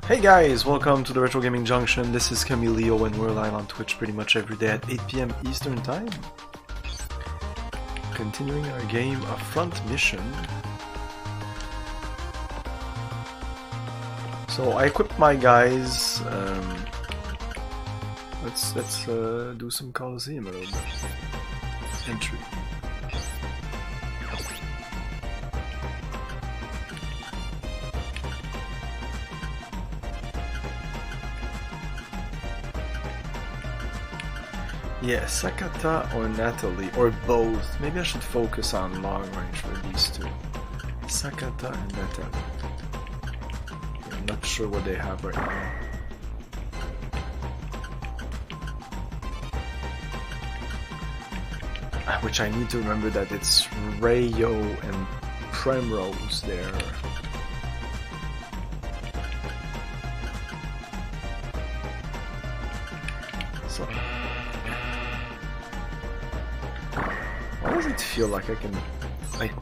Hey guys, welcome to the Retro Gaming Junction. This is Camilio and we're live on Twitch pretty much every day at 8 PM Eastern Time. Continuing our game of Front Mission. So I equipped my guys. Let's do some Coliseum a little bit. Entry. Yeah, Sakata or Natalie, or both. Maybe I should focus on long range for these two. Sakata and Natalie. I'm not sure what they have right now. Which I need to remember that it's Rayo and Primrose there. So... why does it feel like I can... like...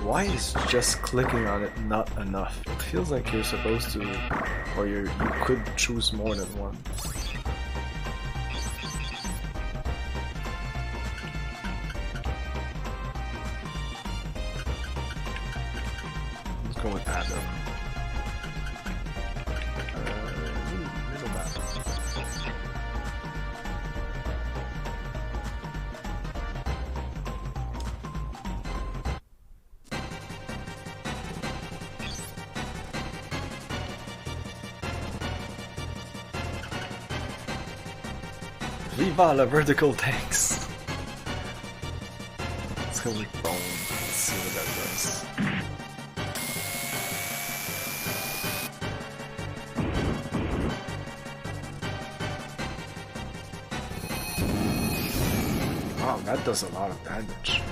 why is just clicking on it not enough? It feels like you're supposed to... or you could choose more than one. Let's go with Adam. Middle battle. Viva la vertical tanks! Let's go with Bone. Let's see what that does. Wow, that does a lot of damage.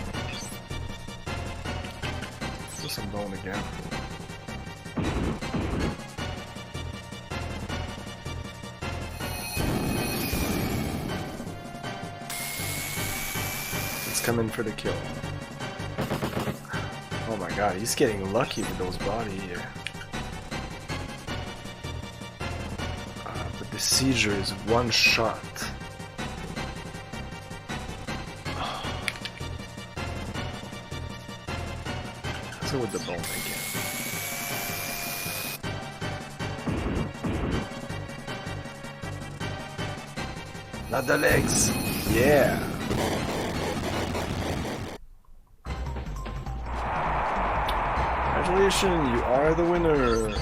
Let's do some Bone again. Coming for the kill. Oh my god, he's getting lucky with those body here. But the seizure is one shot. Let's go with the Bone again. Not the legs. Yeah. Congratulations, you are the winner!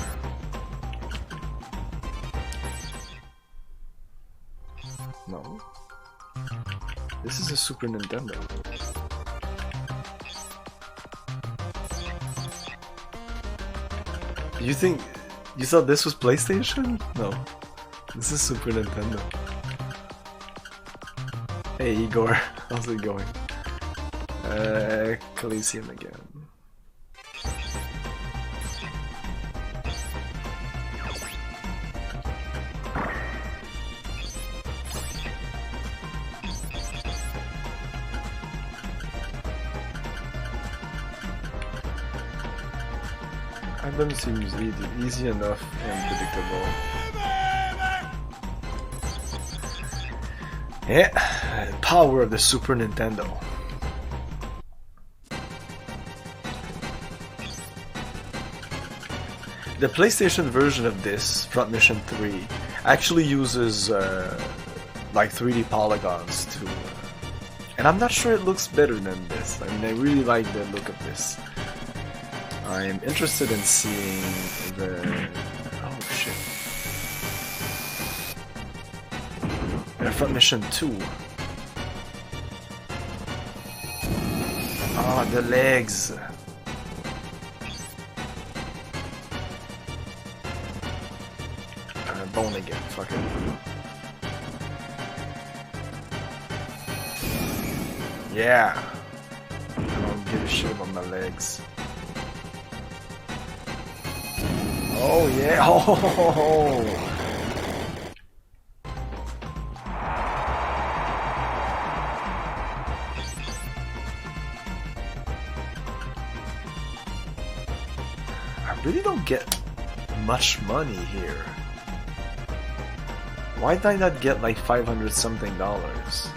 No. This is a Super Nintendo. You think... you thought this was PlayStation? No. This is Super Nintendo. Hey Igor, how's it going? Coliseum again. Them seems easy enough and predictable. Yeah, the power of the Super Nintendo. The PlayStation version of this, Front Mission 3, actually uses like 3D polygons to... and I'm not sure it looks better than this. I mean, I really like the look of this. I'm interested in seeing the... oh shit. Front Mission 2. Oh, the legs. Bone again, fuck it. Yeah. I don't give a shit about my legs. Oh yeah! Oh! I really don't get much money here. Why did I not get like 500 something dollars?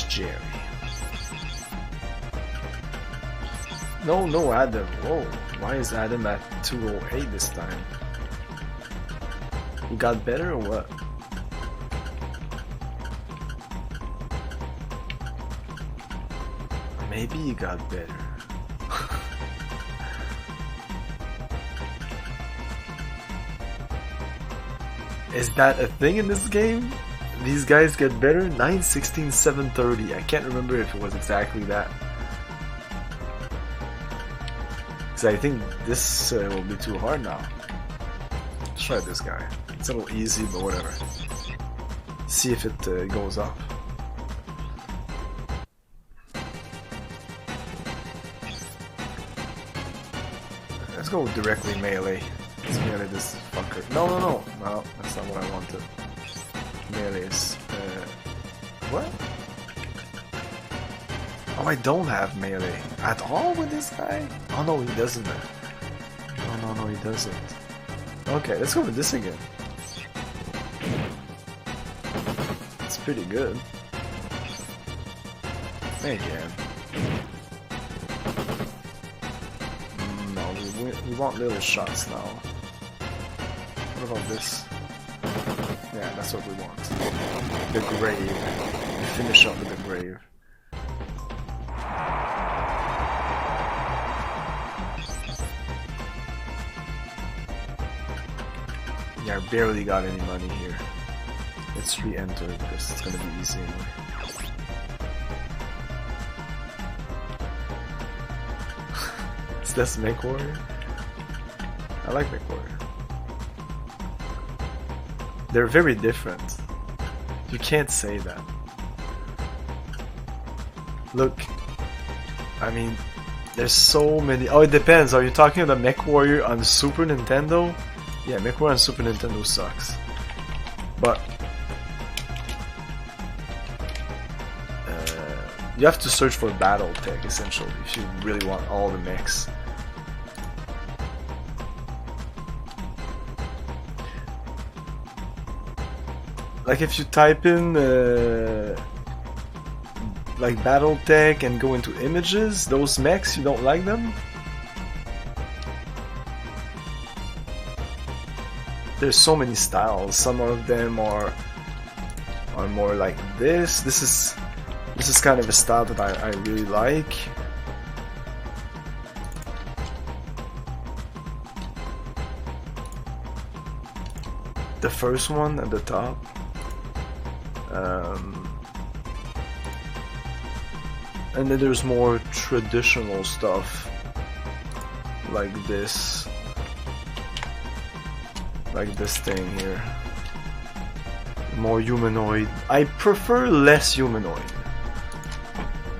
Jerry. No, Adam. Whoa, why is Adam at 208 this time? You got better or what? Maybe you got better. Is that a thing in this game? These guys get better? 916, 730. I can't remember if it was exactly that. Because I think this will be too hard now. Let's try this guy. It's a little easy, but whatever. See if it goes up. Let's go directly melee. Let's melee this fucker. No, that's not what I wanted. Melee is... what? Oh, I don't have melee at all with this guy? Oh no, he doesn't. No, he doesn't. Okay, let's go with this again. It's pretty good. Again. No, we want little shots now. What about this? Yeah, that's what we want. The grave. We finish up with the grave. Yeah, I barely got any money here. Let's re-enter because it's gonna be easy anyway. Is this Mech Warrior? I like Mech Warrior. They're very different. You can't say that. Look, I mean, there's so many. Oh, it depends. Are you talking about Mech Warrior on Super Nintendo? Yeah, Mech Warrior on Super Nintendo sucks. But you have to search for battle tech essentially if you really want all the mechs. Like if you type in like BattleTech and go into images, those mechs, you don't like them? There's so many styles. Some of them are more like this. This is kind of a style that I really like. The first one at the top. And then there's more traditional stuff like this thing here, more humanoid. I prefer less humanoid.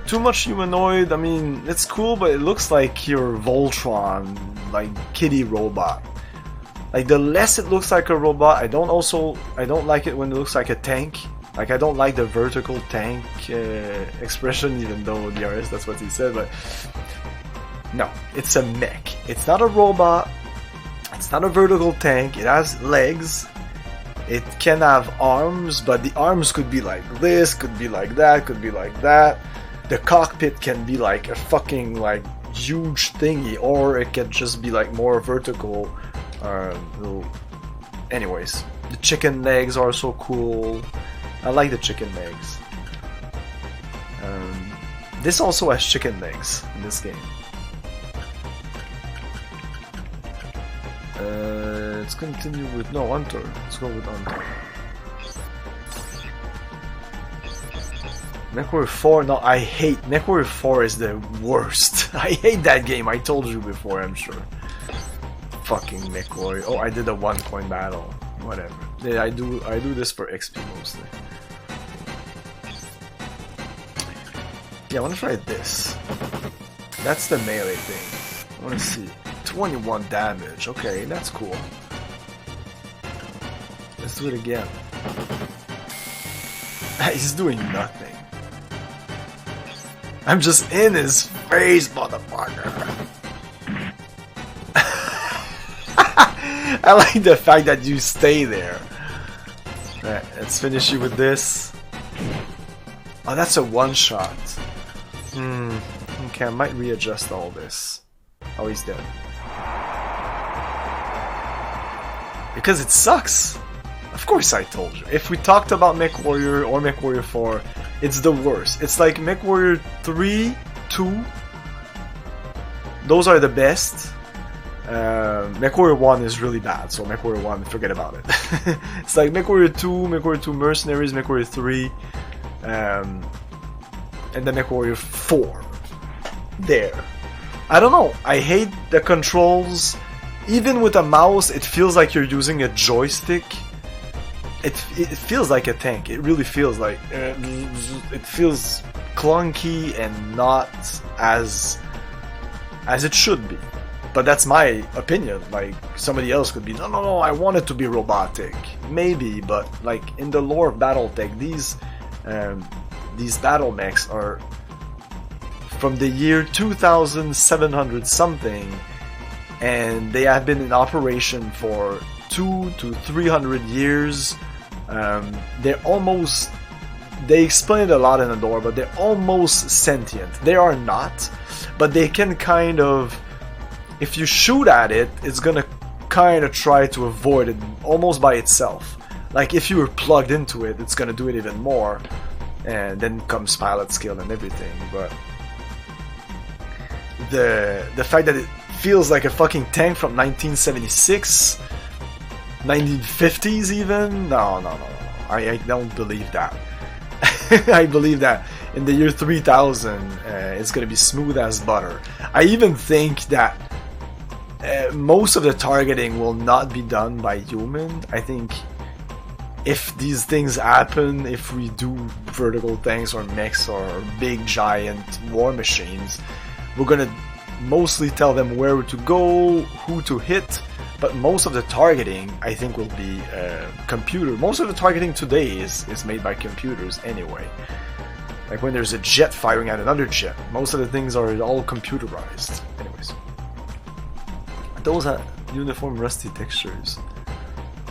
Too much humanoid, I mean, it's cool, but it looks like your Voltron, like kitty robot. Like the less it looks like a robot, I don't like it when it looks like a tank. Like I don't like the vertical tank expression, even though DRS, that's what he said, but no, it's a mech. It's not a robot, it's not a vertical tank, it has legs, it can have arms, but the arms could be like this, could be like that, could be like that. The cockpit can be like a fucking like huge thingy, or it can just be like more vertical. Anyways, the chicken legs are so cool. I like the chicken legs. This also has chicken legs in this game. Let's continue with Hunter. Let's go with Hunter. MechWarrior 4, no, I hate MechWarrior 4 is the worst. I hate that game. I told you before, I'm sure. Fucking MechWarrior. Oh, I did a 1 coin battle. Whatever. Yeah, I do this for XP mostly. Yeah, I want to try this. That's the melee thing. I want to see. 21 damage. Okay, that's cool. Let's do it again. He's doing nothing. I'm just in his face, motherfucker. I like the fact that you stay there. Alright, let's finish you with this. Oh, that's a one-shot. Okay, I might readjust all this. Oh, he's dead. Because it sucks. Of course I told you. If we talked about MechWarrior or MechWarrior 4, it's the worst. It's like MechWarrior 3, 2. Those are the best. MechWarrior 1 is really bad, so MechWarrior 1, forget about it. It's like MechWarrior 2, MechWarrior 2 Mercenaries, MechWarrior 3, and then MechWarrior 4. There. I don't know, I hate the controls. Even with a mouse, it feels like you're using a joystick. It feels like a tank, it really feels like... it feels clunky and not as it should be. But that's my opinion. Like, somebody else could be, no, I want it to be robotic. Maybe, but like in the lore of BattleTech, these battle mechs are from the year 2700 something, and they have been in operation for 200 to 300 years. They explain it a lot in the lore, but they're almost sentient. They are not, but they can kind of, if you shoot at it, it's gonna kind of try to avoid it almost by itself. Like if you were plugged into it, it's gonna do it even more, and then comes pilot skill and everything. But the fact that it feels like a fucking tank from 1976, 1950s even, no, I don't believe that. I believe that in the year 3000, it's gonna be smooth as butter. I even think that most of the targeting will not be done by human. I think if these things happen, if we do vertical tanks or mechs or big giant war machines, we're gonna mostly tell them where to go, who to hit, but most of the targeting I think will be computer. Most of the targeting today is made by computers anyway. Like when there's a jet firing at another jet, most of the things are all computerized. Anyways. Those are uniform rusty textures.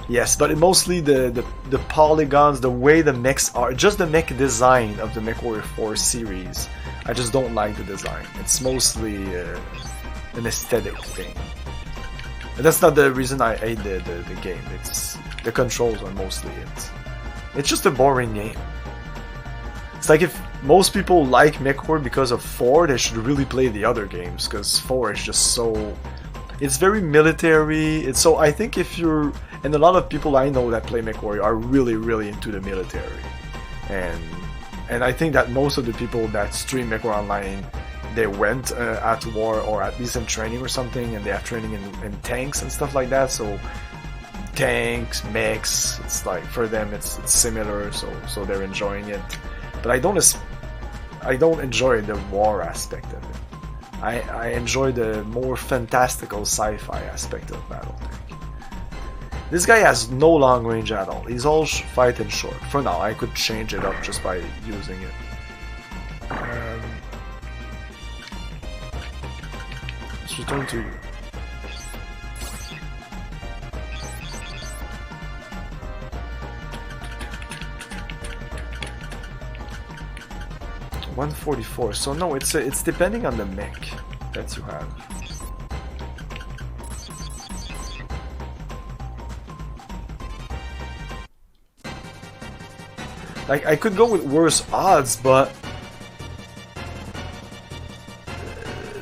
Yes, but mostly the polygons, the way the mechs are, just the mech design of the MechWarrior 4 series. I just don't like the design. It's mostly an aesthetic thing. But that's not the reason I hate the game. It's the controls are mostly it. It's just a boring game. It's like if most people like MechWarrior because of 4, they should really play the other games, because 4 is just so... It's very military. It's so, I think if you're, and a lot of people I know that play MechWarrior are really into the military, and I think that most of the people that stream MechWarrior Online, they went at war or at least in training or something, and they have training in tanks and stuff like that. So tanks, mechs, it's like for them it's similar, so they're enjoying it. But I don't enjoy the war aspect of it. I enjoy the more fantastical sci-fi aspect of BattleTech. This guy has no long range at all. He's all fighting short. For now, I could change it up just by using it. Let's return to... $144. So no, it's depending on the mech that you have. Like I could go with worse odds, but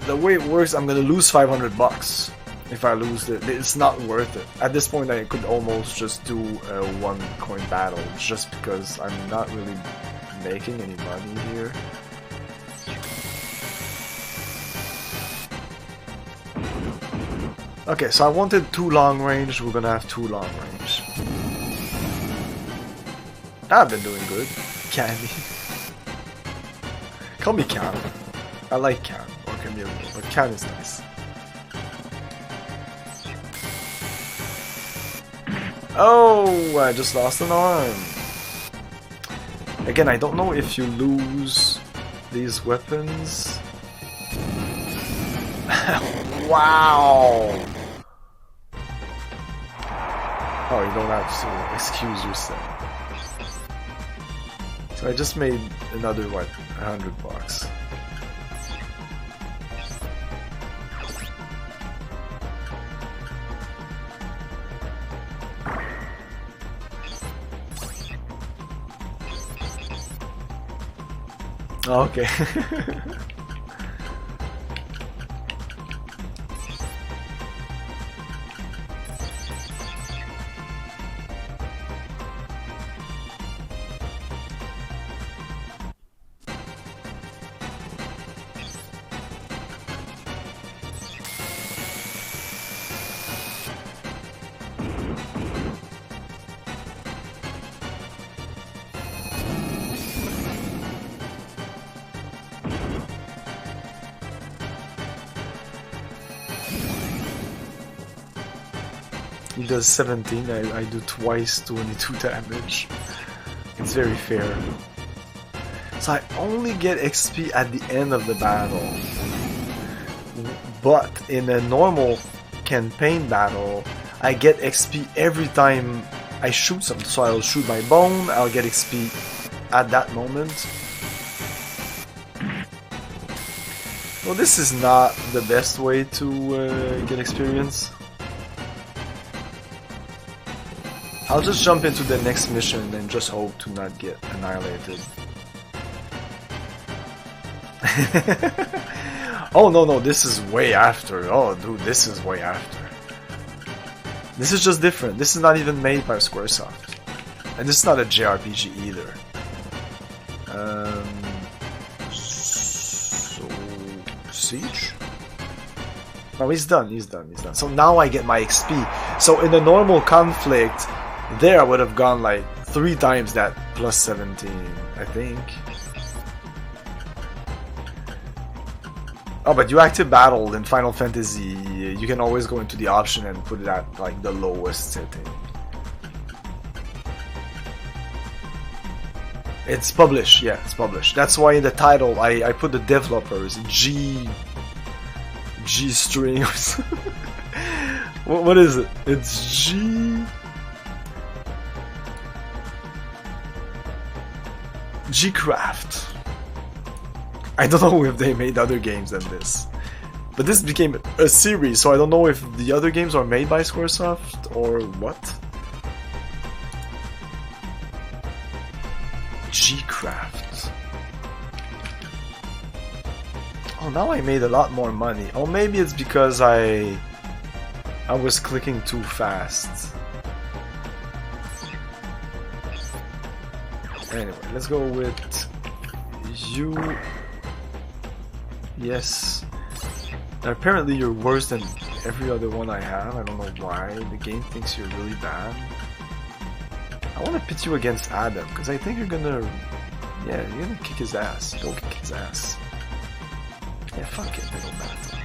the way it works, I'm gonna lose $500 if I lose it. It's not worth it. At this point, I could almost just do a one-coin battle, just because I'm not really making any money here. Okay, so I wanted 2 long range, we're gonna have 2 long range. I've been doing good. Candy. Call me Cam. I like Cam or Camille, but Cam is nice. Oh, I just lost an arm. Again, I don't know if you lose these weapons. Wow! Oh, you don't have to excuse yourself. So I just made another, what, $100. Okay. He does 17, I do twice 22 damage. It's very fair. So I only get XP at the end of the battle. But in a normal campaign battle, I get XP every time I shoot something. So I'll shoot my bone, I'll get XP at that moment. Well, this is not the best way to get experience. I'll just jump into the next mission and just hope to not get annihilated. Oh no, this is way after. Oh dude, this is way after. This is just different. This is not even made by Squaresoft. And this is not a JRPG either. So... Siege? No, he's done. So now I get my XP. So in a normal conflict, there I would have gone like 3 times that plus 17, I think. Oh, but you active battle in Final Fantasy, you can always go into the option and put it at like the lowest setting. It's published, yeah, it's published. That's why in the title I put the developers G string. What is it? It's G-Craft. I don't know if they made other games than this. But this became a series, so I don't know if the other games are made by Squaresoft or what. G-Craft. Oh, now I made a lot more money. Oh, maybe it's because I was clicking too fast. Anyway, let's go with you. Yes. And apparently you're worse than every other one I have. I don't know why. The game thinks you're really bad. I want to pit you against Adam, because I think you're gonna... Yeah, you're gonna kick his ass. Go kick his ass. Yeah, fuck it, it don't matter.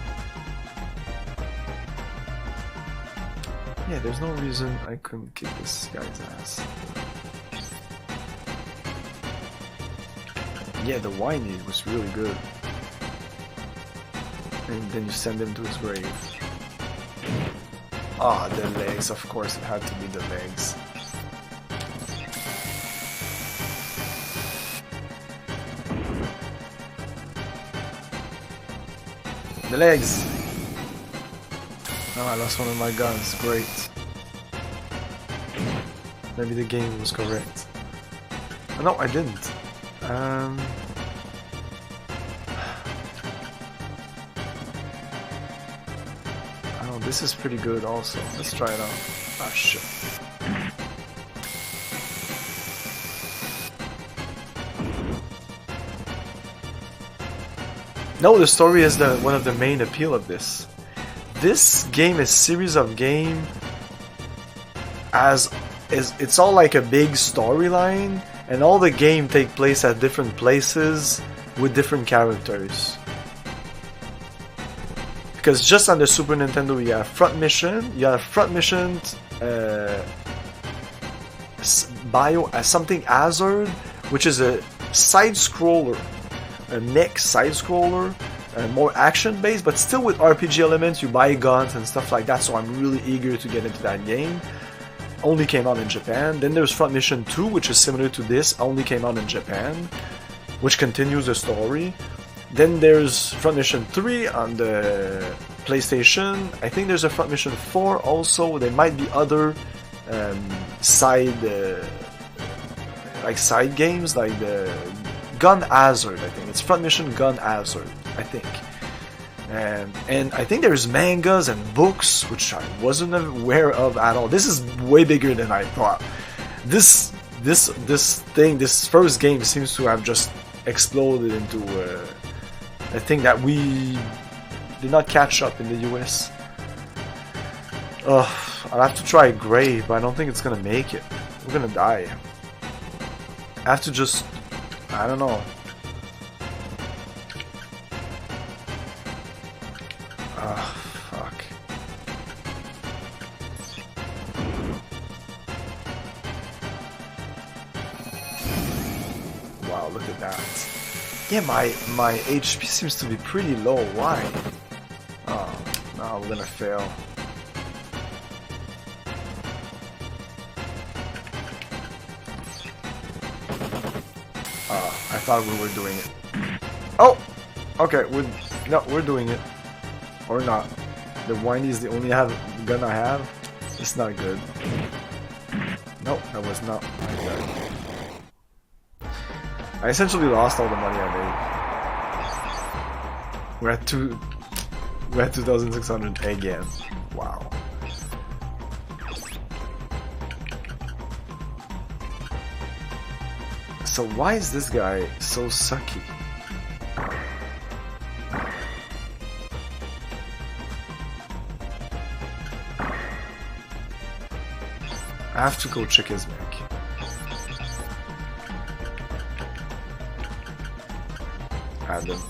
Yeah, there's no reason I couldn't kick this guy's ass. Yeah, the whiny was really good. And then you send him to his grave. Ah, the legs, of course it had to be the legs. The legs! Oh, I lost one of my guns, great. Maybe the game was correct. Oh, no, I didn't. Oh, this is pretty good also. Let's try it out. Ah, shit. No, the story is one of the main appeal of this. This game is series of game it's all like a big storyline, and all the game take place at different places with different characters. Because just on the Super Nintendo, you have front mission, something Hazard, which is a side-scroller, a mech side-scroller, more action-based, but still with RPG elements. You buy guns and stuff like that, so I'm really eager to get into that game. Only came out in Japan. Then there's Front Mission 2, which is similar to this, only came out in Japan, which continues the story. Then there's Front Mission 3 on the PlayStation. I think there's a Front Mission 4 also. There might be other side games, like the Gun Hazard. I think it's Front Mission Gun Hazard, I think. And I think there's mangas and books, which I wasn't aware of at all. This is way bigger than I thought. This first game seems to have just exploded into a thing that we did not catch up in the US. I'll have to try Gray, but I don't think it's gonna make it. We're gonna die. I have to just... I don't know. Fuck. Wow, look at that. Yeah, my HP seems to be pretty low. Why? Oh, no, we're gonna fail. I thought we were doing it. Oh! Okay, we're doing it. Or not. The whiny is the only gun I have. It's not good. Nope, that was not my gun. I essentially lost all the money I made. We're at 2,600 again. Wow. So why is this guy so sucky? I have to go check his mech. Add them.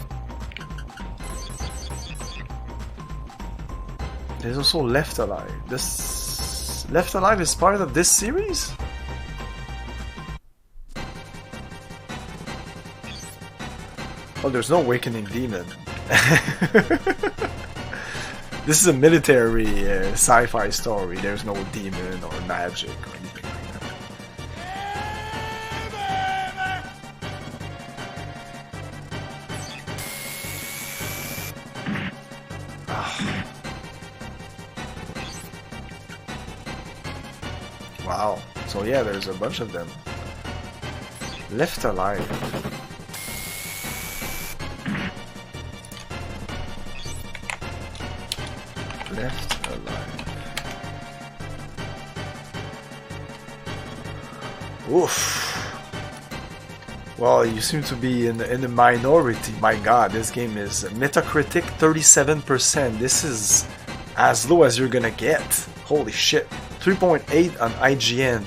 There's also Left Alive. This Left Alive is part of this series? Oh, there's no Awakening Demon. This is a military sci-fi story. There's no demon or magic or anything like that. Wow. So yeah, there's a bunch of them. Left Alive. Left Alive. Oof. Well, you seem to be in the minority. My god, this game is Metacritic 37%. This is as low as you're gonna get. Holy shit. 3.8 on IGN.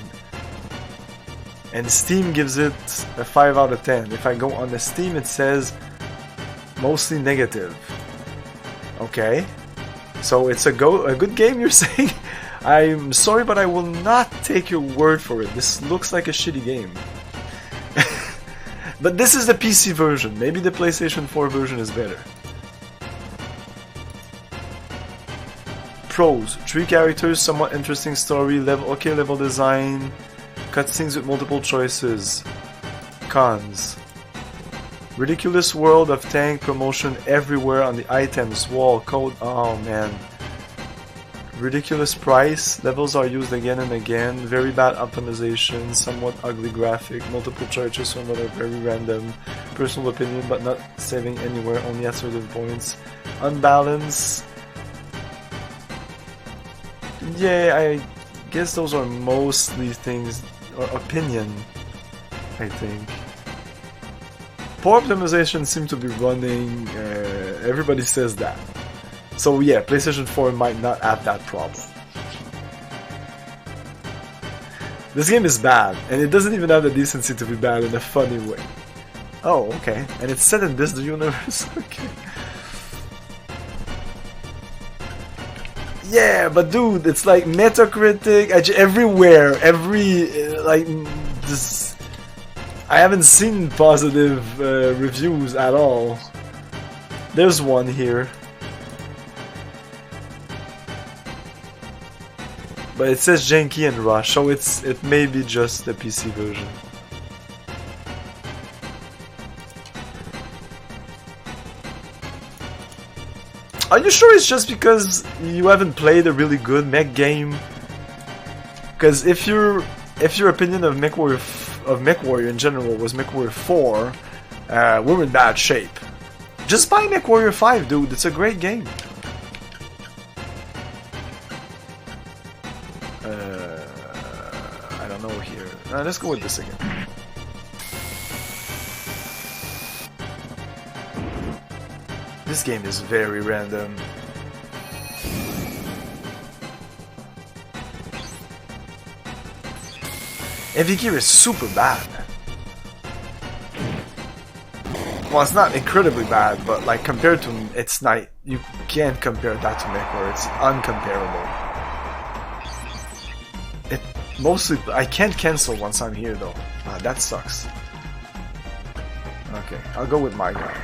And Steam gives it a 5 out of 10. If I go on the Steam, it says mostly negative. Okay. So it's a good game, you're saying? I'm sorry, but I will not take your word for it. This looks like a shitty game. But this is the PC version. Maybe the PlayStation 4 version is better. Pros: 3 characters, somewhat interesting story, level design, cutscenes with multiple choices. Cons: ridiculous world of tank promotion everywhere on the items, wall, code. Oh man. Ridiculous price, levels are used again and again, very bad optimization, somewhat ugly graphic, multiple choices from other very random, personal opinion but not saving anywhere, only at certain points, unbalanced. Yeah, I guess those are mostly things, or opinion, I think. Poor optimization seems to be running, everybody says that. So yeah, PlayStation 4 might not have that problem. This game is bad, and it doesn't even have the decency to be bad in a funny way. Oh, okay. And it's set in this universe. Okay. Yeah, but dude, it's like Metacritic, everywhere, like this. I haven't seen positive reviews at all. There's one here. But it says janky and rush, so it may be just the PC version. Are you sure it's just because you haven't played a really good mech game? Because if your opinion of MechWarrior in general was MechWarrior 4, we're in bad shape. Just buy MechWarrior 5, dude. It's a great game. I don't know here. Let's go with this again. This game is very random. Heavy Gear is super bad. Well, it's not incredibly bad, but like compared to it's not. You can't compare that to MechWarrior. It's uncomparable. It mostly. I can't cancel once I'm here though. That sucks. Okay, I'll go with my guy.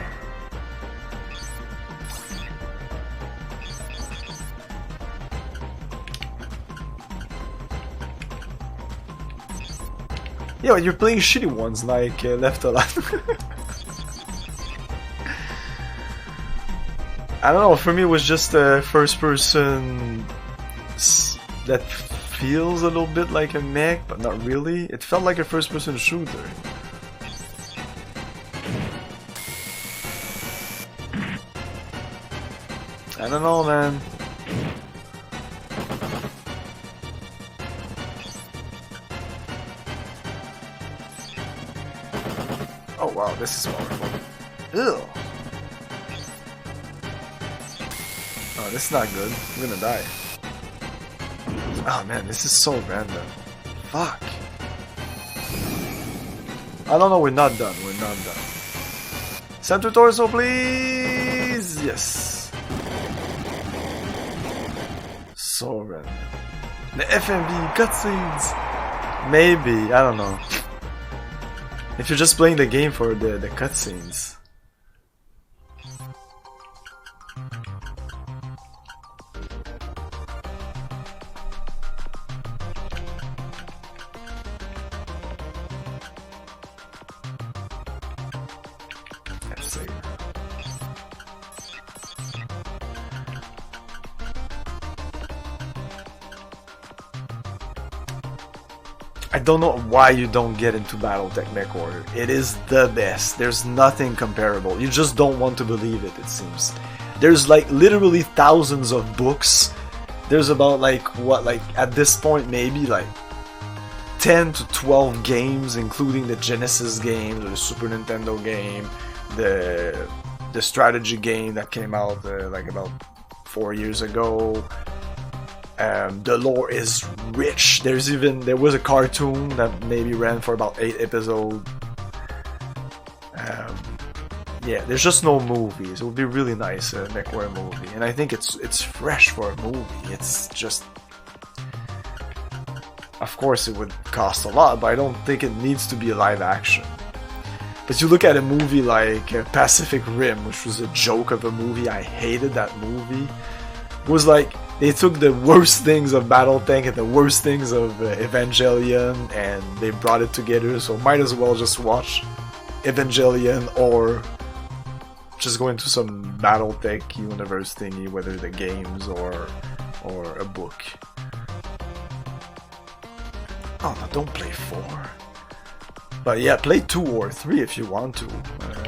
Yeah, you're playing shitty ones like Left Alive. I don't know, for me it was just a first person that feels a little bit like a mech, but not really. It felt like a first person shooter. I don't know, man. Oh wow, this is powerful. Ew. Oh, this is not good. I'm gonna die. Oh man, this is so random. Fuck. Oh no, we're not done. We're not done. Center torso, please! Yes. So random. The FMV cutscenes! Maybe, I don't know. If you're just playing the game for the cutscenes. Let's see. I don't know why you don't get into Battletech MechWarrior. It is the best. There's nothing comparable. You just don't want to believe it, it seems. There's like literally thousands of books. There's about like, what, like at this point maybe like 10 to 12 games, including the Genesis game, the Super Nintendo game, the strategy game that came out like about 4 years ago. The lore is rich. There was a cartoon that maybe ran for about 8 episodes. Yeah, there's just no movies. It would be really nice a MechWarrior movie, and I think it's fresh for a movie. It's just, of course, it would cost a lot, but I don't think it needs to be a live action. But you look at a movie like Pacific Rim, which was a joke of a movie. I hated that movie. It was like they took the worst things of Battletech and the worst things of Evangelion and they brought it together, so might as well just watch Evangelion or just go into some Battletech universe thingy, whether the games or a book. Oh no, don't play 4. But yeah, play 2 or 3 if you want to.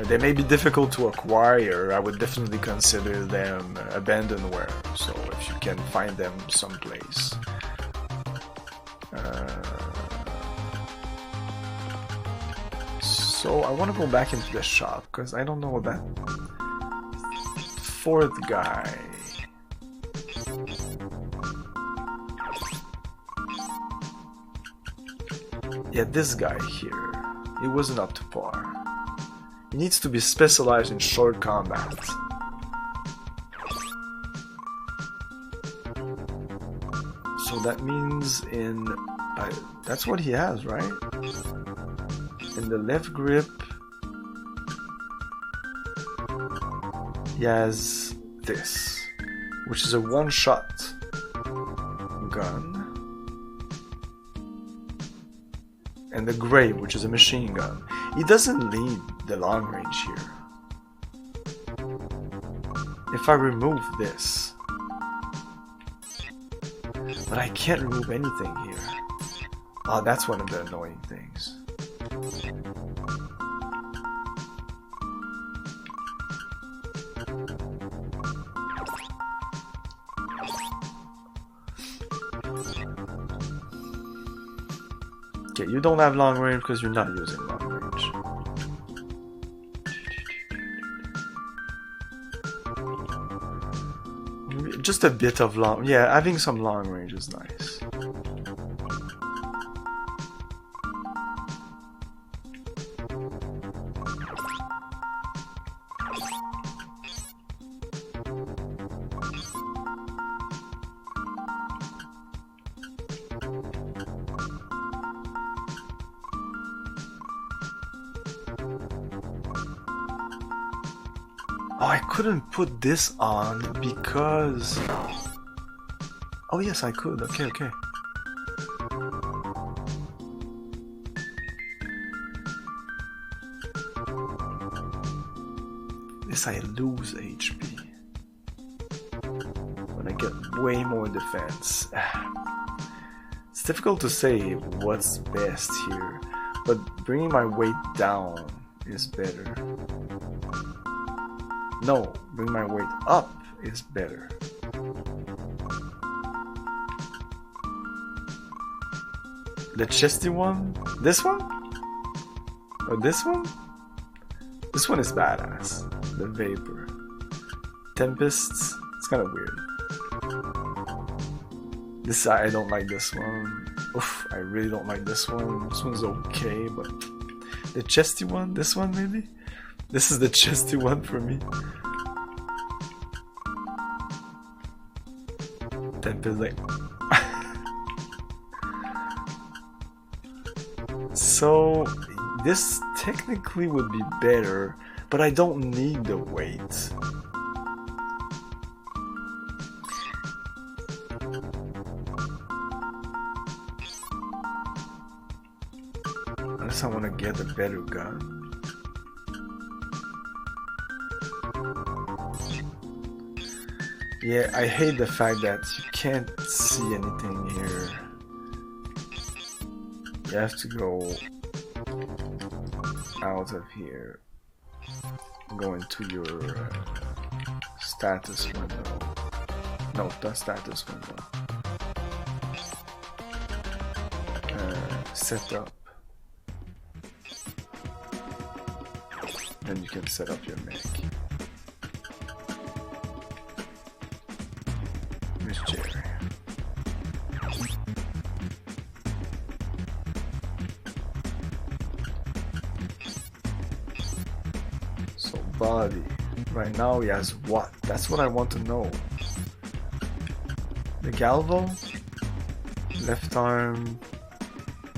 They may be difficult to acquire. I would definitely consider them abandonware, so if you can find them someplace. So I want to go back into the shop, because I don't know that 4th guy. Yeah, this guy here. He wasn't up to par. He needs to be specialized in short combat. So that means in... that's what he has, right? In the left grip, he has this, which is a one-shot gun. And the gray, which is a machine gun. He doesn't need the long range here. If I remove this... But I can't remove anything here. Oh, that's one of the annoying things. Okay, you don't have long range because you're not using long range. Just a bit of long... Yeah, having some long range is nice. Oh, I couldn't put this on because... Oh yes, I could. Okay, okay. This I lose HP. When I get way more defense. It's difficult to say what's best here, but bringing my weight down is better. No, bring my weight up is better. The chesty one? This one? Or this one? This one is badass. The Vapor. Tempests, it's kind of weird. This, I don't like this one. Oof, I really don't like this one. This one's okay, but... The chesty one? This one maybe? This is the chesty one for me. Tempest, like... So, this technically would be better, but I don't need the weight. Unless I want to get a better gun. Yeah, I hate the fact that you can't see anything here. You have to go out of here, go into your status window. No, the status window. Set up. Then you can set up your mech. Miss Jerry. So body. Right now he has what? That's what I want to know. The Galvo? Left arm.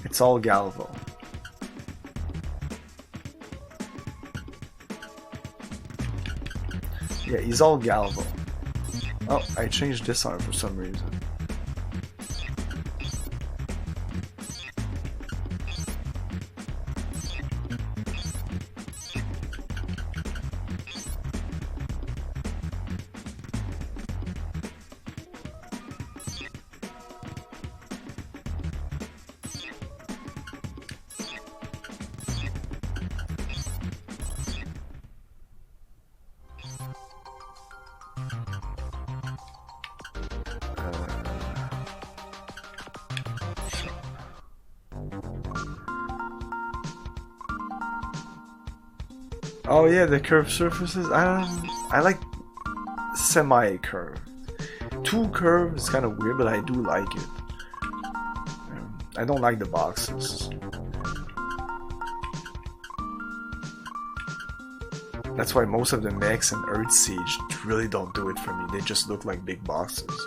It's all Galvo. Yeah, he's all Galvo. Oh, I changed this arm for some reason. Oh yeah, the curved surfaces. I like semi-curved. Too curved is kind of weird, but I do like it. I don't like the boxes. That's why most of the mechs in Earth Siege really don't do it for me. They just look like big boxes.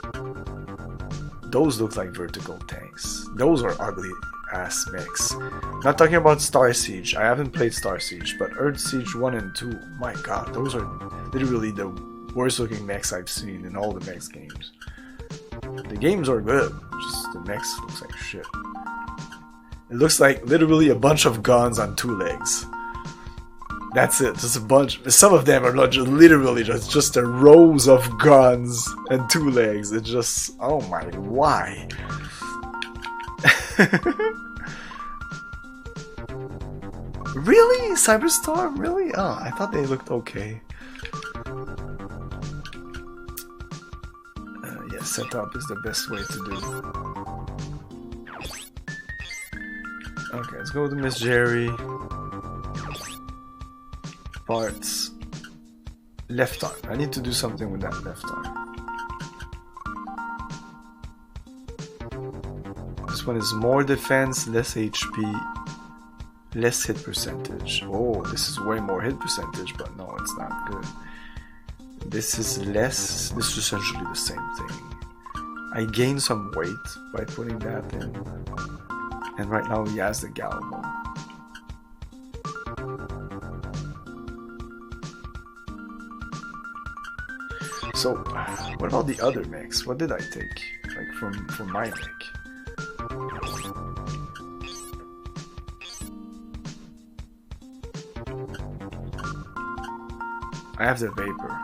Those look like vertical tanks. Those are ugly ass mechs. Not talking about Star Siege. I haven't played Star Siege, but Earth Siege 1 and 2, my god, those are literally the worst looking mechs I've seen in all the mechs games. The games are good, just the mechs looks like shit. It looks like literally a bunch of guns on 2 legs. That's it, just a bunch. Some of them are not just literally just a rows of guns and 2 legs. It's just, oh my, why? Really? Cyberstorm? Really? Oh, I thought they looked okay. Yeah, setup is the best way to do. Okay, let's go to Miss Jerry. Parts. Left arm. I need to do something with that left arm. This one is more defense, less HP, less hit percentage. Oh, this is way more hit percentage, but no, it's not good. This is less. This is essentially the same thing. I gained some weight by putting that in. And right now he has the Galvo. So, what about the other mechs? What did I take? Like from my mech? I have the Vapor.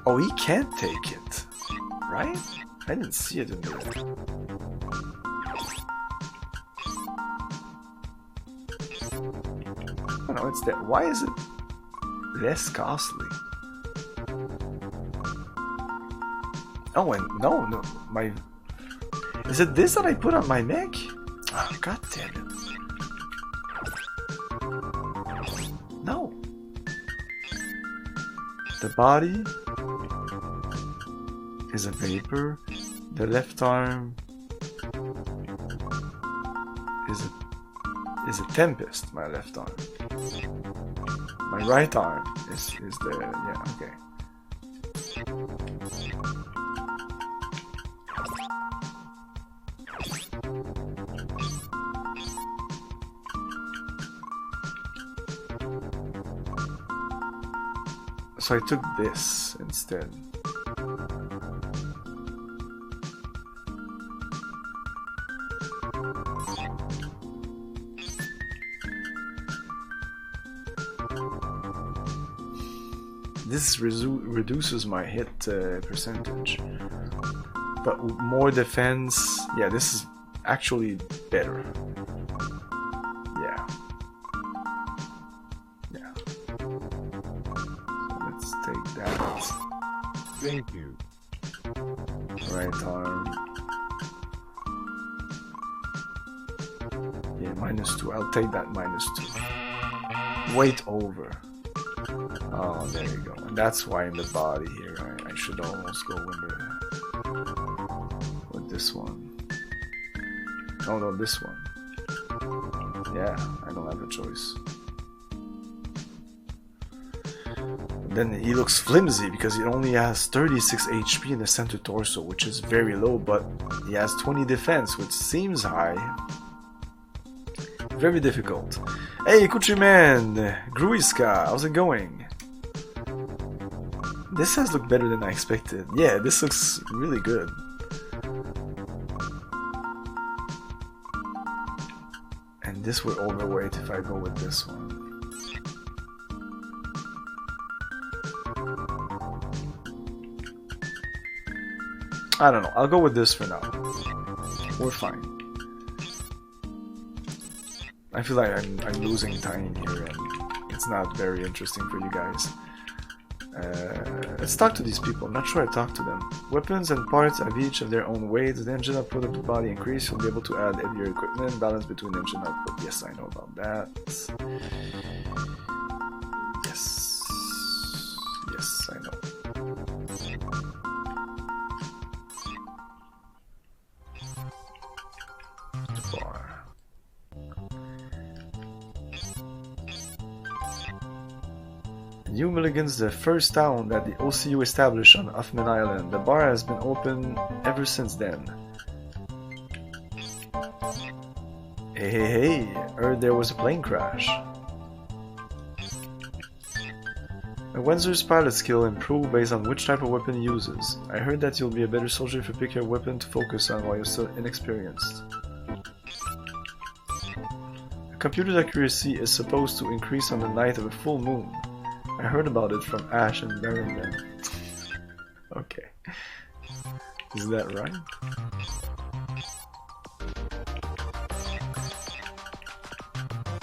Oh, he can't take it, right? I didn't see it in there. Oh no, it's there. Why is it less costly? Oh, and no, my... Is it this that I put on my mech? Oh, god damn it. No. The body is a Vapor. The left arm is a Tempest, my left arm. My right arm is the... yeah, okay. So I took this instead. This reduces my hit percentage, but more defense. Yeah, this is actually better. Yeah. Yeah. So let's take that. Thank you. Right arm. Yeah, -2. I'll take that -2. Weight over. Oh, there you go. And that's why in the body here, I should almost go with this one. Oh no, this one. Yeah, I don't have a choice. Then he looks flimsy because he only has 36 HP in the center torso, which is very low, but he has 20 defense, which seems high. Very difficult. Hey, Kuchiman! Gruiska, how's it going? This has looked better than I expected. Yeah, this looks really good. And this would overweight if I go with this one. I don't know, I'll go with this for now. We're fine. I feel like I'm losing time here and it's not very interesting for you guys. Let's talk to these people. I'm not sure I talked to them. Weapons and parts have each of their own weights. The engine output of the body increase. You'll be able to add heavier equipment. Balance between engine output. Yes, I know about that. Yes. Yes, I know. Bar. New Milligan's the first town that the OCU established on Huffman Island. The bar has been open ever since then. Hey, heard there was a plane crash. A Wenzer's pilot skill improved based on which type of weapon he uses. I heard that you'll be a better soldier if you pick your weapon to focus on while you're still inexperienced. A computer's accuracy is supposed to increase on the night of a full moon. I heard about it from Ash and Barrington. Okay. Is that right?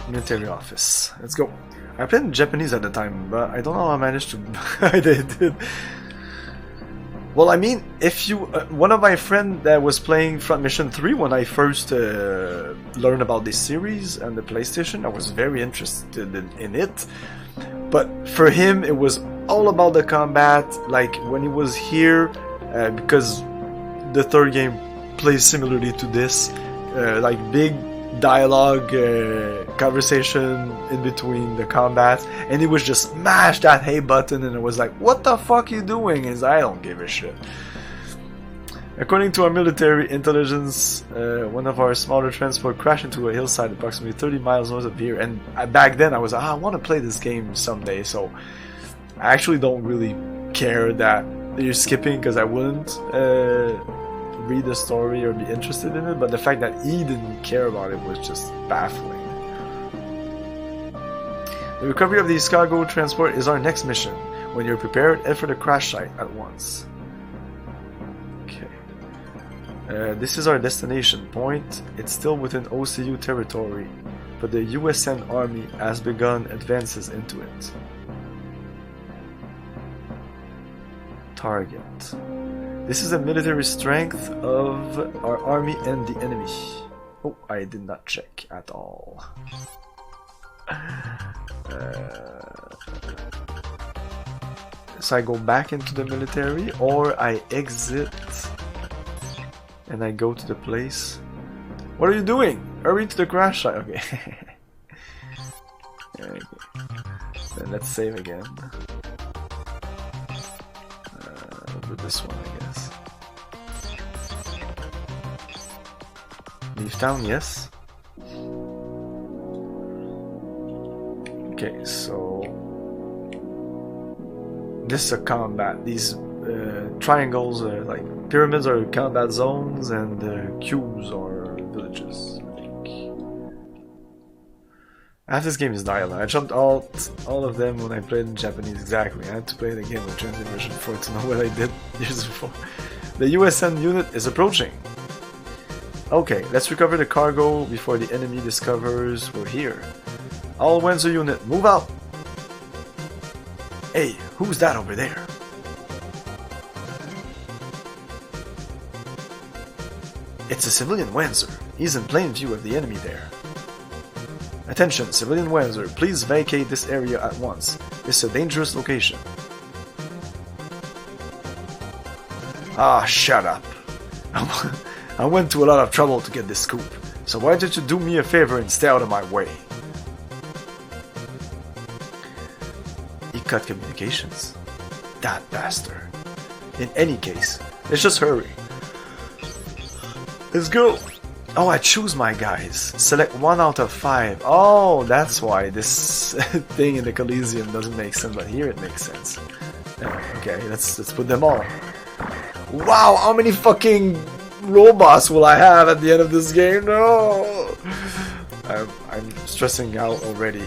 Military office. Let's go. I played in Japanese at the time, but I don't know how I managed to... I did. Well, I mean, if you... one of my friends that was playing Front Mission 3 when I first learned about this series and the PlayStation, I was very interested in it. But for him, it was all about the combat. Like, when he was here, because the third game plays similarly to this, like big dialogue conversation in between the combat, and he was just smash that hey button, and it was like, what the fuck you doing? Is I don't give a shit. According to our military intelligence, one of our smaller transport crashed into a hillside approximately 30 miles north of here, and back then I was like, I want to play this game someday, so I actually don't really care that you're skipping, because I wouldn't read the story or be interested in it, but the fact that he didn't care about it was just baffling. The recovery of the cargo transport is our next mission. When you're prepared, head for the crash site at once. Okay. This is our destination point. It's still within OCU territory, but the USN Army has begun advances into it. Target. This is the military strength of our army and the enemy. Oh, I did not check at all. So I go back into the military, or I exit and I go to the place. What are you doing? Hurry to the crash site. Okay. Okay. Then let's save again. With this one, I guess. Leave town, yes. Okay, so this is a combat. These triangles are like pyramids are combat zones, and cubes are villages, I think. Half this game is dialogue. I jumped all of them when I played in Japanese. Exactly. I had to play it again with translation version 4 to know what I did years before. The USN unit is approaching. Okay, let's recover the cargo before the enemy discovers we're here. All Wenzer unit, move out! Hey, who's that over there? It's a civilian Wenzer. He's in plain view of the enemy there. Attention, civilian Wenzer, please vacate this area at once. This is a dangerous location. Ah, shut up. I went to a lot of trouble to get this scoop, so why don't you do me a favor and stay out of my way? He cut communications. That bastard. In any case, let's just hurry. Let's go! Oh, I choose my guys. Select 1 out of 5. Oh, that's why this thing in the Coliseum doesn't make sense, but here it makes sense. Okay, let's put them all. Wow, how many fucking robots will I have at the end of this game? No! I'm stressing out already.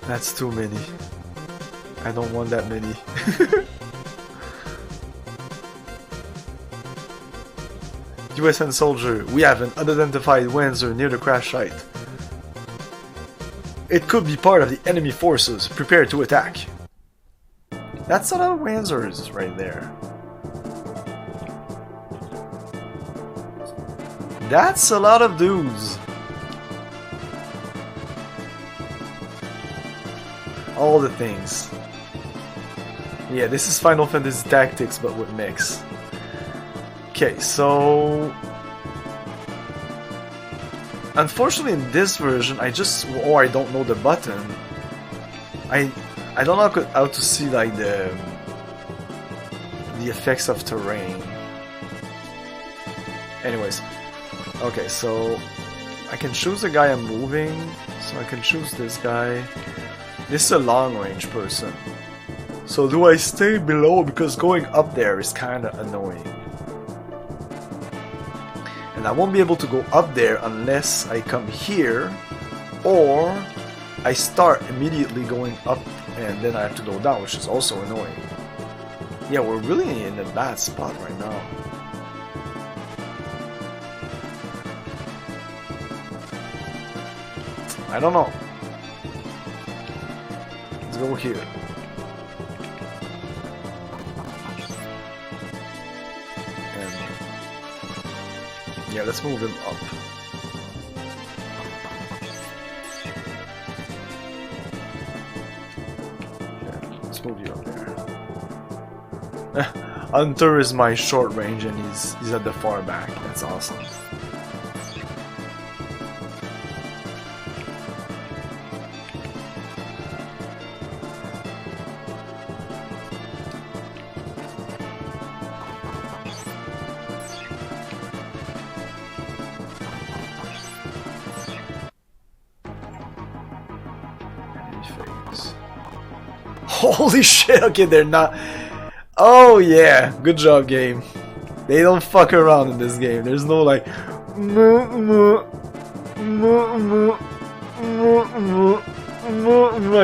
That's too many. I don't want that many. USN soldier, we have an unidentified Wenzer near the crash site. It could be part of the enemy forces. Prepare to attack. That's a lot of Wenzers right there. That's a lot of dudes. All the things. Yeah, this is Final Fantasy Tactics, but with mix. Okay, so Unfortunately, in this version, I don't know the button. I don't know how to see like the effects of terrain. Anyways, okay, so I can choose the guy I'm moving. So I can choose this guy. This is a long-range person. So do I stay below, because going up there is kind of annoying. And I won't be able to go up there unless I come here, or I start immediately going up and then I have to go down, which is also annoying. Yeah, we're really in a bad spot right now. I don't know. Let's go here. And yeah, let's move him up. Yeah, let's move you up there. Hunter is my short range and he's at the far back. That's awesome. Holy shit, okay, they're not... Oh yeah, good job, game. They don't fuck around in this game. There's no like... I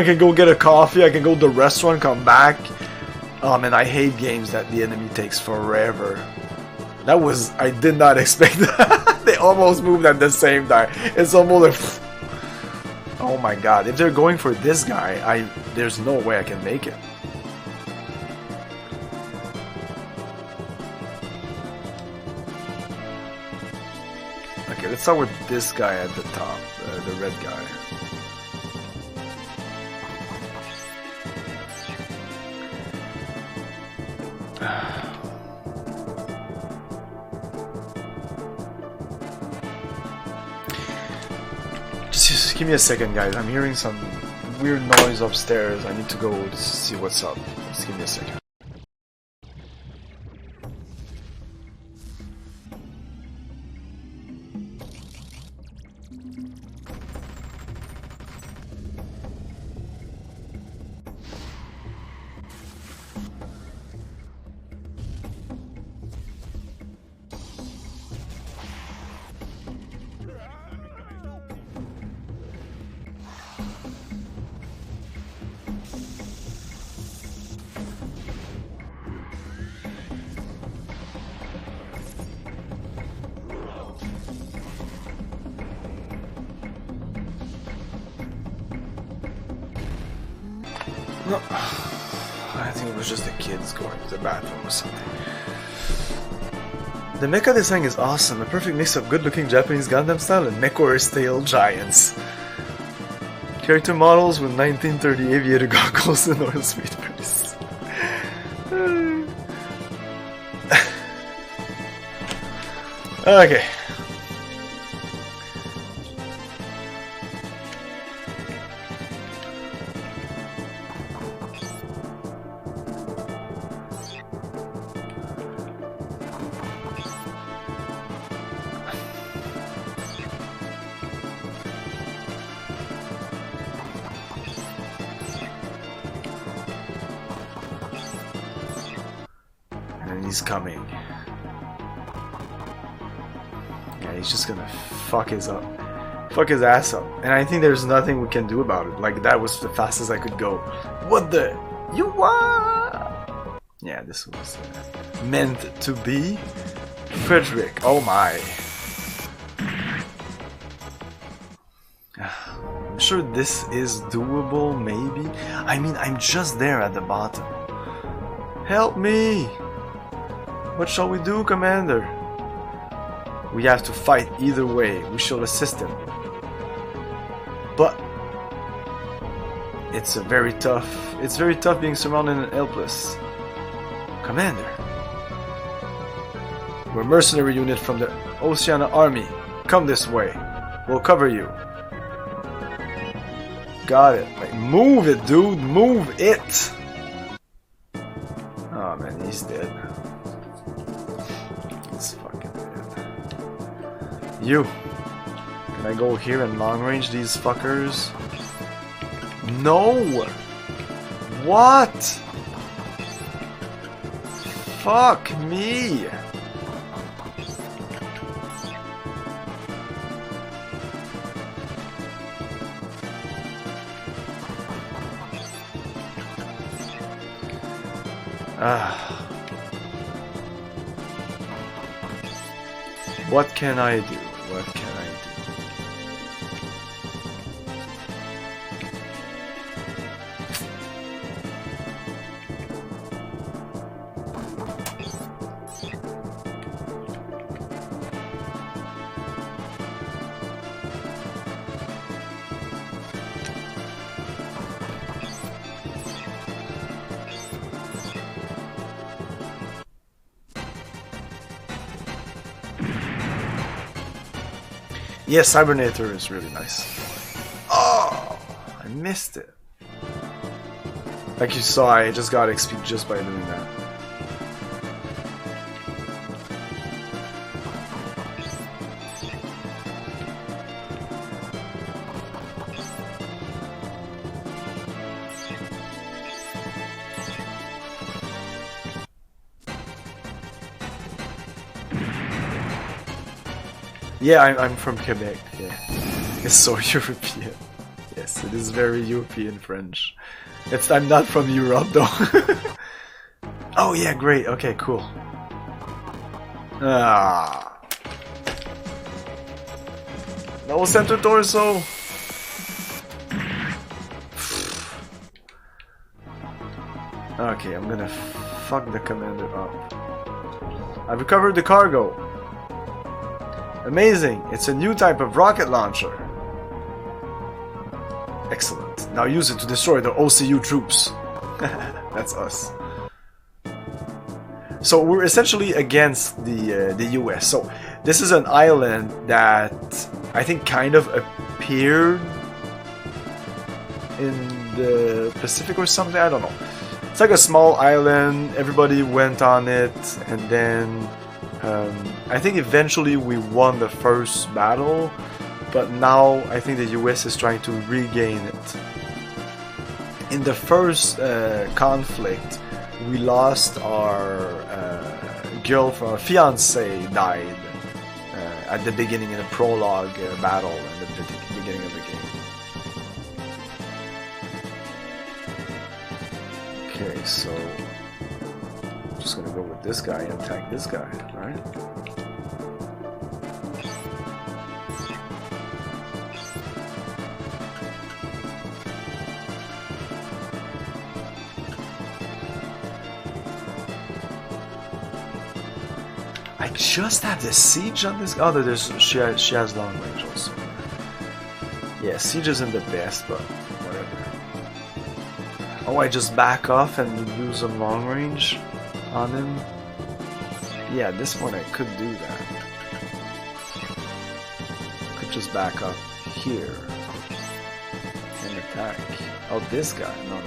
can go get a coffee, I can go to the restaurant, come back. Oh man, I hate games that the enemy takes forever. That was... I did not expect that. They almost moved at the same time. It's almost like... Oh my god, if they're going for this guy, there's no way I can make it. Okay, let's start with this guy at the top, the red guy. Just give me a second, guys. I'm hearing some weird noise upstairs. I need to go to see what's up. Just give me a second. No, I think it was just the kids going to the bathroom or something. The mecha design is awesome, a perfect mix of good-looking Japanese Gundam style and mecha-style giants. Character models with 1930 aviator goggles and oil speeders. Okay. He's coming. Yeah, he's just gonna fuck his ass up. And I think there's nothing we can do about it. Like, that was the fastest I could go. What the? You what? Yeah, this was meant to be. Frederick, oh my. I'm sure this is doable, maybe. I mean, I'm just there at the bottom. Help me! What shall we do, Commander? We have to fight either way. We shall assist him. But it's very tough being surrounded and helpless. Commander, we're a mercenary unit from the Oceania Army. Come this way. We'll cover you. Got it. Like, move it, dude. Move it. Oh man, he's dead. He's fucking dead. You. Can I go here and long range these fuckers? No. What? Fuck me. What can I do? What can I do? Yeah, Cybernator is really nice. Oh, I missed it. Like you saw, I just got XP just by doing that. Yeah, I'm from Quebec, yeah. It's so European. Yes, it is very European French. I'm not from Europe though. Oh yeah, great, okay, cool. Ah. No center torso! Okay, I'm gonna fuck the commander up. I recovered the cargo! Amazing! It's a new type of rocket launcher. Excellent. Now use it to destroy the OCU troops. That's us. So we're essentially against the US. So this is an island that I think kind of appeared in the Pacific or something. I don't know. It's like a small island. Everybody went on it, and then I think eventually we won the first battle, but now I think the US is trying to regain it. In the first conflict, we lost our girlfriend, our fiance died at the beginning in a prologue battle in the beginning of the game. Okay, so I'm just gonna go with this guy and attack this guy, alright? I just have the siege on this. Oh, she has long range also. Yeah, siege isn't the best, but whatever. Oh, I just back off and use a long range on him. Yeah, this one I could do that. Could just back up here and attack. Oh, this guy. No.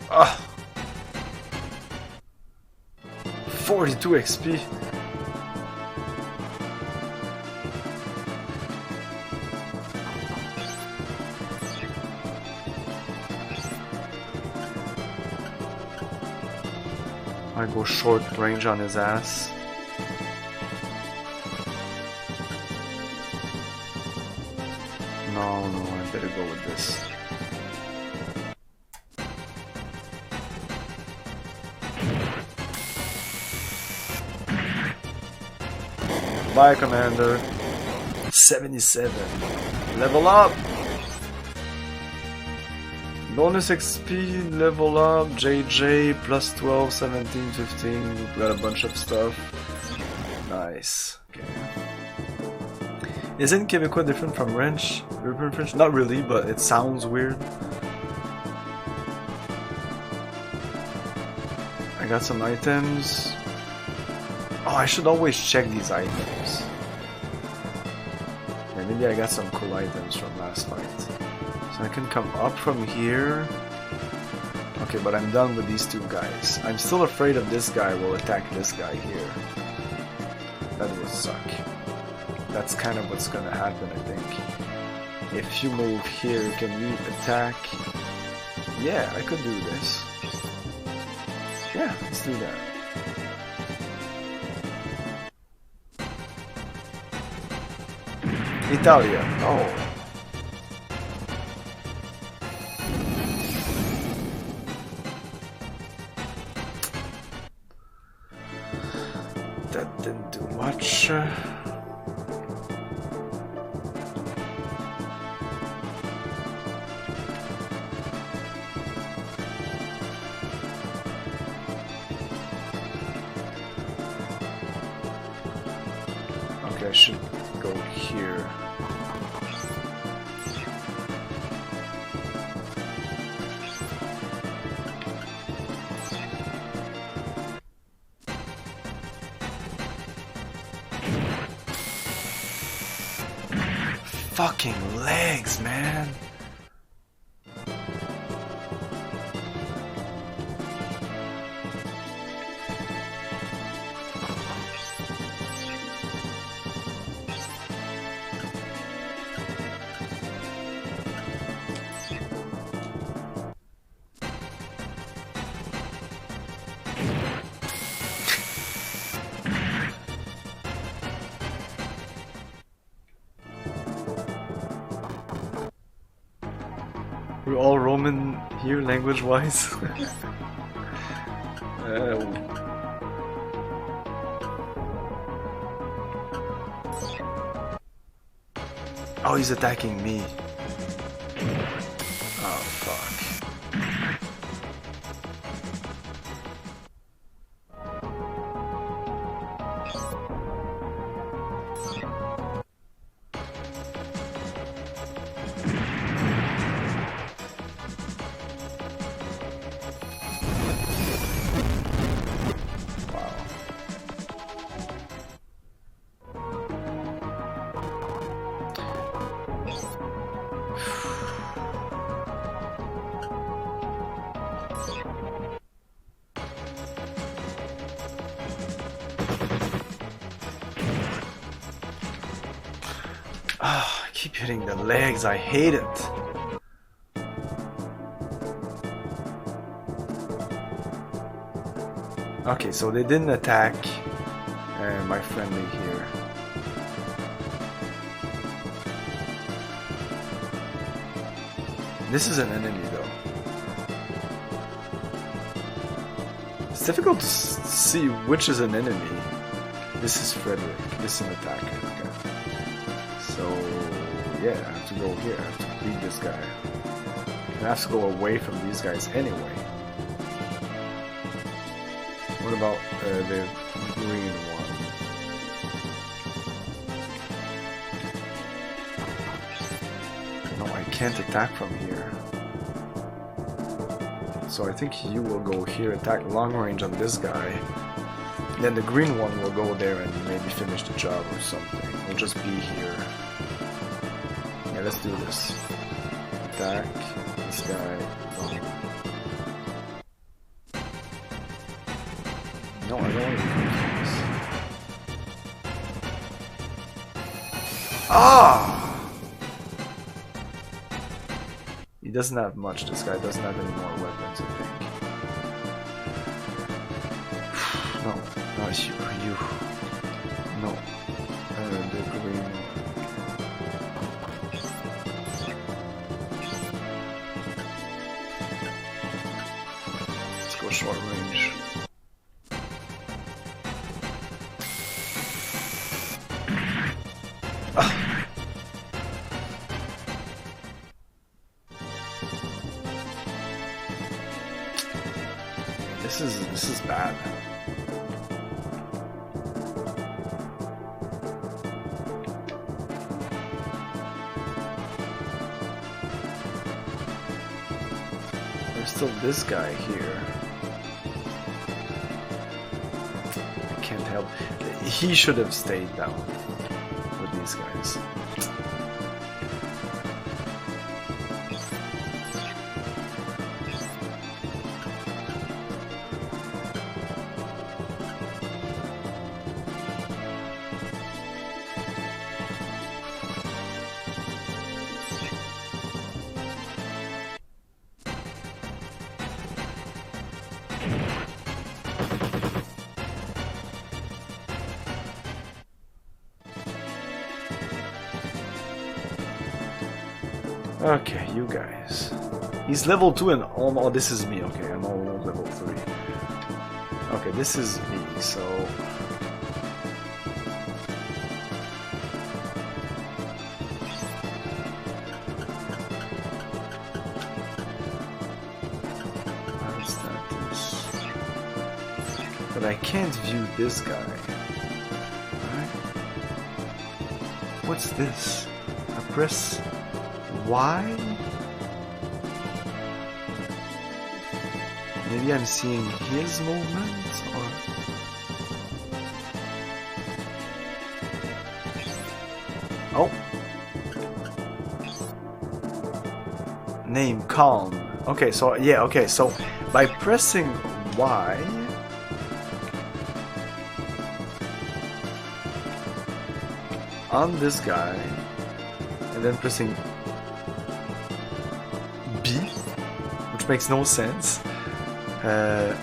Ah, 42 XP. I go short range on his ass. No, I better go with this. Bye, Commander. 77. Level up! Bonus XP, level up, JJ, plus 12, 17, 15. We've got a bunch of stuff. Nice. Okay. Isn't Québécois different from French? European French? Not really, but it sounds weird. I got some items. Oh, I should always check these items. Yeah, maybe I got some cool items from last fight. So I can come up from here. Okay, but I'm done with these two guys. I'm still afraid of this guy will attack this guy here. That will suck. That's kind of what's gonna happen, I think. If you move here, can you attack? Yeah, I could do this. Yeah, let's do that. Italia. Oh. That didn't do much. Okay, I should go here. Fucking legs, man. We're all Roman here, language-wise. Oh, he's attacking me. Oh, fuck. Oh, I keep hitting the legs, I hate it. Okay, so they didn't attack my friendly here. This is an enemy though. It's difficult to see which is an enemy. This is Frederick, this is an attacker. Okay. So yeah, I have to go here, I have to beat this guy. And I have to go away from these guys anyway. What about the green one? No, I can't attack from here. So I think you will go here, attack long range on this guy. Then the green one will go there and maybe finish the job or something. We'll just be here. Yeah, let's do this. Attack this guy. No, I don't want to be confused. Ah! He doesn't have much, this guy doesn't have any more weapons, I think. No, not you. No. The green one. Let's go short range. This is bad. There's still this guy here. I can't help. He should have stayed down with these guys. Okay, you guys. He's level 2 and oh, this is me. Okay, I'm all level 3. Okay, this is me, so... But I can't view this guy. Alright. What's this? I press... Y? Maybe I'm seeing his movement, or... Oh! Name, Calm. Okay, so, yeah, okay, so by pressing Y... on this guy, and then pressing B, which makes no sense. Yeah,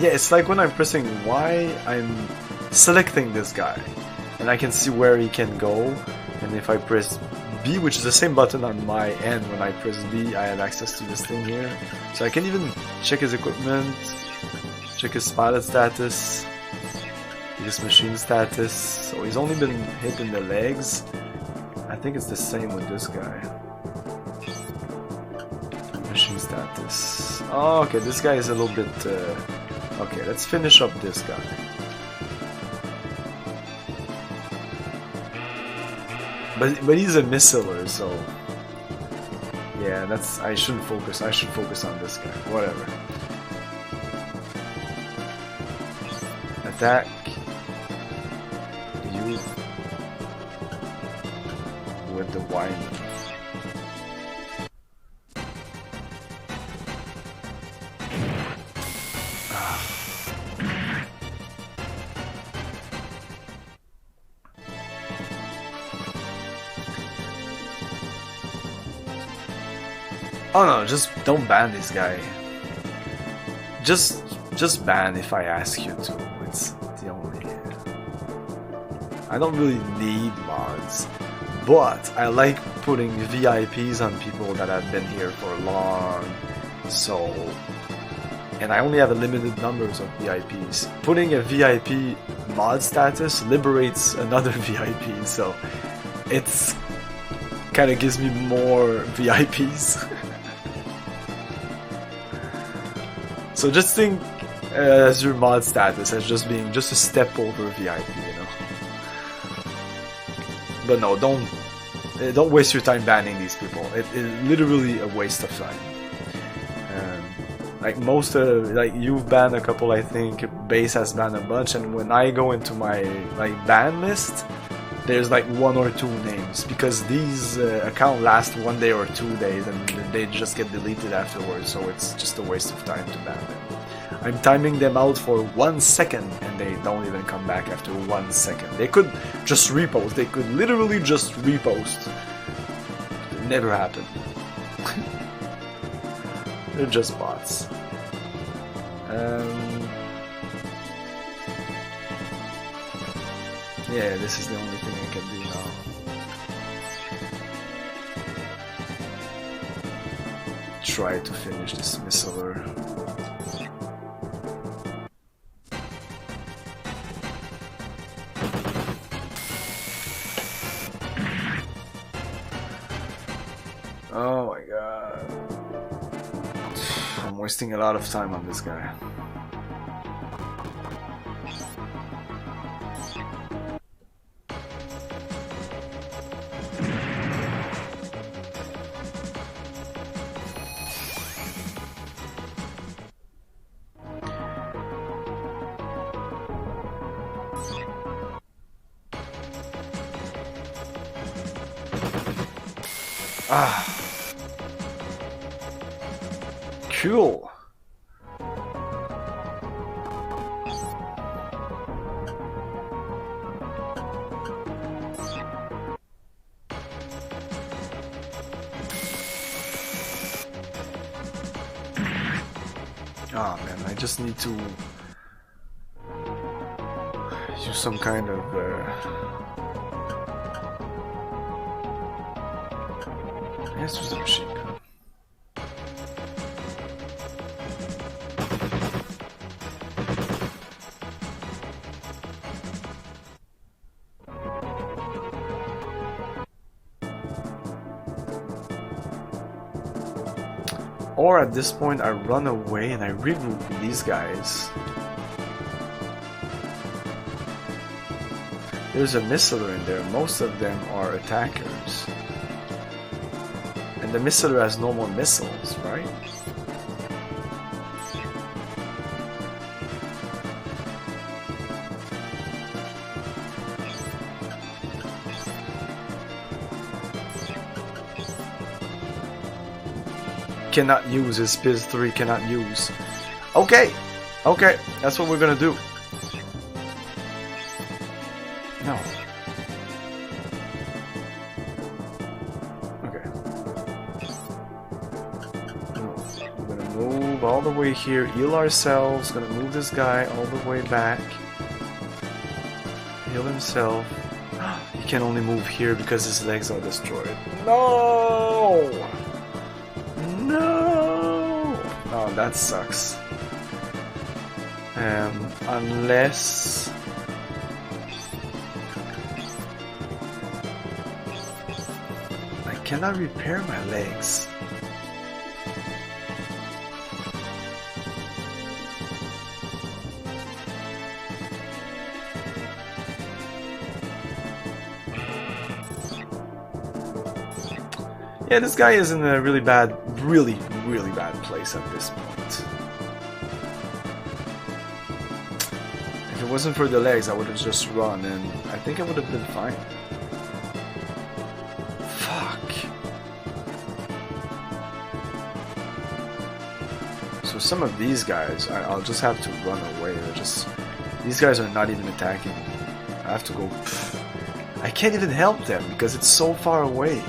it's like when I'm pressing Y, I'm selecting this guy, and I can see where he can go, and if I press B, which is the same button on my end, when I press B, I have access to this thing here. So I can even check his equipment, check his pilot status, his machine status. So he's only been hit in the legs. I think it's the same with this guy. Machine status. Oh, okay, this guy is a little bit... Okay, let's finish up this guy. But he's a missiler, so... Yeah, that's... I should focus on this guy. Whatever. Attack. With the wine. Oh no, just don't ban this guy. Just ban if I ask you to. It's the only... I don't really need mods. But I like putting VIPs on people that have been here for long, so... And I only have a limited numbers of VIPs. Putting a VIP mod status liberates another VIP, so... It's... kinda gives me more VIPs. So just think as your mod status as just being just a step over VIP, you know? But no, don't waste your time banning these people. It's literally a waste of time. Like most like you've banned a couple, I think. Base has banned a bunch, and when I go into my like ban list, there's like 1 or 2 names because these accounts last 1 day or 2 days, and they just get deleted afterwards. So it's just a waste of time to ban them. I'm timing them out for 1 second, and they don't even come back after 1 second. They could just repost. They could literally just repost. It never happened. They're just bots. Yeah, this is the only thing I can do now. Try to finish this missiler. Oh my god. I'm wasting a lot of time on this guy. Ah. Cool. Oh man, I just need to use some kind of let's use the machine gun. Or at this point I run away and I regroup these guys. There's a missiler in there, most of them are attackers. And the missiler has no more missiles, right? Cannot use his Biz 3, cannot use. Okay, okay, that's what we're gonna do. No. Okay. No. We're gonna move all the way here, heal ourselves, gonna move this guy all the way back. Heal himself. He can only move here because his legs are destroyed. No! No! Oh, that sucks. Unless... I cannot repair my legs. Yeah, this guy is in a really bad, really bad place at this point. If it wasn't for the legs, I would have just run, and I think I would have been fine. Fuck. So some of these guys, I'll just have to run away. These guys are not even attacking me. I have to go. I can't even help them because it's so far away.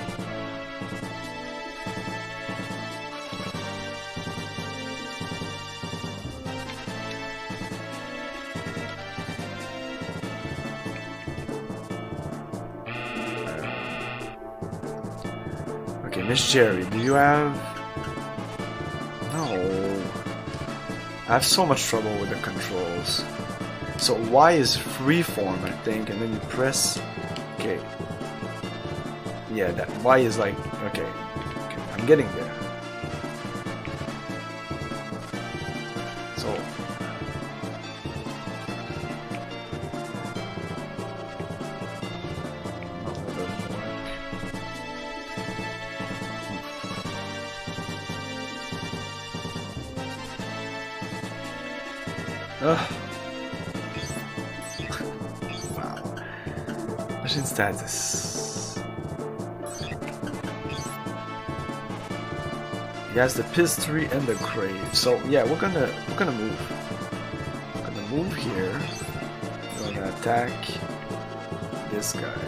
Miss Jerry, do you have... No. I have so much trouble with the controls. So Y is freeform, I think, and then you press... Okay. Yeah, that Y is like... Okay. I'm getting there. So... Wow. Mission status. He has the Piss 3 and the Crave. So yeah, we're gonna move. We're gonna move here. We're gonna attack this guy.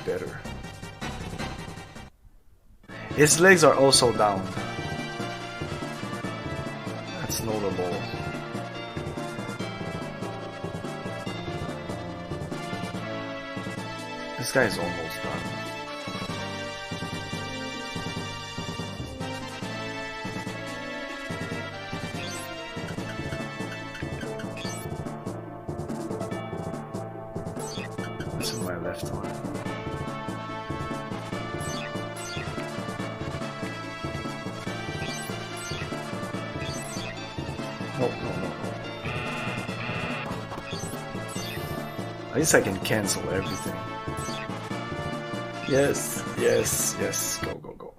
Better. His legs are also down. That's notable. This guy is almost done. left arm. No. At least I can cancel everything. Yes. Go.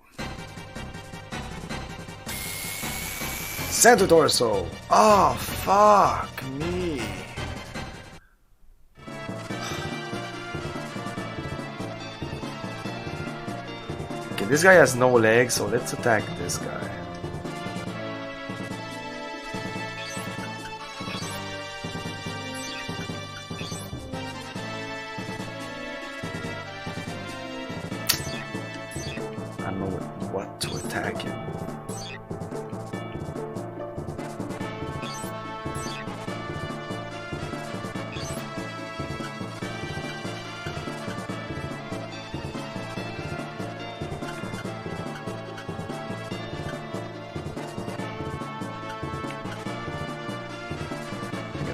Center torso! Oh, fuck me. Okay, this guy has no legs, so let's attack this guy. I don't know what to attack him.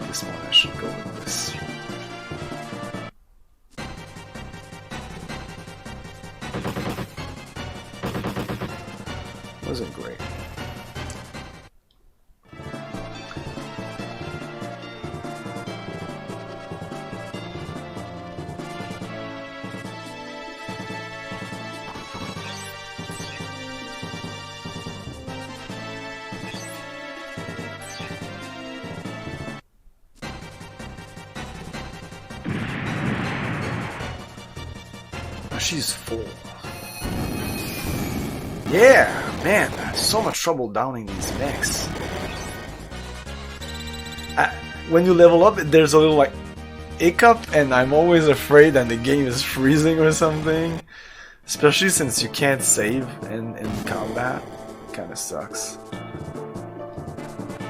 This one, I should go with this. Wasn't great. She's full. Yeah, man, so much trouble downing these mechs. When you level up, there's a little like hiccup, and I'm always afraid that the game is freezing or something. Especially since you can't save in combat. Kinda sucks.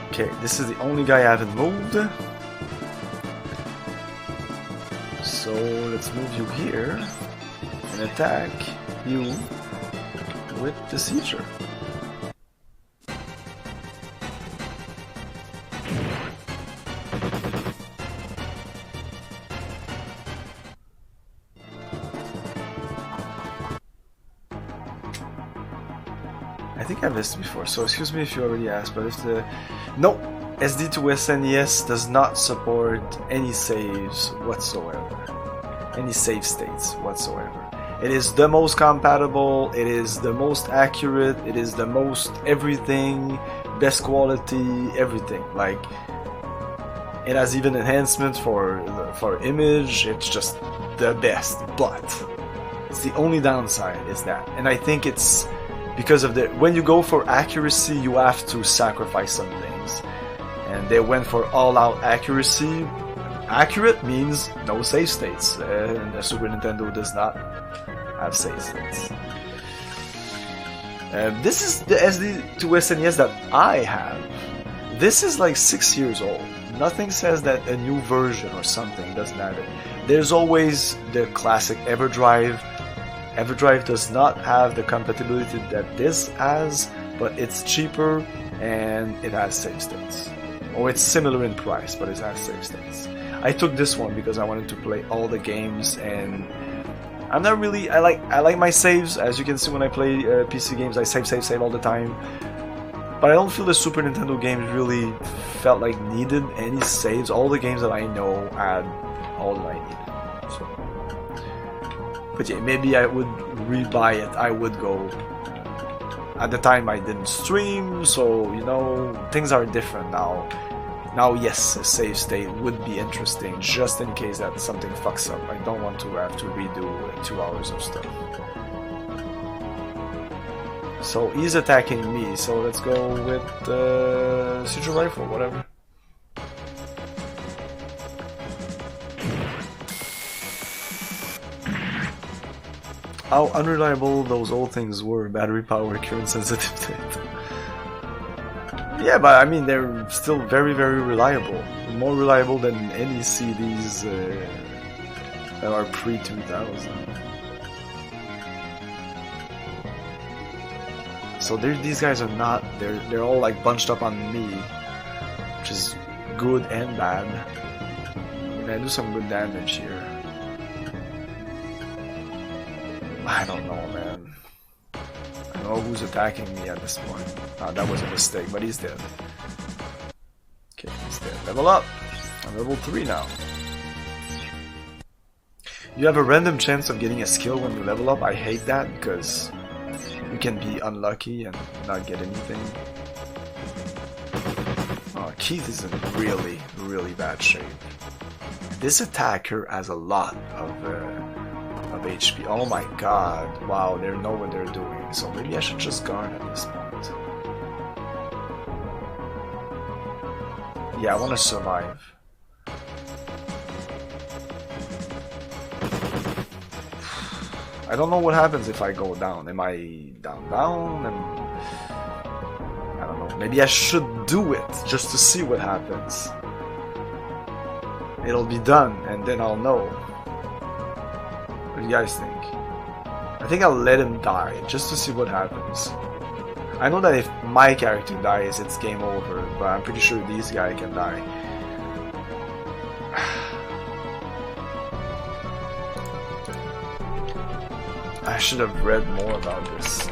Okay, this is the only guy I haven't moved. So let's move you here. And attack you with the seizure. I think I've missed before, so excuse me if you already asked, but if the... No! SD to SNES does not support any saves whatsoever. Any save states whatsoever. It is the most compatible, it is the most accurate, it is the most everything, best quality, everything. Like, it has even enhancement for image, it's just the best, but it's the only downside is that. And I think it's because of the, when you go for accuracy, you have to sacrifice some things. And they went for all-out accuracy. Accurate means no save states, and the Super Nintendo does not have save states. This is the SD to SNES that I have. This is like 6 years old. Nothing says that a new version or something doesn't have it. There's always the classic EverDrive. EverDrive does not have the compatibility that this has, but it's cheaper and it has save states. Or it's similar in price, but it has save states. I took this one because I wanted to play all the games, and I'm not really... I like my saves. As you can see when I play PC games, I save all the time. But I don't feel the Super Nintendo games really felt like needed any saves. All the games that I know had all that I needed. So. But yeah, maybe I would rebuy it. I would go. At the time I didn't stream, so you know, things are different now. Now yes, a save state would be interesting, just in case that something fucks up. I don't want to have to redo 2 hours of stuff. So he's attacking me, so let's go with Seizure Rifle, whatever. How unreliable those old things were, battery power, current sensitivity. Yeah, but I mean, they're still very, very reliable. More reliable than any CDs that are pre-2000. So these guys are not, they're all like bunched up on me, which is good and bad. I mean, I do some good damage here. I don't know, man. I don't know who's attacking me at this point. That was a mistake, but he's dead. Okay, he's dead. Level up! I'm level 3 now. You have a random chance of getting a skill when you level up. I hate that because you can be unlucky and not get anything. Oh, Keith is in really, really bad shape. This attacker has a lot of HP. Oh my god. Wow, they know what they're doing. So maybe I should just guard at this point. Yeah, I want to survive. I don't know what happens if I go down. Am I down? I don't know. Maybe I should do it just to see what happens. It'll be done and then I'll know. What do you guys think? I think I'll let him die just to see what happens. I know that if my character dies, it's game over, but I'm pretty sure these guys can die. I should have read more about this.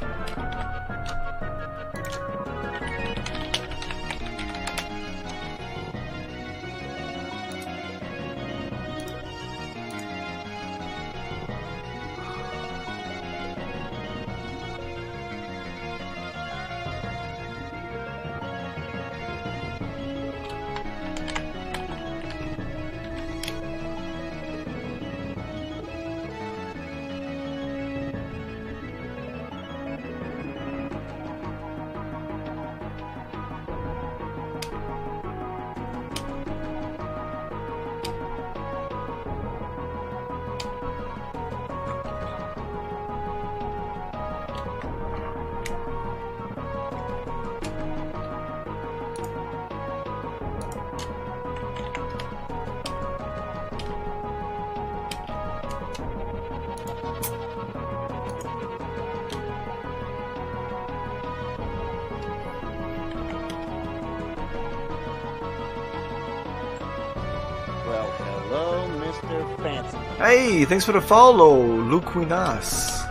Hey, thanks for the follow, Luquinas.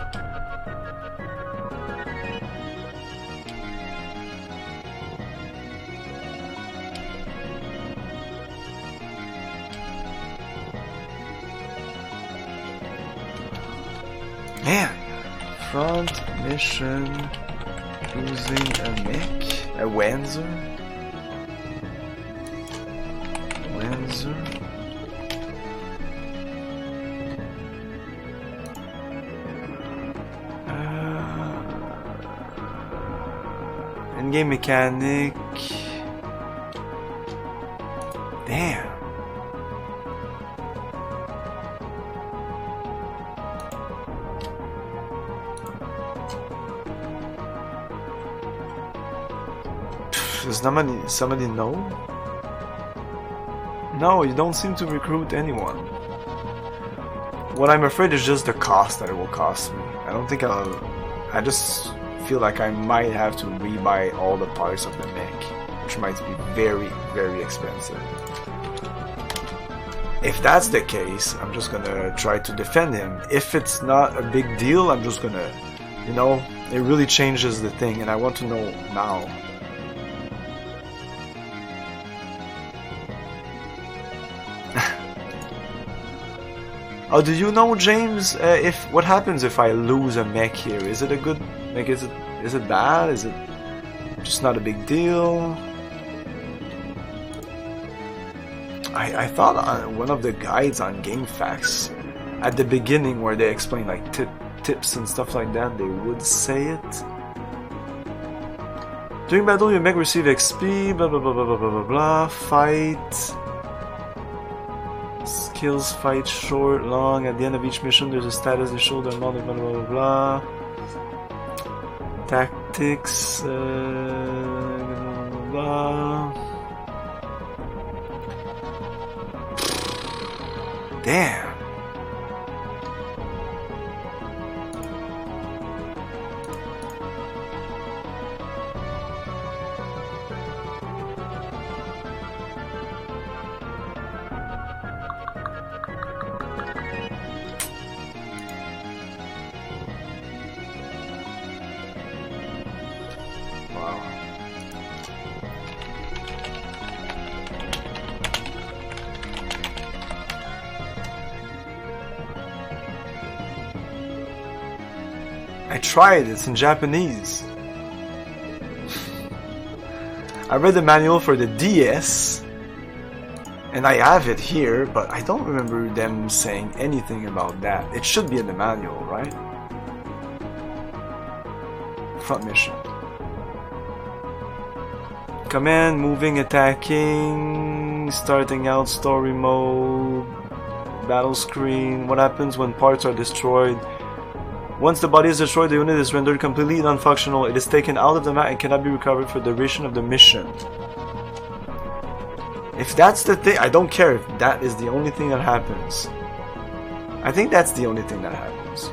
Man, front mission using a mech, a Wanzer. Game mechanic. Damn. Does somebody know? No, you don't seem to recruit anyone. What I'm afraid is just the cost that it will cost me. I don't think I just feel like I might have to rebuy all the parts of the mech, which might be very, very expensive. If that's the case, I'm just gonna try to defend him. If it's not a big deal, I'm just gonna, you know, it really changes the thing, and I want to know now. Oh, do you know, James, if what happens if I lose a mech here? Is it a good, like, is it bad? Is it just not a big deal? I thought on one of the guides on GameFAQs at the beginning where they explain like tips and stuff like that, they would say it. During battle, your mech receive XP, blah blah blah blah blah blah blah blah. Fight. Skills, fight, short, long. At the end of each mission, there's a status they show their mother, blah blah blah blah. Tactics, blah, blah. Damn. I tried, it's in Japanese. I read the manual for the DS, and I have it here, but I don't remember them saying anything about that. It should be in the manual, right? Front mission. Command, moving, attacking, starting out, story mode, battle screen. What happens when parts are destroyed? Once the body is destroyed, the unit is rendered completely non-functional. It is taken out of the map and cannot be recovered for the duration of the mission. If that's the thing, I don't care if that is the only thing that happens. I think that's the only thing that happens.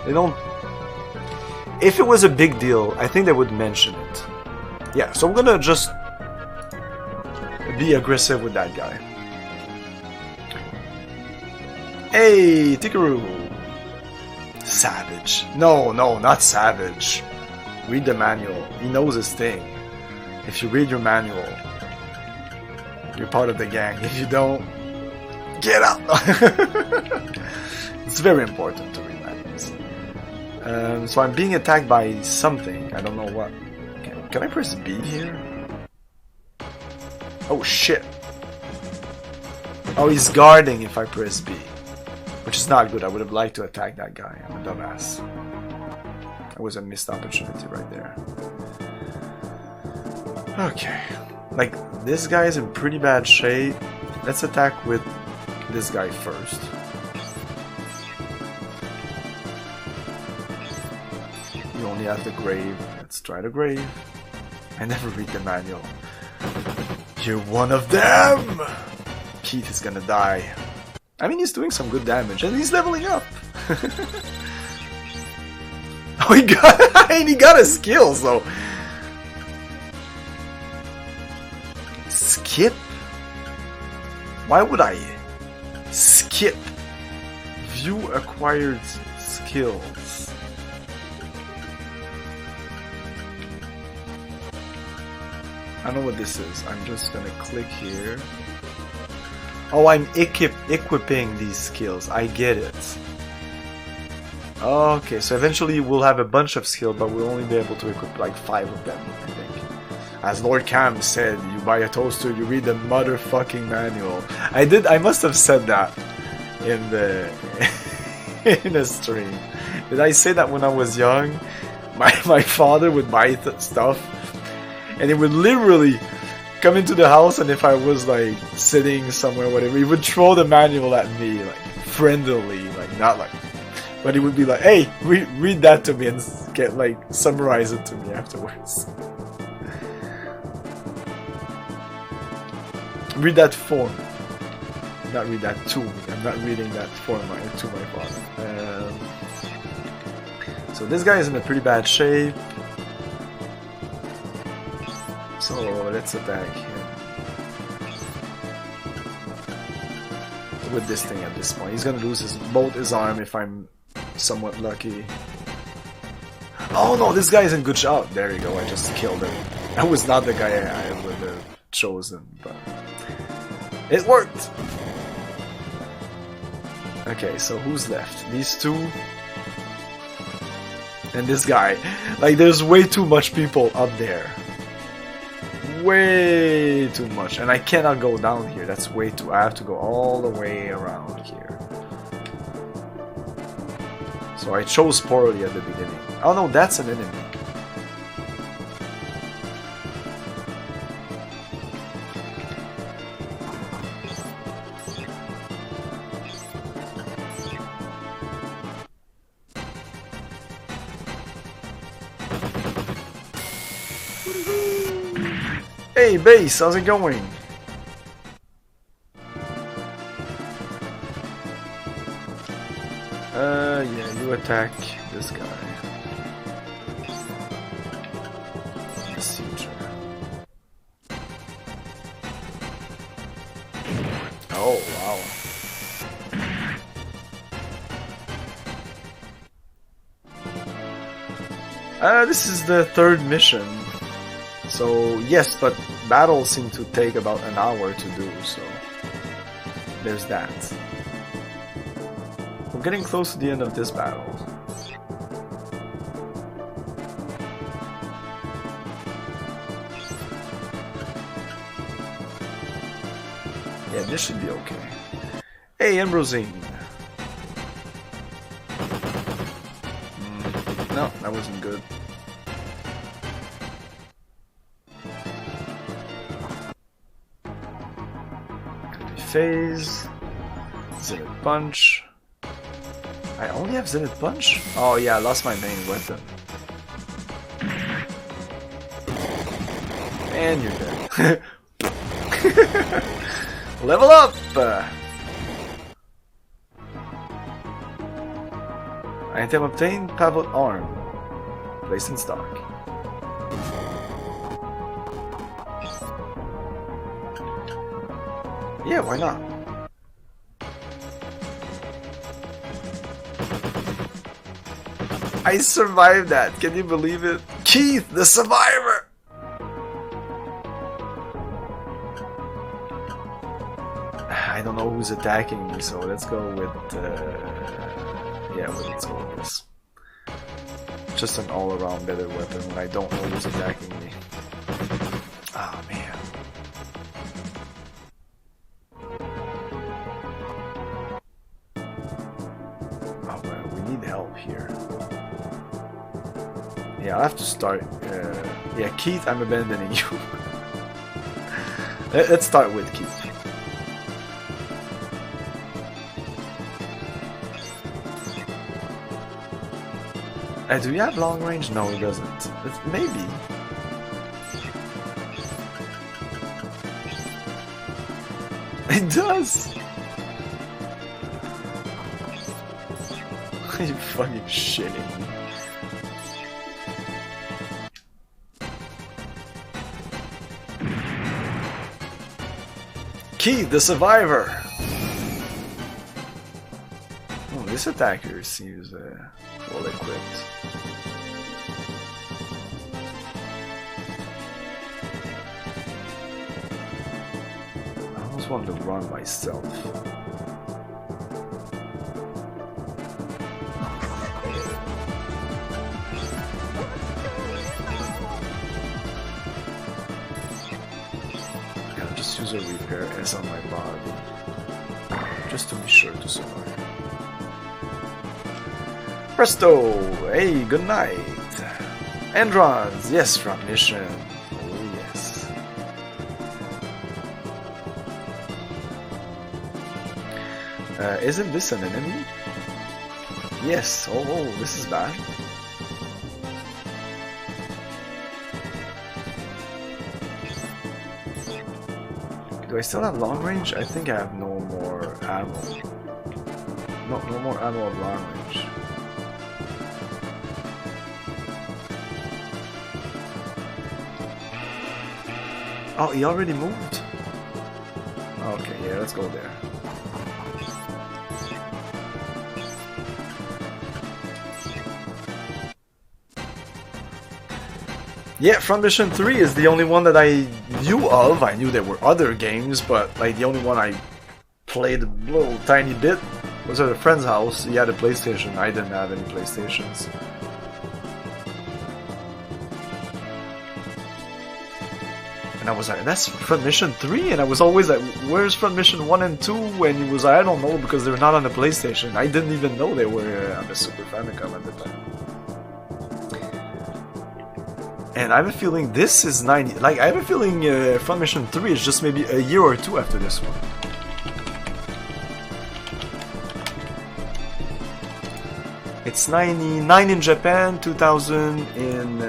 They don't... If it was a big deal, I think they would mention it. Yeah, so we're gonna just be aggressive with that guy. Hey, Tikaru! Savage. No, not savage. Read the manual. He knows his thing. If you read your manual, you're part of the gang. If you don't, get out! It's very important to read manuals. So I'm being attacked by something. I don't know what. Can I press B here? Oh shit. Oh, he's guarding if I press B. Which is not good. I would have liked to attack that guy. I'm a dumbass. That was a missed opportunity right there. Okay. Like, this guy is in pretty bad shape. Let's attack with this guy first. You only have the grave. Let's try the grave. I never read the manual. You're one of them! Keith is gonna die. I mean, he's doing some good damage, and he's leveling up. Oh, he got a skill, so... Skip? Why would I skip? View acquired skills. I don't know what this is. I'm just gonna click here. Oh, I'm equipping these skills. I get it. Okay, so eventually we'll have a bunch of skills, but we'll only be able to equip like 5 of them, I think. As Lord Cam said, you buy a toaster, you read the motherfucking manual. I must have said that in the in a stream. Did I say that when I was young? My father would buy stuff, and he would literally come into the house, and if I was like sitting somewhere, whatever, he would throw the manual at me, like friendly, like not like, but he would be like, "Hey, read that to me and get like summarize it to me afterwards." Read that for me. Not read that to me. I'm not reading that for to my father. So this guy is in a pretty bad shape. So let's attack him with this thing at this point. He's gonna lose both his arm if I'm somewhat lucky. Oh no, this guy is in good shot. There you go, I just killed him. That was not the guy I would have chosen, but it worked! Okay, so who's left? These two? And this guy. Like, there's way too much people up there. Way too much, and I cannot go down here. That's way too. I have to go all the way around here. So I chose poorly at the beginning. Oh no, that's an enemy. Hey base, how's it going? Yeah, you attack this guy. Procedure. Oh, wow. This is the third mission. So, yes, but battles seem to take about an hour to do, so there's that. We're getting close to the end of this battle. Yeah, this should be okay. Hey, Ambrosine. No, that wasn't good. Phase. Zenith Punch. I only have Zenith Punch? Oh yeah, I lost my main weapon. And you're dead. Level up! Item obtained, pivot arm. Placed in stock. Yeah, why not? I survived that, can you believe it? Keith, the survivor! I don't know who's attacking me, so let's go with yeah, let's go with this. Just an all-around better weapon when I don't know who's attacking me. Ah, oh, man. Oh, man, we need help here. Yeah, I'll have to start. Yeah, Keith, I'm abandoning you. Let's start with Keith. Do you have long range? No, he doesn't. Maybe. It does! Are you fucking shitting me? Keith, the survivor! Oh, this attacker seems well equipped. I almost want to run myself. I'll just use a repair S on my body, just to be sure to survive. Presto! Hey, good night! Androns! Yes, from mission. Oh, yes. Isn't this an enemy? Yes. Oh, this is bad. Do I still have long range? I think I have no more ammo. No more ammo of long range. Oh, he already moved? Okay, yeah, let's go there. Yeah, Front Mission 3 is the only one that I knew of. I knew there were other games, but like the only one I played a little tiny bit was at a friend's house. He had a PlayStation. I didn't have any PlayStations. And I was like, that's Front Mission 3? And I was always like, where's Front Mission 1 and 2? And he was like, I don't know, because they're not on the PlayStation. I didn't even know they were on the Super Famicom at the time. And I have a feeling this is 90... Like, I have a feeling Front Mission 3 is just maybe a year or two after this one. It's 99 in Japan, 2000 in...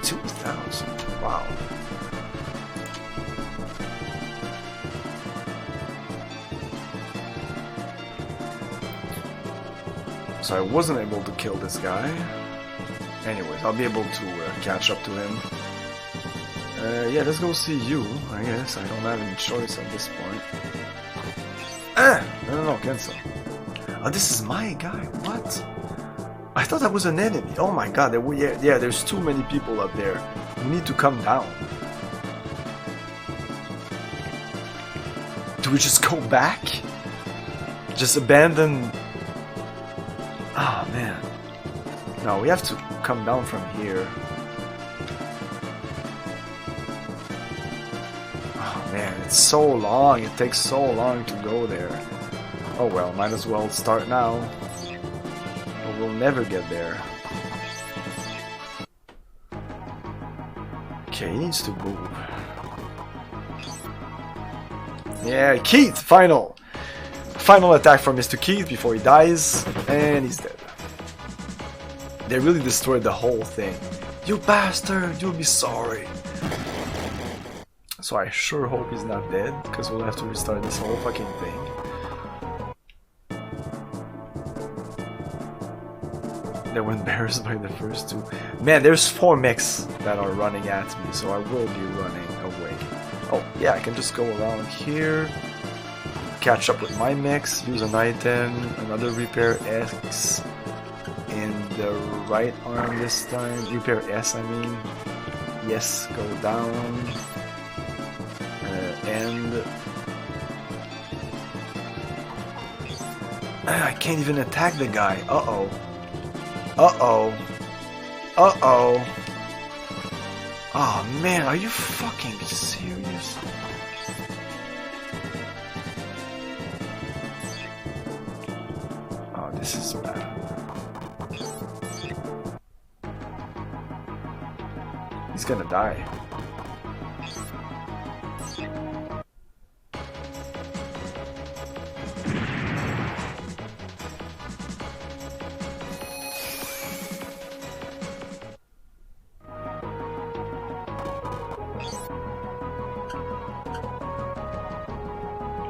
2000. Wow. So I wasn't able to kill this guy. Anyways, I'll be able to catch up to him. Yeah, let's go see you, I guess. I don't have any choice at this point. No, cancel. Oh, this is my guy. What? I thought that was an enemy. Oh my god, yeah, there's too many people up there. We need to come down. Do we just go back? Just abandon... Ah, man. No, we have to come down from here. Oh man, it's so long. It takes so long to go there. Oh well, might as well start now. Or we'll never get there. Okay, he needs to move. Yeah, Keith! Final! Final attack from Mr. Keith before he dies, and he's dead. They really destroyed the whole thing. You bastard! You'll be sorry! So I sure hope he's not dead, because we'll have to restart this whole fucking thing. They were embarrassed by the first two. Man, there's 4 mechs that are running at me, so I will be running away. Oh, yeah, I can just go around here, catch up with my mechs, use an item, another repair X in the right arm this time. Repair S, I mean. Yes, go down. And I can't even attack the guy. Uh-oh. Uh-oh. Uh-oh. Oh man, are you fucking serious? Oh, this is bad. He's gonna die.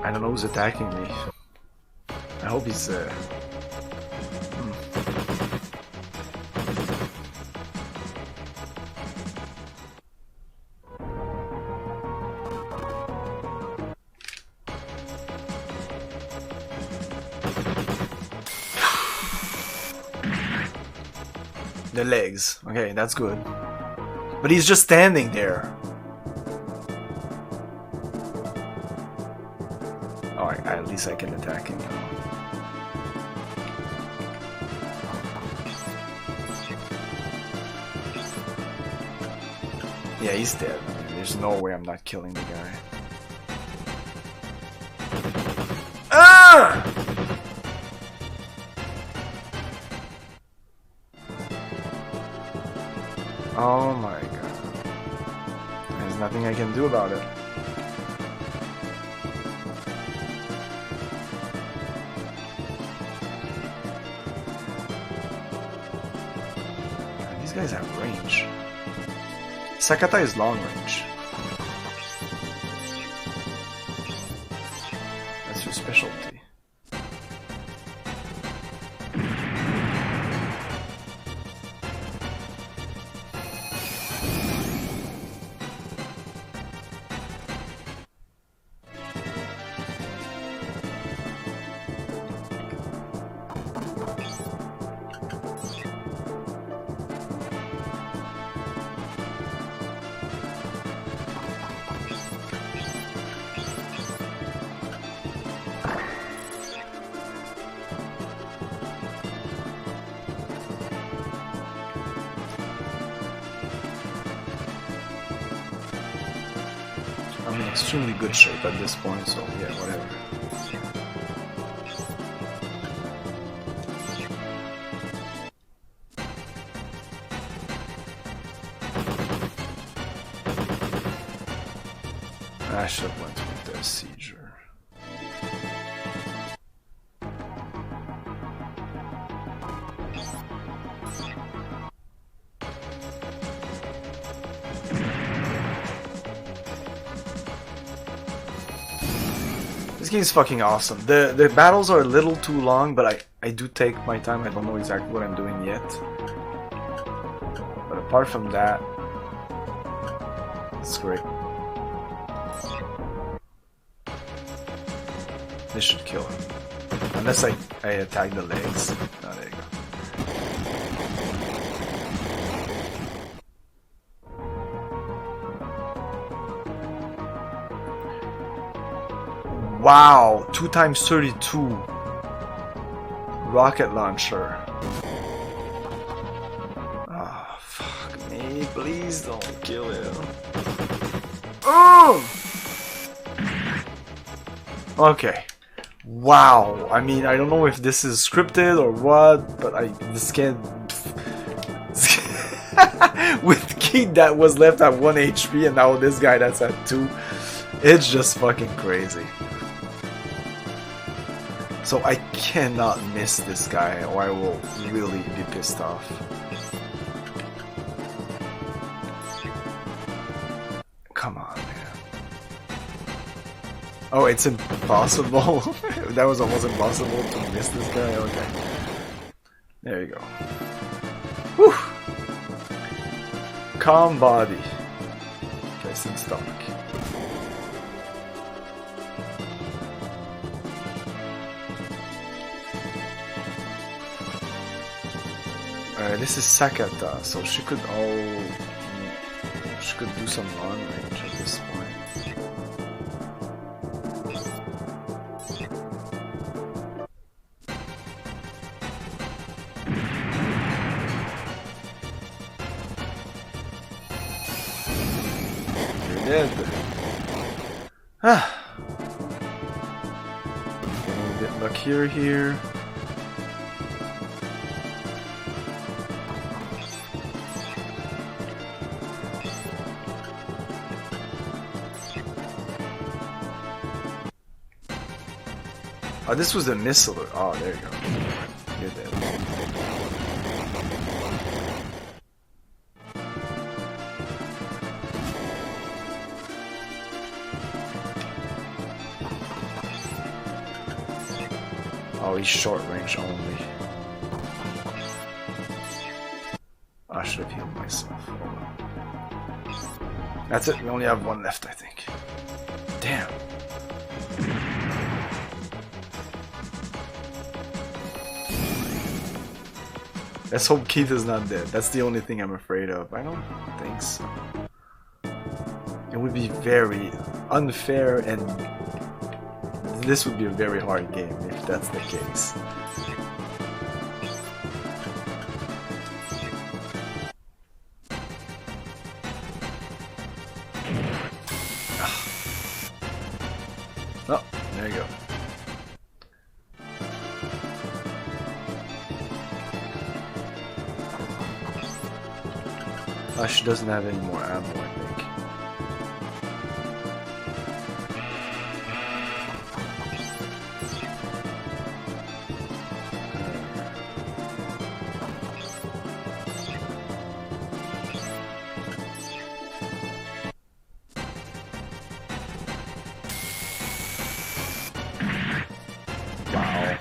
I don't know who's attacking me. I hope he's The legs. Okay, that's good. But he's just standing there. Alright, at least I can attack him now. Yeah, he's dead. I mean, there's no way I'm not killing the guy. Ah! Oh my god. There's nothing I can do about it. These guys have range. Sakata is long range. That's your specialty. I'm in extremely good shape at this point, so yeah, whatever. I should have went with the seizure. This game is fucking awesome. The battles are a little too long, but I do take my time. I don't know exactly what I'm doing yet. But apart from that, it's great. This should kill him. Unless I attack the legs. Oh, there you go. Wow, 2 times 32. rocket launcher. Oh, fuck me. Please don't kill him. Oh! Okay. Wow. I mean, I don't know if this is scripted or what, but this can't... With Kid that was left at 1 HP and now this guy that's at 2. It's just fucking crazy. So I cannot miss this guy or I will really be pissed off. Come on, man. Oh, it's impossible. That was almost impossible to miss this guy. Okay. There you go. Whew. Calm body. Place in stock. This is Sakata, so she could do some long range at this point. You're dead. Ah. Getting a bit luckier here. Oh, this was a missile. Oh, there you go. You're dead. Oh, he's short range only. I should have healed myself. Hold on. That's it. We only have one left, I think. Damn. Let's hope Keith is not dead. That's the only thing I'm afraid of. I don't think so. It would be very unfair and this would be a very hard game if that's the case. Oh, there you go. She doesn't have any more ammo, I think. Wow.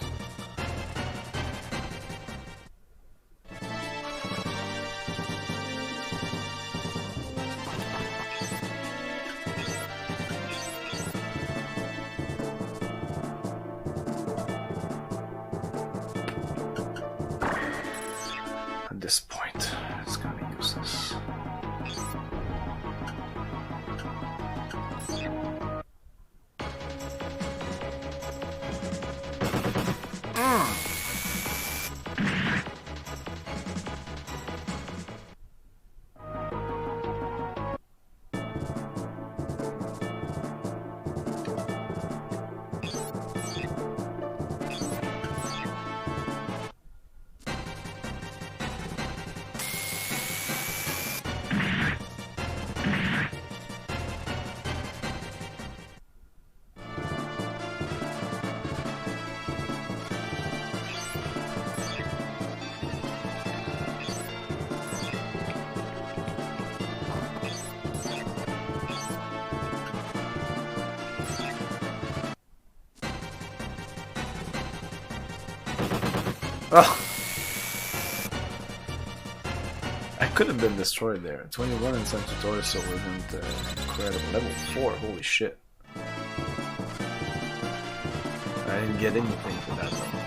At this point, it's kind of useless. Oh. I could have been destroyed there. 21 in some tutorials, so wasn't incredible. Level 4, holy shit. I didn't get anything for that though.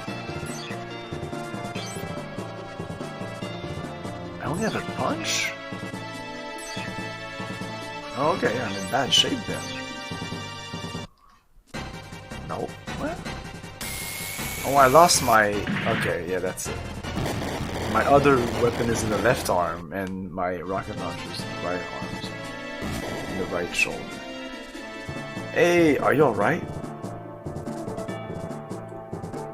I only have a punch? Oh, okay, I'm in bad shape then. No. What? Oh, I lost my... Okay, yeah, that's it. My other weapon is in the left arm, and my rocket launcher is in the right arm, so in the right shoulder. Hey, are you alright?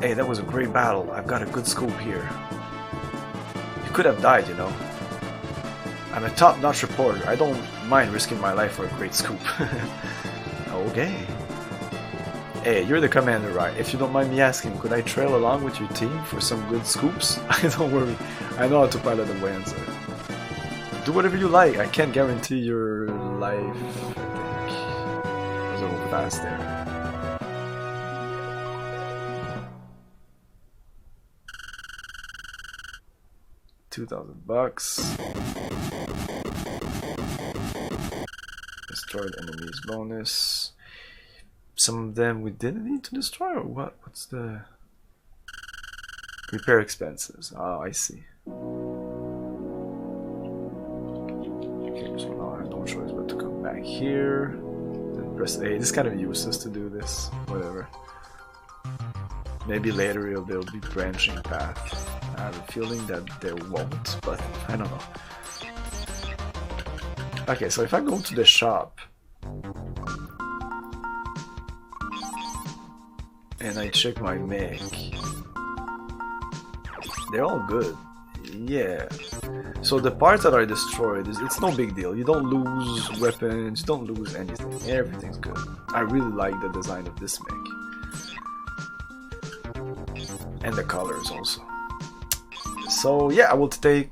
Hey, that was a great battle. I've got a good scope here. You could have died, you know. I'm a top-notch reporter. I don't mind risking my life for a great scoop. Okay. Hey, you're the commander, right? If you don't mind me asking, could I trail along with your team for some good scoops? Don't worry, I know how to pilot a Wanzer. Do whatever you like, I can't guarantee your life, I think. I was a little fast there. $2,000. Destroyed enemies bonus. Some of them we didn't need to destroy, or what? What's the... Repair expenses. Oh, I see. Okay, so now I have no choice but to come back here. Then press A. This is kind of useless to do this. Whatever. Maybe later there'll be branching path. I have a feeling that there won't, but I don't know. Okay, so if I go to the shop and I check my mech, they're all good. Yeah. So the parts that are destroyed, it's no big deal. You don't lose weapons, you don't lose anything. Everything's good. I really like the design of this mech. And the colors also. So yeah, I will be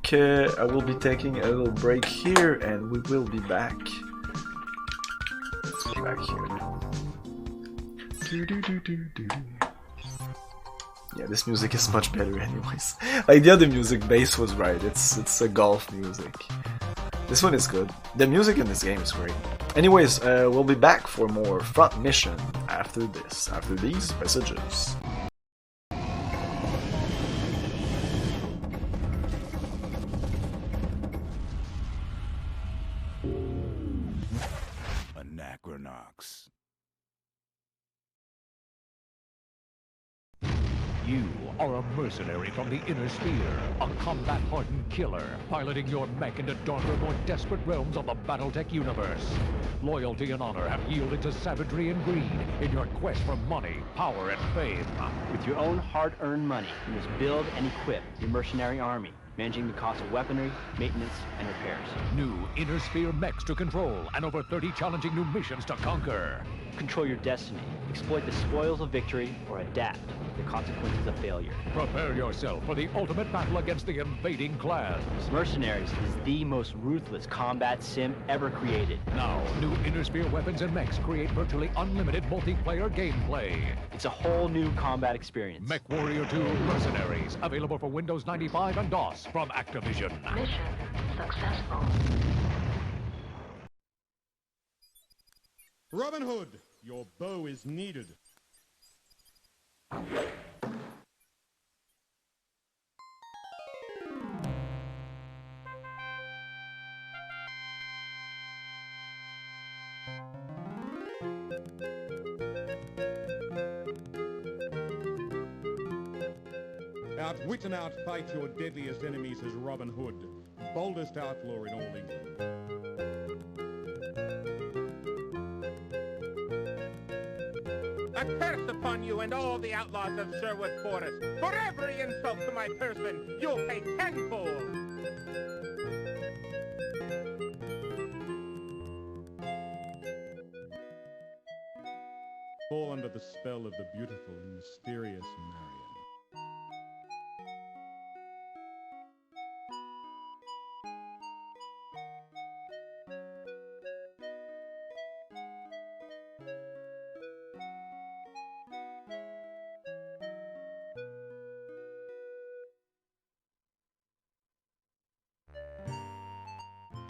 taking a little break here, and we will be back. Let's go back here now. Yeah, this music is much better anyways. Like the other music, bass was right. It's a golf music. This one is good. The music in this game is great. Anyways, we'll be back for more front mission after this, after these messages. Anachronox. You are a mercenary from the Inner Sphere, a combat-hardened killer, piloting your mech into darker, more desperate realms of the Battletech universe. Loyalty and honor have yielded to savagery and greed in your quest for money, power, and fame. With your own hard-earned money, you must build and equip your mercenary army, managing the cost of weaponry, maintenance, and repairs. New Inner Sphere mechs to control, and over 30 challenging new missions to conquer. Control your destiny, exploit the spoils of victory, or adapt to the consequences of failure. Prepare yourself for the ultimate battle against the invading clans. Mercenaries is the most ruthless combat sim ever created. Now, new Inner Sphere weapons and mechs create virtually unlimited multiplayer gameplay. It's a whole new combat experience. Mech Warrior 2 Mercenaries, available for Windows 95 and DOS from Activision. Mission successful. Robin Hood, your bow is needed. Outwit and outfight your deadliest enemies as Robin Hood, boldest outlaw in all England. A curse upon you and all the outlaws of Sherwood Forest. For every insult to my person, you'll pay tenfold. Fall under the spell of the beautiful and mysterious Marion.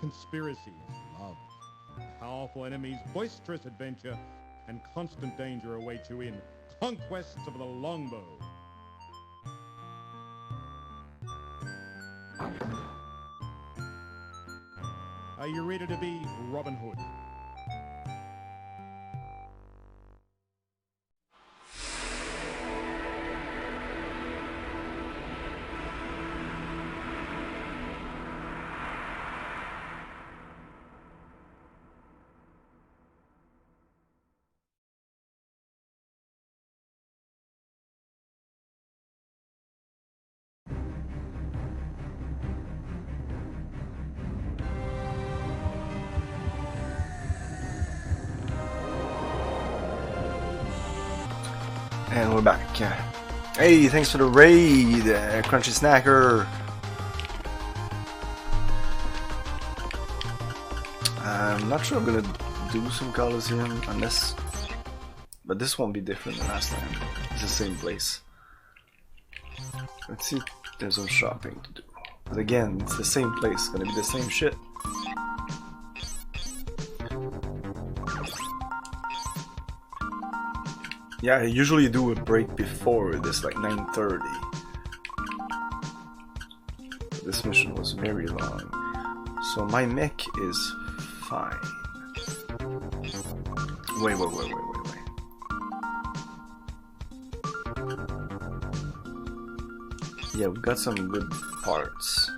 Conspiracies, love, powerful enemies, boisterous adventure, and constant danger await you in Conquests of the Longbow. Are you ready to be Robin Hood? And we're back. Hey, thanks for the raid, Crunchy Snacker. I'm not sure I'm gonna do some Coliseum unless, but this won't be different than last time. It's the same place. Let's see if there's some shopping to do. But again, it's the same place. It's gonna be the same shit. Yeah, I usually do a break before this, like 9:30. This mission was very long. So my mech is fine. Wait. Yeah, we got some good parts.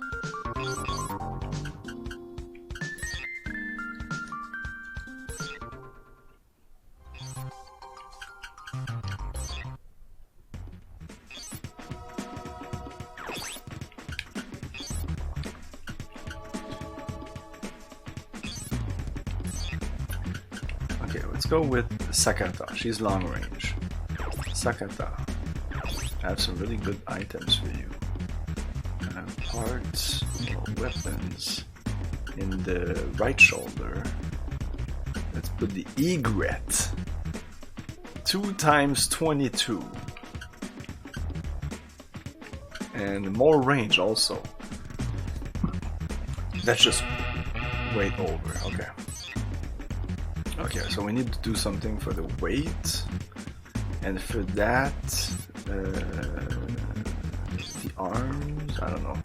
Let's go with Sakata. She's long range. Sakata. I have some really good items for you. Parts or weapons in the right shoulder. Let's put the egret. 2 times 22. And more range also. That's just way over. Okay. Okay, so we need to do something for the weight, and for that, the arms, I don't know,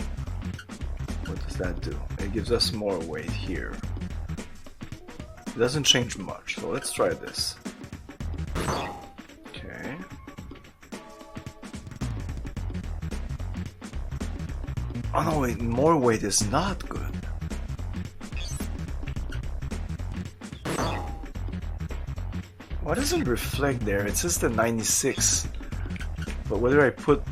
what does that do? It gives us more weight here. It doesn't change much, so let's try this. Okay. Oh no, wait, more weight is not good. Why doesn't it reflect there? It says the 96. But whether I put...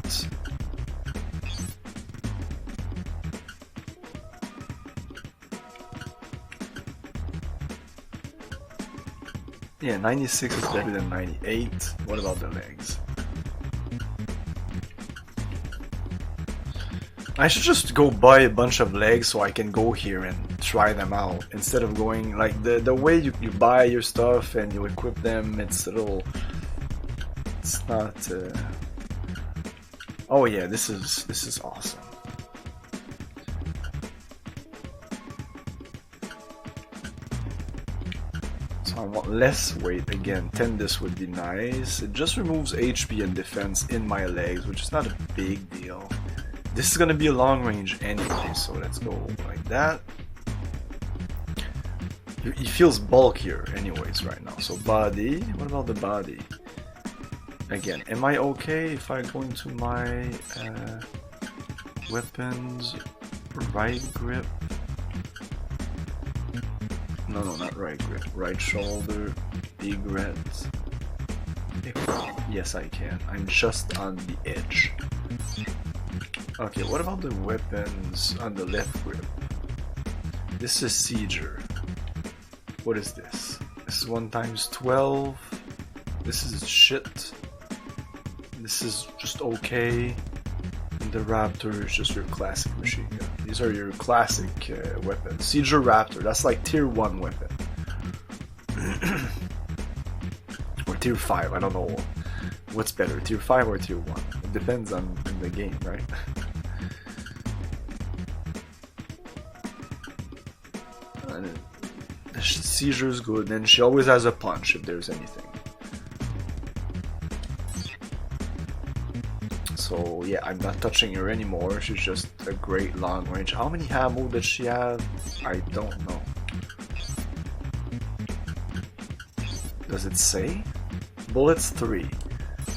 Yeah, 96 is better than 98. What about the legs? I should just go buy a bunch of legs so I can go here and try them out instead of going like the way you buy your stuff and you equip them. It's a little. It's not. Oh yeah, this is awesome. So I want less weight again. 10 this would be nice. It just removes HP and defense in my legs, which is not a big deal. This is gonna be a long range anyway, so let's go like that. It feels bulkier anyways right now. So body, what about the body? Again, am I okay if I go into my weapons, right grip? No, not right grip. Right shoulder, egret. Yes, I can. I'm just on the edge. Okay, what about the weapons on the left grip? This is Sieger. What is this? This is 1 times 12. This is shit. This is just okay. And the Raptor is just your classic machine gun. These are your classic weapons. Sieger Raptor, that's like tier 1 weapon. Or tier 5, I don't know. What's better, tier 5 or tier 1? It depends on the game, right? The Sieger is good, and she always has a punch if there's anything. So yeah, I'm not touching her anymore. She's just a great long range. How many ammo does she have? I don't know. Does it say? Bullets 3.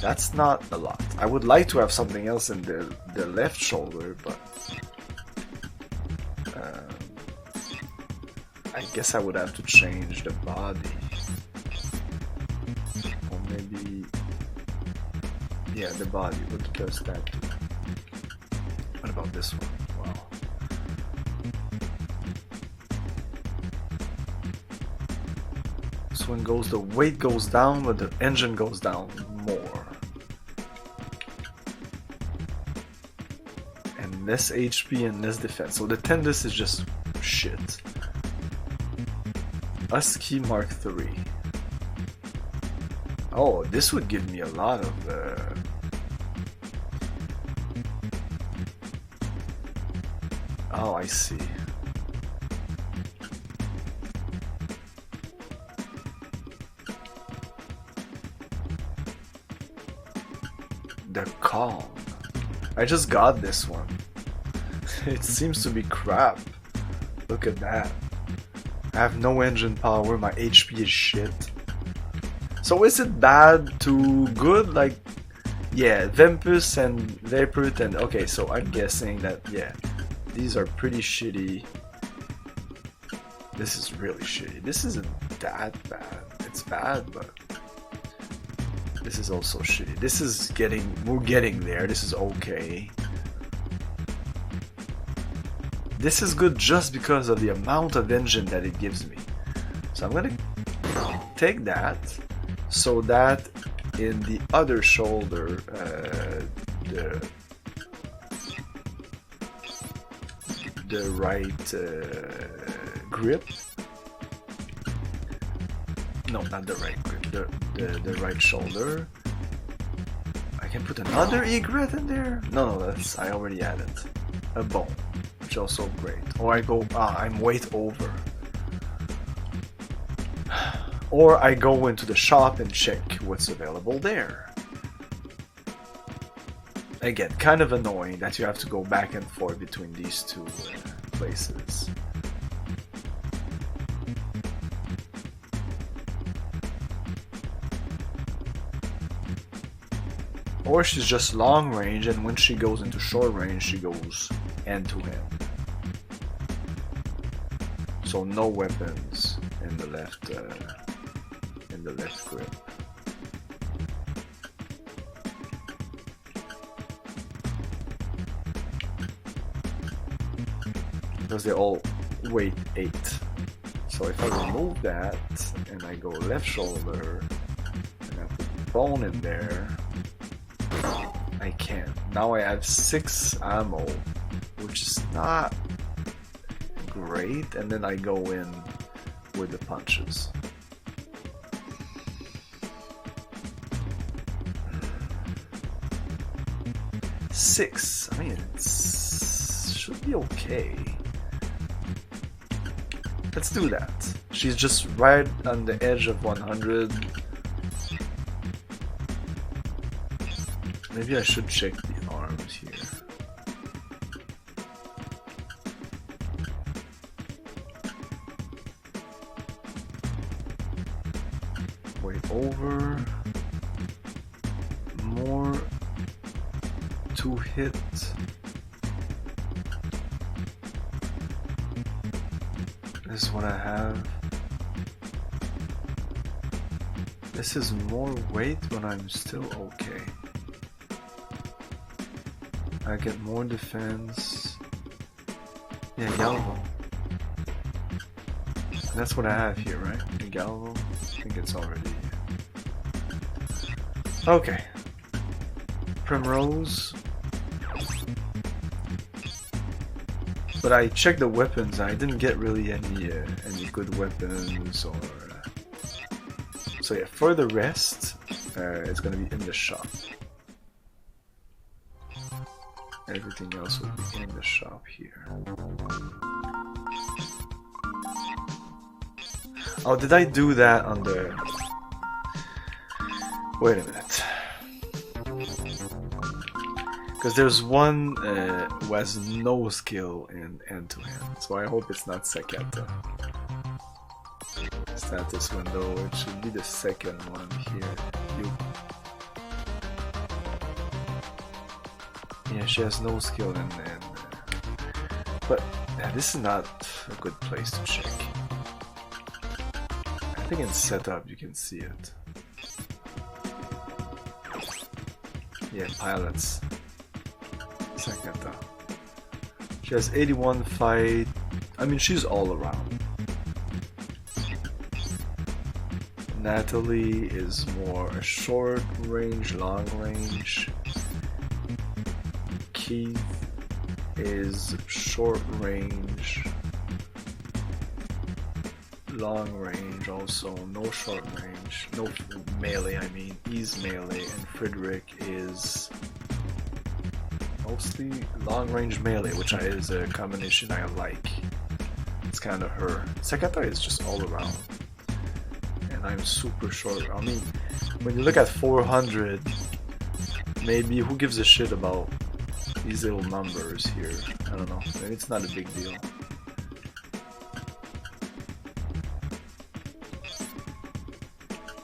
That's not a lot. I would like to have something else in the left shoulder, but I guess I would have to change the body. Or maybe... Yeah, the body. What does that do? What about this one? Wow. This one goes, the weight goes down, but the engine goes down more. less HP and less defense. So the Tendus is just shit. OSSC Mark III. Oh, this would give me a lot of oh, I see. The Calm. I just got this one. It seems to be crap. Look at that. I have no engine power, my HP is shit. So is it bad to good? Like, yeah, Vempus and Vaporite and... Okay, so I'm guessing that, yeah, these are pretty shitty. This is really shitty. This isn't that bad. It's bad, but... This is also shitty. This is we're getting there. This is okay. This is good just because of the amount of engine that it gives me. So I'm gonna take that, so that in the other shoulder, the right grip. No, not the right grip. The right shoulder. I can put another egret in there? No, that's I already added. A bone, which is also great. Or I go, I'm weight over. Or I go into the shop and check what's available there. Again, kind of annoying that you have to go back and forth between these two places. Or she's just long range, and when she goes into short range, she goes end to end. So no weapons in the left grip. Because they all weight 8. So if I remove that and I go left shoulder and I put bone in there, I can. Now I have 6 ammo, which is not great, and then I go in with the punches. Six. I mean, it should be okay. Let's do that. She's just right on the edge of 100. Maybe I should check the arms here. Wait, over. More to hit. This is what I have. This is more weight, but I'm still okay. I get more defense. Yeah, Galvo. That's what I have here, right? The Galvo? I think it's already here. Okay. Primrose. But I checked the weapons. I didn't get really any good weapons or. So yeah, for the rest, it's gonna be in the shop. Everything else will be in the shop here. Oh, did I do that on the... Wait a minute. Because there's one who has no skill in end-to-end, so I hope it's not Sakata. Status window, it should be the second one here. Yeah, she has no skill in but yeah, this is not a good place to check. I think in setup you can see it. Yeah, pilots. Sakata. She has 81 fight. I mean, she's all around. Natalie is more a short range, long range. Keith is short range, long range also, no short range, no melee, I mean, he's melee, and Frederick is mostly long range melee, which is a combination I like. It's kind of her. Sakata is just all around, and I'm super short. I mean, when you look at 400, maybe who gives a shit about these little numbers here? I don't know. Maybe it's not a big deal.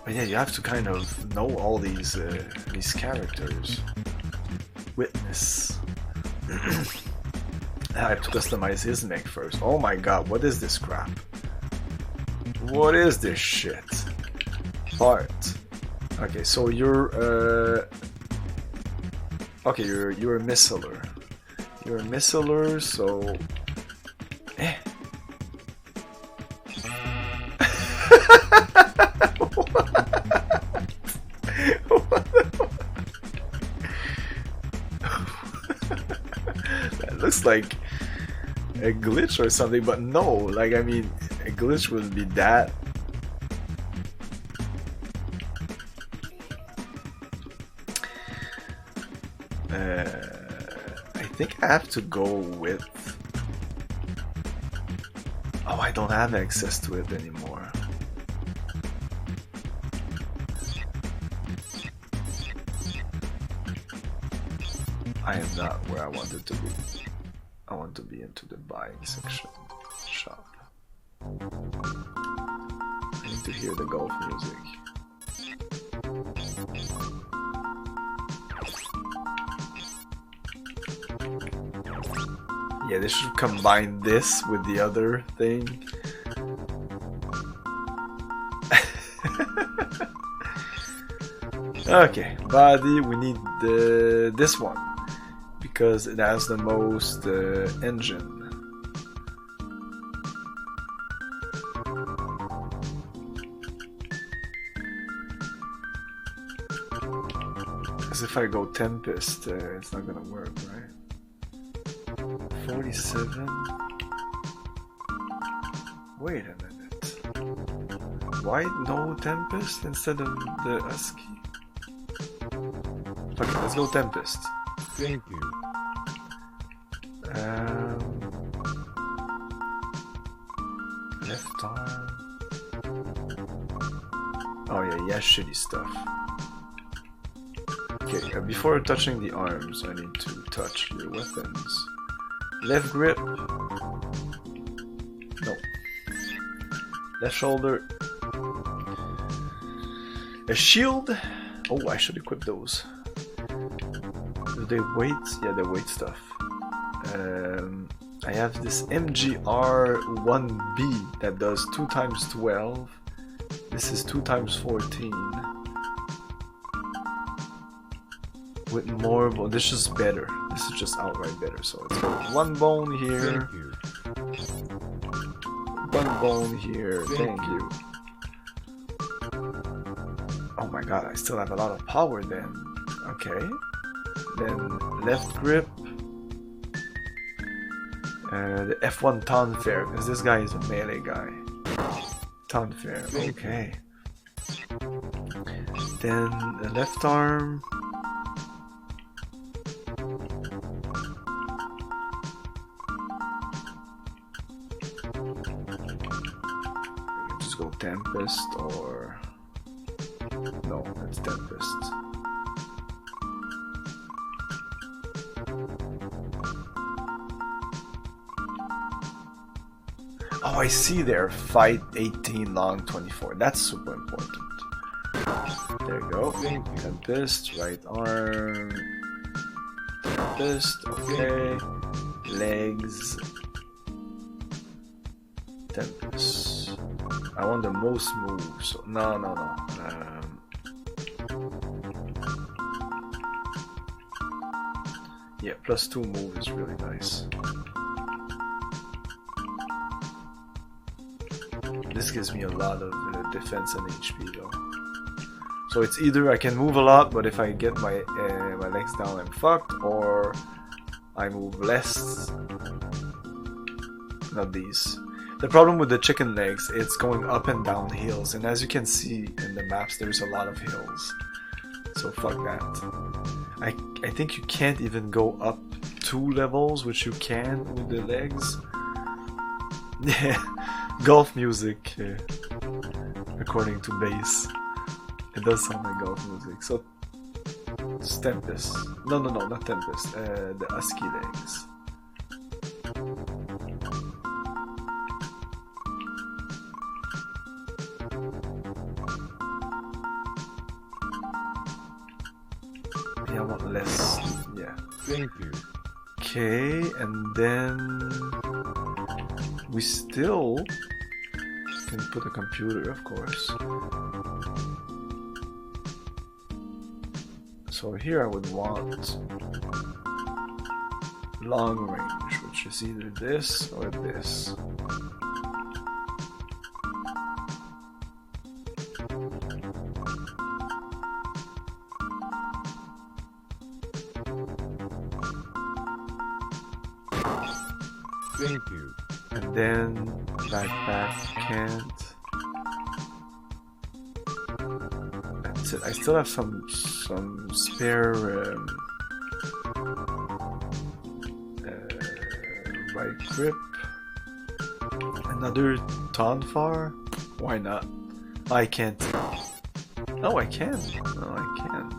But yeah, you have to kind of know all these characters. Witness. I have to customize his mech first. Oh my god, what is this crap? What is this shit? Part. Okay, so you're okay, you're a missiler. You're a missiler, so That looks like a glitch or something, but no, like, I mean, a glitch wouldn't be that. I think I have to go with... Oh, I don't have access to it anymore. I am not where I wanted to be. I want to be into the buying section. Shop. I need to hear the golf music. Yeah, they should combine this with the other thing. Okay, body, we need this one because it has the most engine. Because if I go Tempest, it's not gonna work, right? 47. Wait a minute. Why no Tempest instead of the ASCII? Okay, let's go Tempest. Thank you. Left arm. Oh yeah, he has shitty stuff. Okay, before touching the arms, I need to touch your weapons. Left grip. No. Left shoulder. A shield. Oh, I should equip those. Do they weight? Yeah, they weight stuff. I have this MGR1B that does 2 × 12. This is 2 × 14. With more bone. This is better. This is just outright better. So let's go. 1 bone here. Thank you. 1 bone here. Thank you. Oh my god, I still have a lot of power then. Okay. Then left grip. The F1 Tonfair, because this guy is a melee guy. Tonfair, okay. Then the left arm. Just go Tempest or... No, it's Tempest. Oh, I see there. Fight 18, long 24. That's super important. There you go. Tempest, right arm. Tempest, okay. Legs. Tempest. I want the most moves. So no. Yeah, +2 move is really nice. This gives me a lot of defense and HP though. So it's either I can move a lot, but if I get my my legs down I'm fucked, or I move less. Not these. The problem with the chicken legs, it's going up and down hills, and as you can see in the maps, there's a lot of hills. So fuck that. I think you can't even go up 2 levels, which you can with the legs. Yeah, golf music, according to bass. It does sound like golf music. So, it's Tempest. No, not Tempest. The husky legs. Yeah, I want less. Yeah. Thank you. Okay, and then we still can put a computer, of course. So here I would want long range, which is either this or this. Thank you. And then backpack can't. That's it. I still have some spare right grip. Another Tonfar? Why not? I can't. Oh, I can. Oh, I can.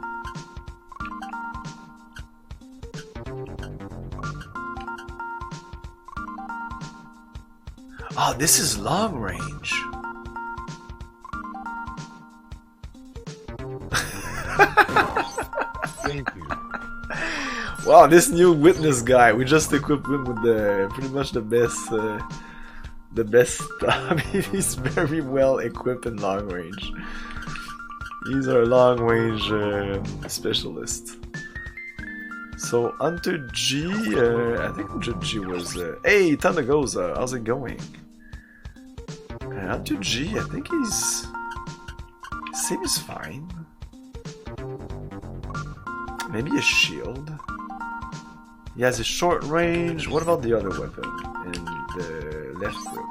Oh, this is long range. Thank you. Wow, this new witness guy, we just equipped him with the pretty much the best. I mean, he's very well equipped in long range. He's our long range specialist. So Hunter G, I think Hunter G was. Hey, Tanagoza, how's it going? Hunter G, I think he's. Seems fine. Maybe a shield. He has a short range. What about the other weapon in the left grip?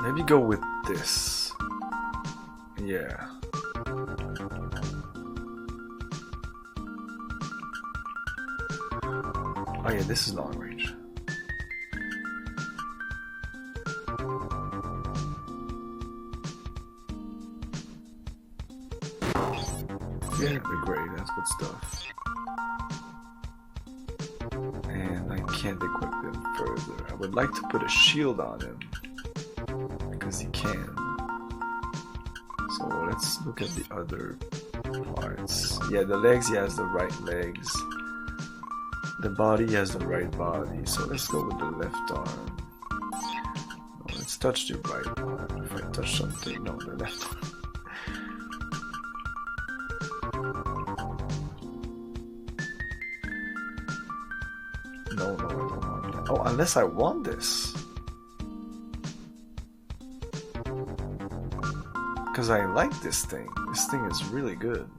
Maybe go with this. Yeah. Oh yeah, this is long range. Yeah, great, that's good stuff. And I can't equip him further. I would like to put a shield on him. Because he can. So let's look at the other parts. Yeah, the legs, he has the right legs. The body, he has the right body. So let's go with the left arm. No, let's touch the right arm. If I touch something, no, the left arm. No, I don't want that. Oh, unless I want this. Because I like this thing. This thing is really good.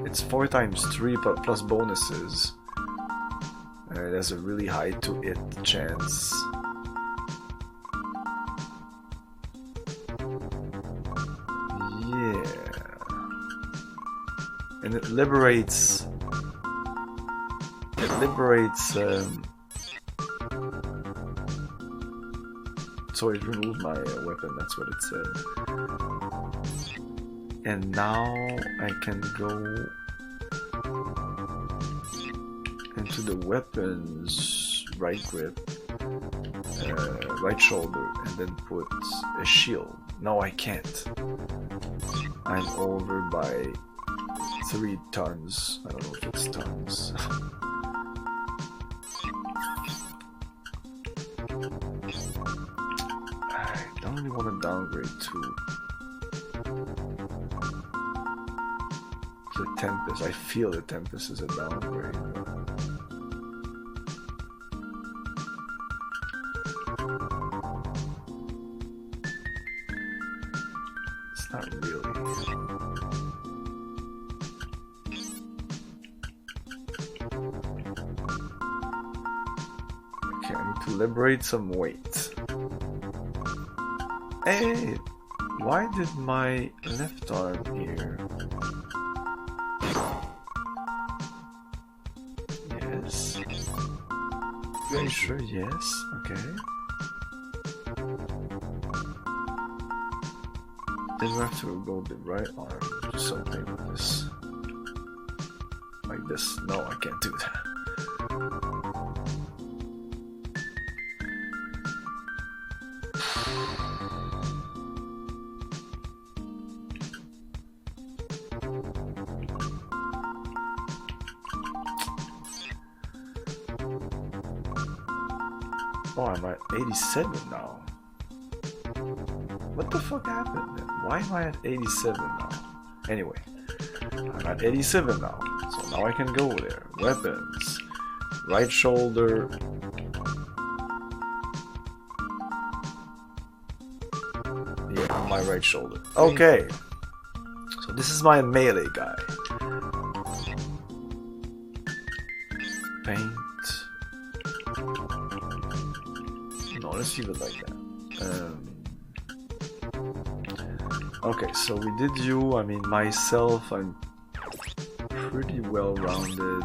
It's 4 times 3 plus bonuses. It has a really high to hit chance. Yeah. And it liberates... So it removed my weapon, that's what it said. And now I can go into the weapons, right grip, right shoulder, and then put a shield. No, I can't. I'm over by 3 tons. I don't know if it's tons. I don't really want to downgrade to the Tempest. I feel the Tempest is a downgrade. Not really. Okay, I need to liberate some weight. Hey! Why did my left arm here? Yes. Very sure, yes. Okay. Then we have to go the right arm. Do something with this. Like this. No, I can't do that. Oh, I'm at 87 now. What the fuck happened then? Why am I at 87 now? Anyway, I'm at 87 now. So now I can go there. Weapons. Right shoulder. Yeah, on my right shoulder. Okay. So this is my melee guy. Paint. No, let's leave it like that. Okay, so we did you. I mean, myself, I'm pretty well rounded.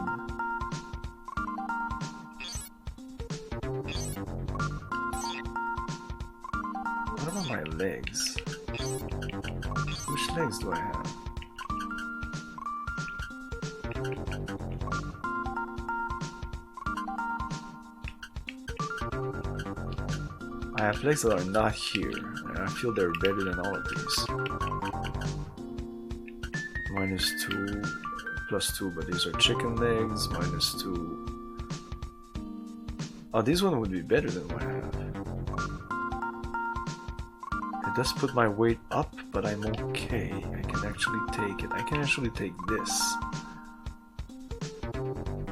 What about my legs? Which legs do I have? I have legs that are not here, and I feel they're better than all of these. -2, +2, but these are chicken legs, -2. Oh, this one would be better than what I have. It does put my weight up, but I'm okay. I can actually take it. I can actually take this.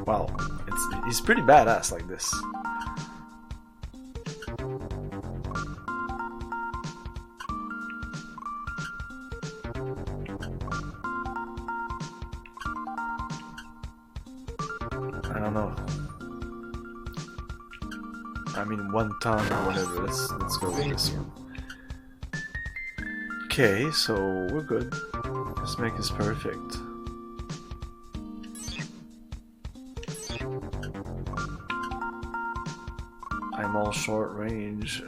Wow, it's pretty badass like this. I don't know. I mean, 1 ton or whatever. Let's go with this one. Okay, so we're good. Let's make this perfect. I'm all short range.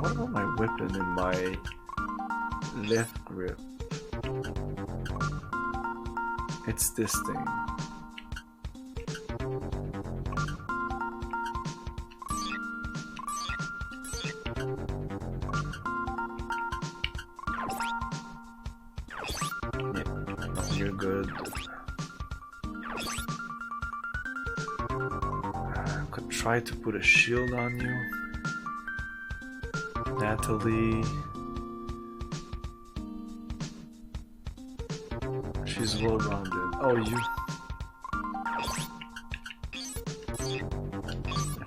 What about my weapon in my left grip? It's this thing. You're good. I could try to put a shield on you. Natalie. She's well rounded. Oh, you.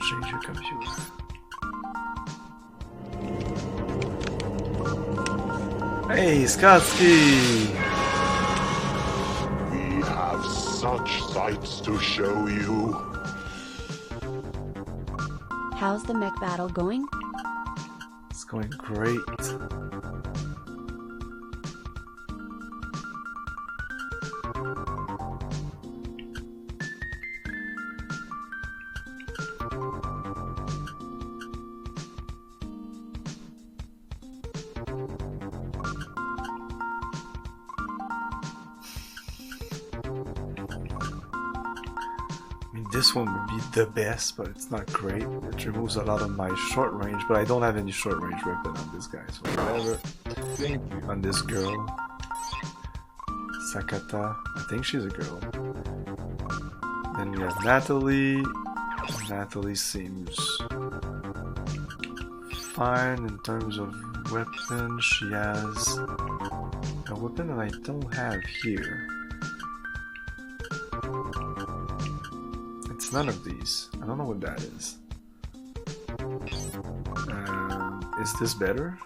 Change your computer. Hey, Skotsky! Such sights to show you. How's the mech battle going? It's going great. This one would be the best, but it's not great. It removes a lot of my short range, but I don't have any short range weapon on this guy, so whatever. Thank you. On this girl. Sakata. I think she's a girl. Then we have Natalie. Natalie seems fine in terms of weapon. She has a weapon that I don't have here. None of these. I don't know what that is. Is this better?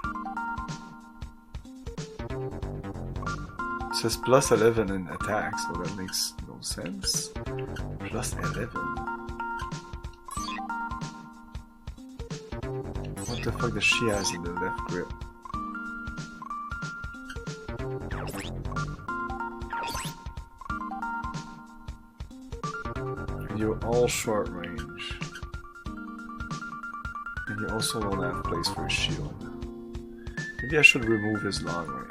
says plus 11 in attack, so that makes no sense. Plus 11. What the fuck does she has in the left grip? You're all short range. And you also don't have place for a shield. Maybe I should remove his long range.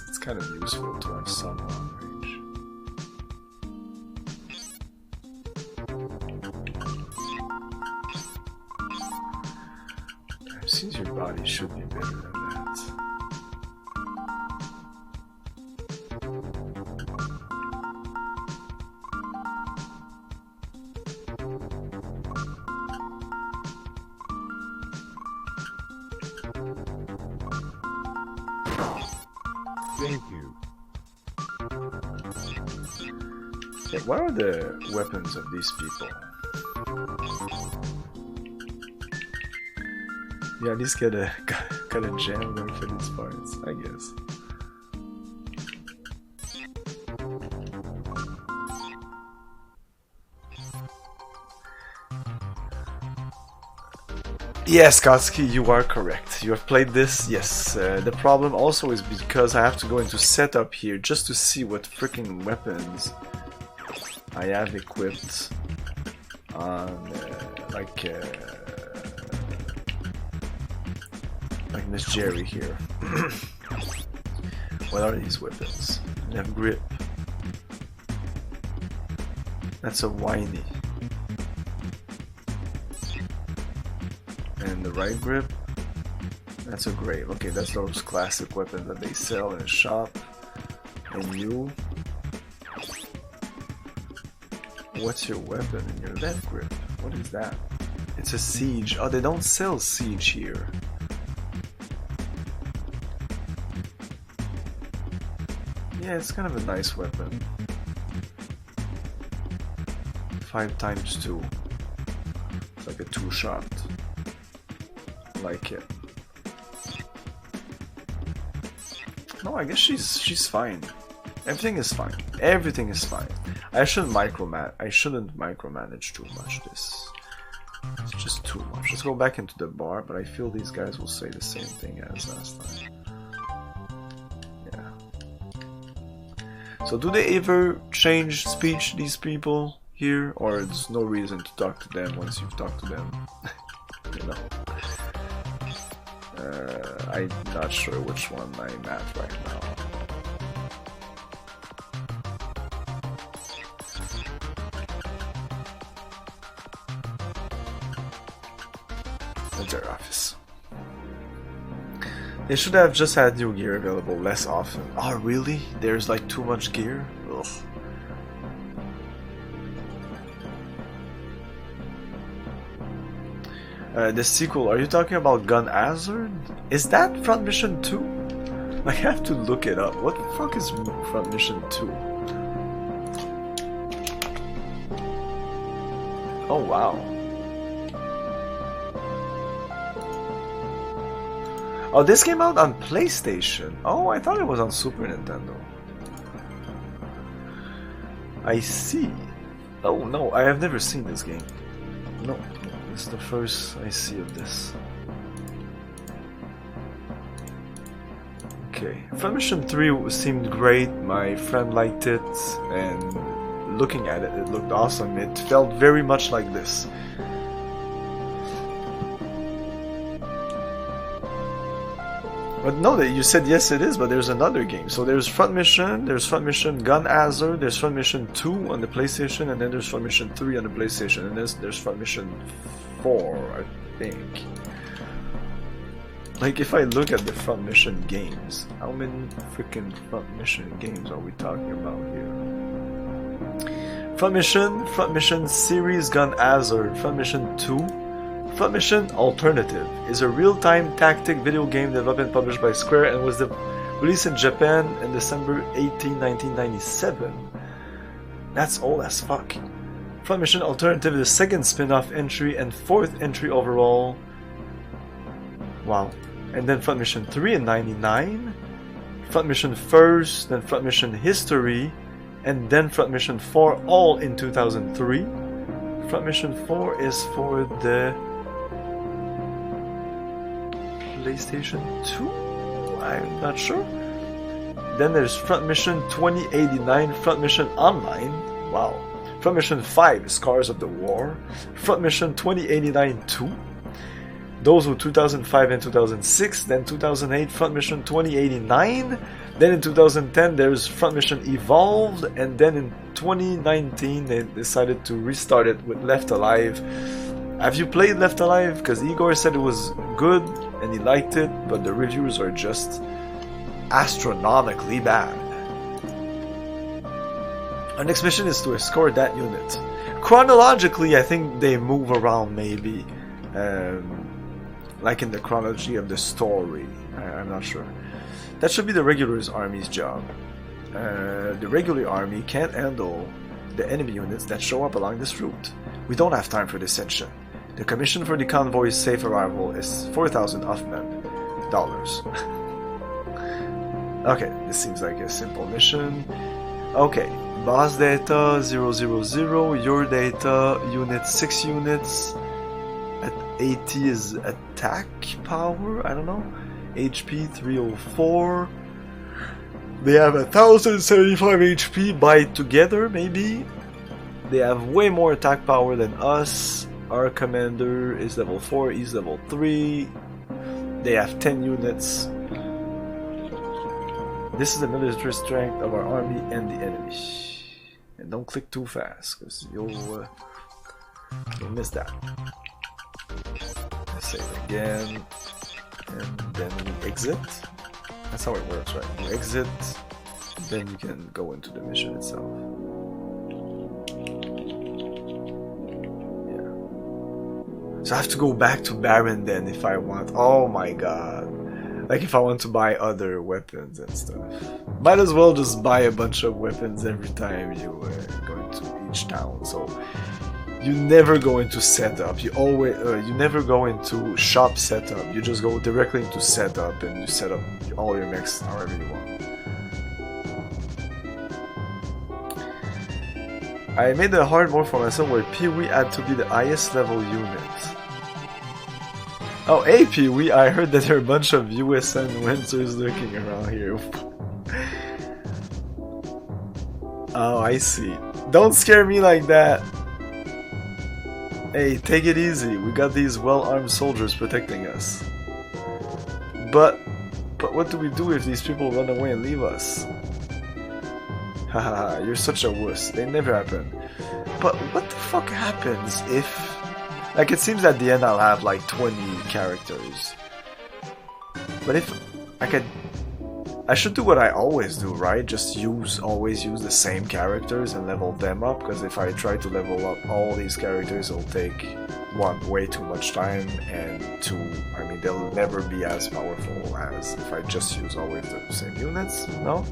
It's kind of useful to have some long range. It seems your body should be better than that. Thank you. Yeah, what are the weapons of these people? Yeah, at least get a jam going for these parts, I guess. Yes, Kotsky, you are correct. You have played this, yes. The problem also is because I have to go into setup here just to see what freaking weapons I have equipped on, like Miss Jerry here. What are these weapons? They have grip. That's a whiny. And the right grip, that's a great. Okay, that's those classic weapons that they sell in a shop. And you, what's your weapon in your left grip? What is that? It's a siege. Oh, they don't sell siege here. Yeah, it's kind of a nice weapon. 5x2. It's like a 2-shot. Like it. No, I guess she's fine. Everything is fine. Everything is fine. I shouldn't micromanage too much this. It's just too much. Let's go back into the bar, but I feel these guys will say the same thing as last time. Yeah. So do they ever change speech, these people here? Or there's no reason to talk to them once you've talked to them? You know. I'm not sure which one I'm at right now. That's their office. They should have just had new gear available less often. Oh really? There's like too much gear? Ugh. The sequel, are you talking about Gun Hazard? Is that Front Mission 2? I have to look it up. What the fuck is Front Mission 2? Oh wow. Oh, this came out on PlayStation. Oh, I thought it was on Super Nintendo. I see. Oh no, I have never seen this game. No. It's the first I see of this. Okay, Front Mission 3 seemed great, my friend liked it, and looking at it, it looked awesome. It felt very much like this. But no, you said yes it is, but there's another game. So there's Front Mission Gun Hazard, there's Front Mission 2 on the PlayStation, and then there's Front Mission 3 on the PlayStation, and there's Front Mission 4, I think. Like, if I look at the Front Mission games, how many freaking Front Mission games are we talking about here? Front Mission Series Gun Hazard, Front Mission 2, Front Mission Alternative is a real-time tactic video game developed and published by Square and was released in Japan in December 18, 1997. That's old as fuck. Front Mission Alternative is the second spin-off entry and fourth entry overall. Wow. And then Front Mission 3 in 99. Front Mission first, then Front Mission History, and then Front Mission 4, all in 2003. Front Mission 4 is for the PlayStation 2? I'm not sure. Then there's Front Mission 2089, Front Mission Online. Wow. Front Mission 5, Scars of the War. Front Mission 2089 2. Those were 2005 and 2006. Then 2008, Front Mission 2089. Then in 2010, there's Front Mission Evolved. And then in 2019, they decided to restart it with Left Alive. Have you played Left Alive? Because Igor said it was good and he liked it, but the reviews are just astronomically bad. Our next mission is to escort that unit. Chronologically, I think they move around maybe, like in the chronology of the story. I'm not sure. That should be the regular army's job. The regular army can't handle the enemy units that show up along this route. We don't have time for dissension. The commission for the convoy's safe arrival is 4,000 Huffman dollars. Okay, this seems like a simple mission. Okay, boss data 000, your data unit 6 units. At 80 is attack power, I don't know. HP 304. They have 1075 HP by together, maybe. They have way more attack power than us. Our commander is level 4, he's level 3. They have 10 units. This is the military strength of our army and the enemy. And don't click too fast, because you'll miss that. Let's save again. And then we exit. That's how it works, right? You exit, then you can go into the mission itself. So I have to go back to Baron then if I want. Oh my god. Like if I want to buy other weapons and stuff. Might as well just buy a bunch of weapons every time you go into each town. So you never go into setup. You always you never go into shop setup. You just go directly into setup and you set up all your mechs however you want. I made the hard mode for myself where Pee-wee had to be the highest level unit. Oh, hey Pee-wee, I heard that there are a bunch of USN winters lurking around here. Oh, I see. Don't scare me like that. Hey, take it easy. We got these well-armed soldiers protecting us. But what do we do if these people run away and leave us? Haha, you're such a wuss. They never happen. But what the fuck happens if... Like, it seems at the end I'll have like 20 characters. But if I could... I should do what I always do, right? Just always use the same characters and level them up. Because if I try to level up all these characters, it'll take, one, way too much time. And two, I mean, they'll never be as powerful as if I just use always the same units, no?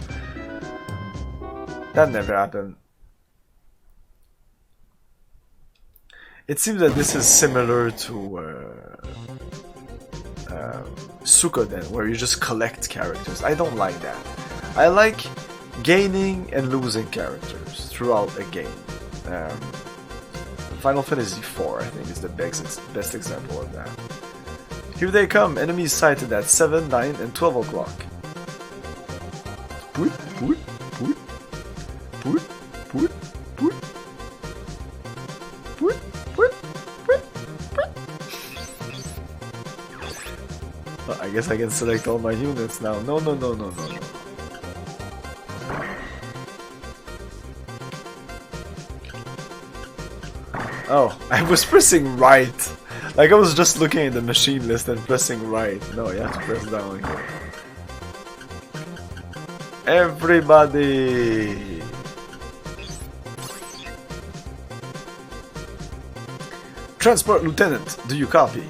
That never happened. It seems that this is similar to Suikoden, where you just collect characters. I don't like that. I like gaining and losing characters throughout a game. Final Fantasy IV, I think, is the best example of that. Here they come, enemies sighted at 7, 9, and 12 o'clock. Put. Well, I guess I can select all my units now. No. Oh, I was pressing right. Like I was just looking at the machine list and pressing right. No, you have to press down here. Everybody! Transport Lieutenant, do you copy?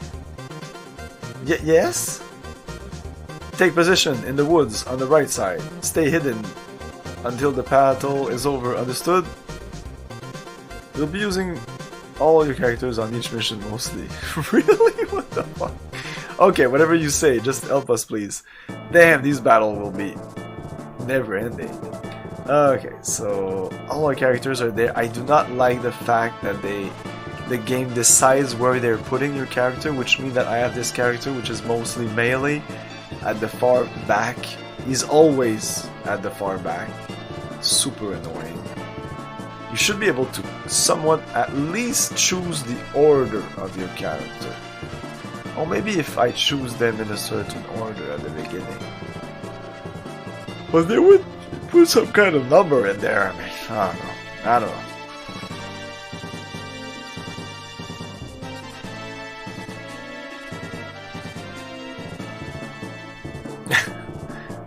Yes? Take position in the woods on the right side. Stay hidden until the battle is over, understood? You'll be using all your characters on each mission mostly. Really? What the fuck? Okay, whatever you say, just help us please. Damn, this battle will be never ending. Okay, so all our characters are there. I do not like the fact that the game decides where they're putting your character, which means that I have this character which is mostly melee at the far back. He's always at the far back. Super annoying. You should be able to somewhat at least choose the order of your character. Or maybe if I choose them in a certain order at the beginning. But they would put some kind of number in there. I mean, I don't know.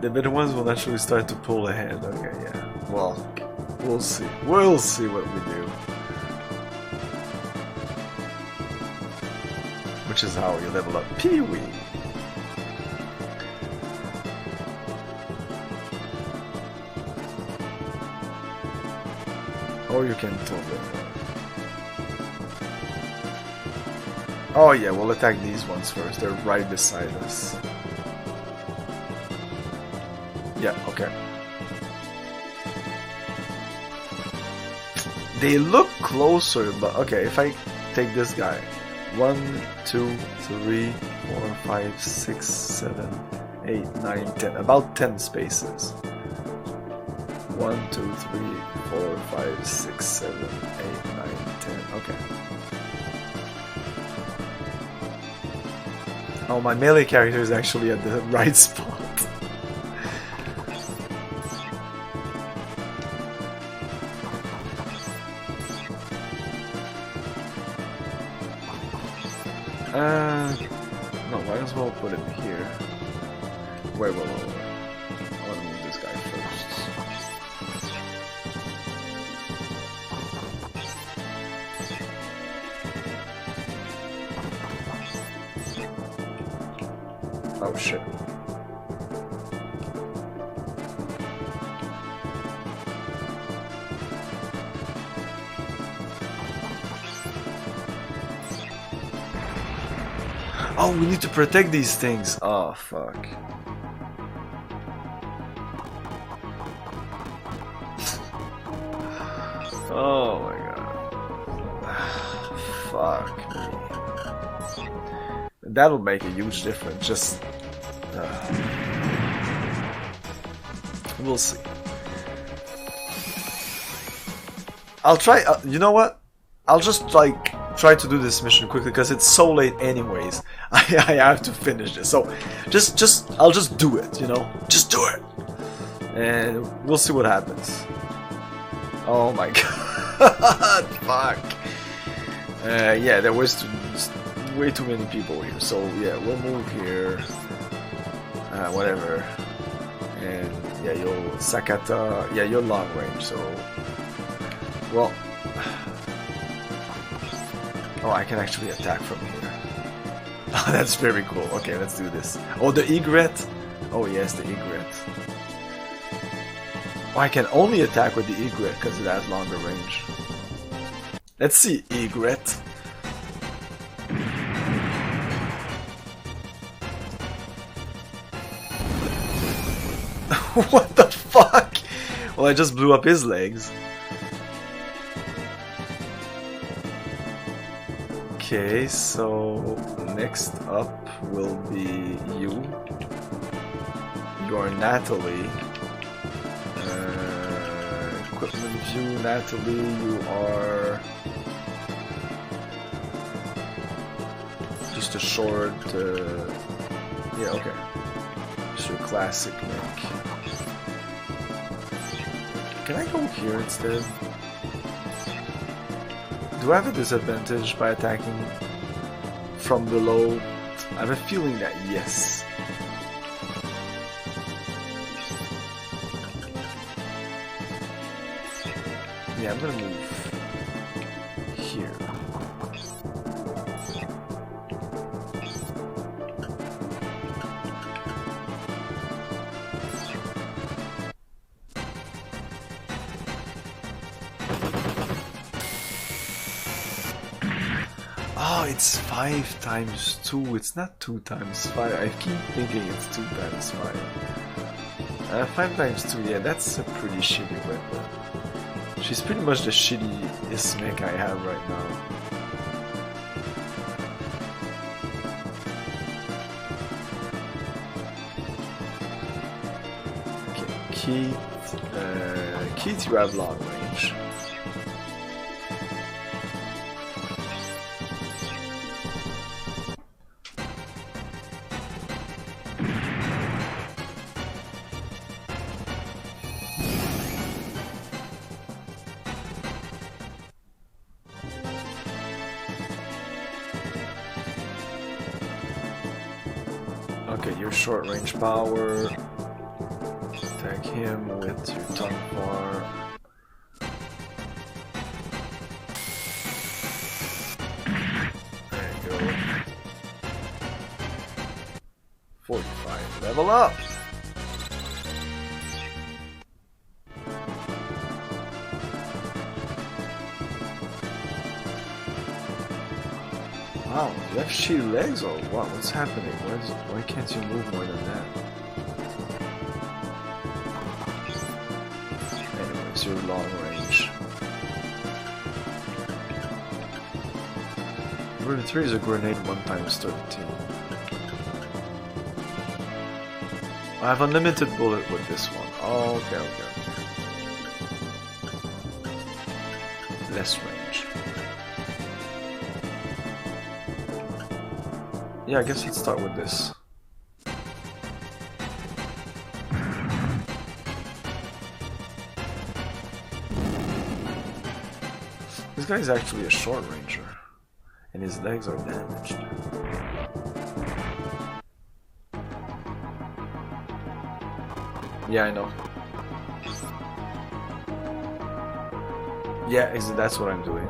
The better ones will naturally start to pull ahead. Okay, yeah. Well, we'll see. We'll see what we do. Which is how you level up Pee-wee. Or you can tell them. Oh yeah, we'll attack these ones first. They're right beside us. Yeah, okay. They look closer, but okay, if I take this guy. 1, 2, 3, 4, 5, 6, 7, 8, 9, 10. About 10 spaces. 1, 2, 3, 4, 5, 6, 7, 8, 9, 10. Okay. Oh, my melee character is actually at the right spot. No, might as well put him here. Wait. I want to move this guy first. Oh shit. Oh, we need to protect these things. Oh, fuck. Oh my god. Fuck me. That'll make a huge difference. Just... we'll see. I'll try... you know what? I'll just, like... try to do this mission quickly because it's so late anyways. I have to finish this, so I'll just do it, you know, just do it, and we'll see what happens. Oh my god, fuck. Yeah, there was way too many people here, so yeah, we'll move here. Whatever, and yeah, you'll Sakata. Yeah, you're long range, so well. Oh, I can actually attack from here. Oh, that's very cool. Okay, let's do this. Oh, the egret. Oh yes, the egret. Oh, I can only attack with the egret because it has longer range. Let's see, egret. What the fuck? Well, I just blew up his legs. Okay, so next up will be you. You are Natalie. Equipment view, Natalie, you are just a short, yeah, okay. Just your classic mech. Can I go here instead? Do I have a disadvantage by attacking from below? I have a feeling that yes. Yeah, I'm gonna move here. Oh, it's 5 times 2. It's not 2 times 5. I keep thinking it's 2 times 5. 5 times 2, yeah, that's a pretty shitty weapon. She's pretty much the shittiest mech I have right now. Okay, Keith, you have long range. Okay, your short range power. Attack him with your tongue bar. There you go. 45. Level up! Wow, you have shitty legs or what? What's happening? Why can't you move more than that? Anyways, your long range. 33 is a grenade 1 times 13. I have unlimited bullet with this one. Oh, okay. Less range. Yeah, I guess let's start with this. This guy's actually a short ranger, and his legs are damaged. Yeah, I know. Yeah, that's what I'm doing.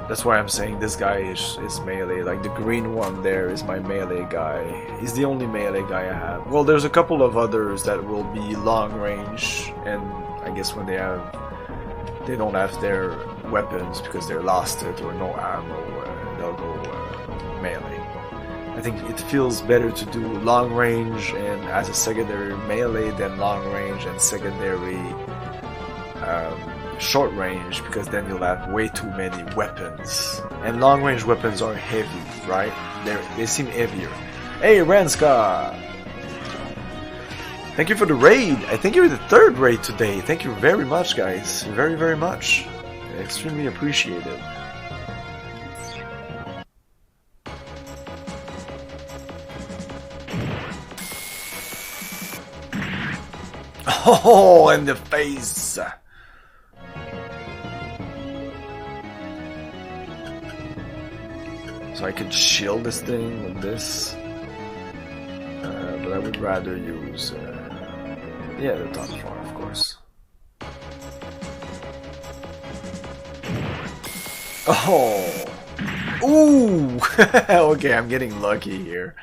That's why I'm saying this guy is melee. Like the green one there is my melee guy. He's the only melee guy I have. Well, there's a couple of others that will be long range, and I guess when they don't have their weapons because they're lost it or no ammo, they'll go melee. I think it feels better to do long range and as a secondary melee than long range and secondary short range, because then you'll have way too many weapons. And long range weapons are heavy, right? They seem heavier. Hey, Ranska! Thank you for the raid! I think you're the 3rd raid today. Thank you very much, guys. Very, very much. Extremely appreciated. Oh, in the face! So I could shield this thing with this, but I would rather use, yeah, the top far, of course. Oh! Ooh! Okay, I'm getting lucky here.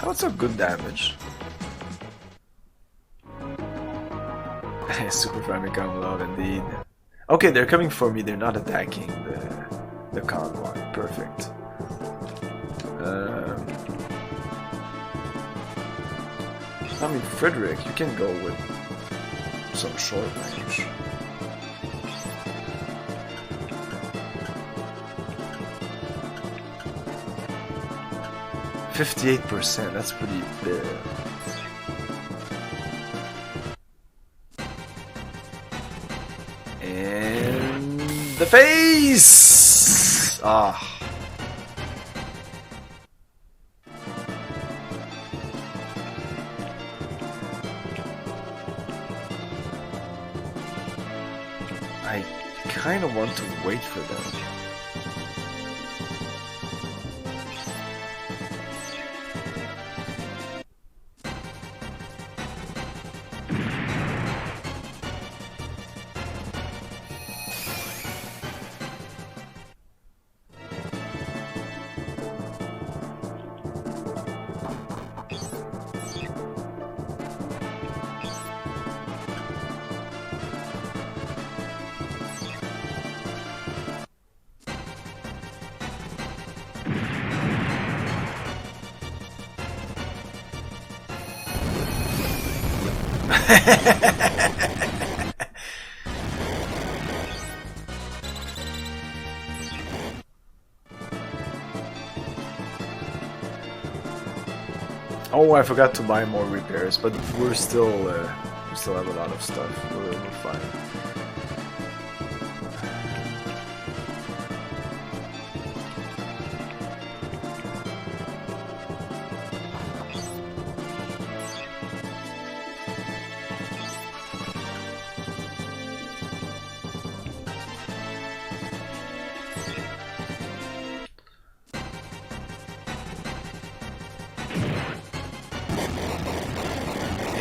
That's a good damage. Super Famicom love indeed. Okay, they're coming for me, they're not attacking the convoy. Perfect. I mean, Frederick, you can go with some short range. %, that's pretty big. And the face! Ah. I kind of want to wait for them. Oh, I forgot to buy more repairs, but we still have a lot of stuff. We're fine.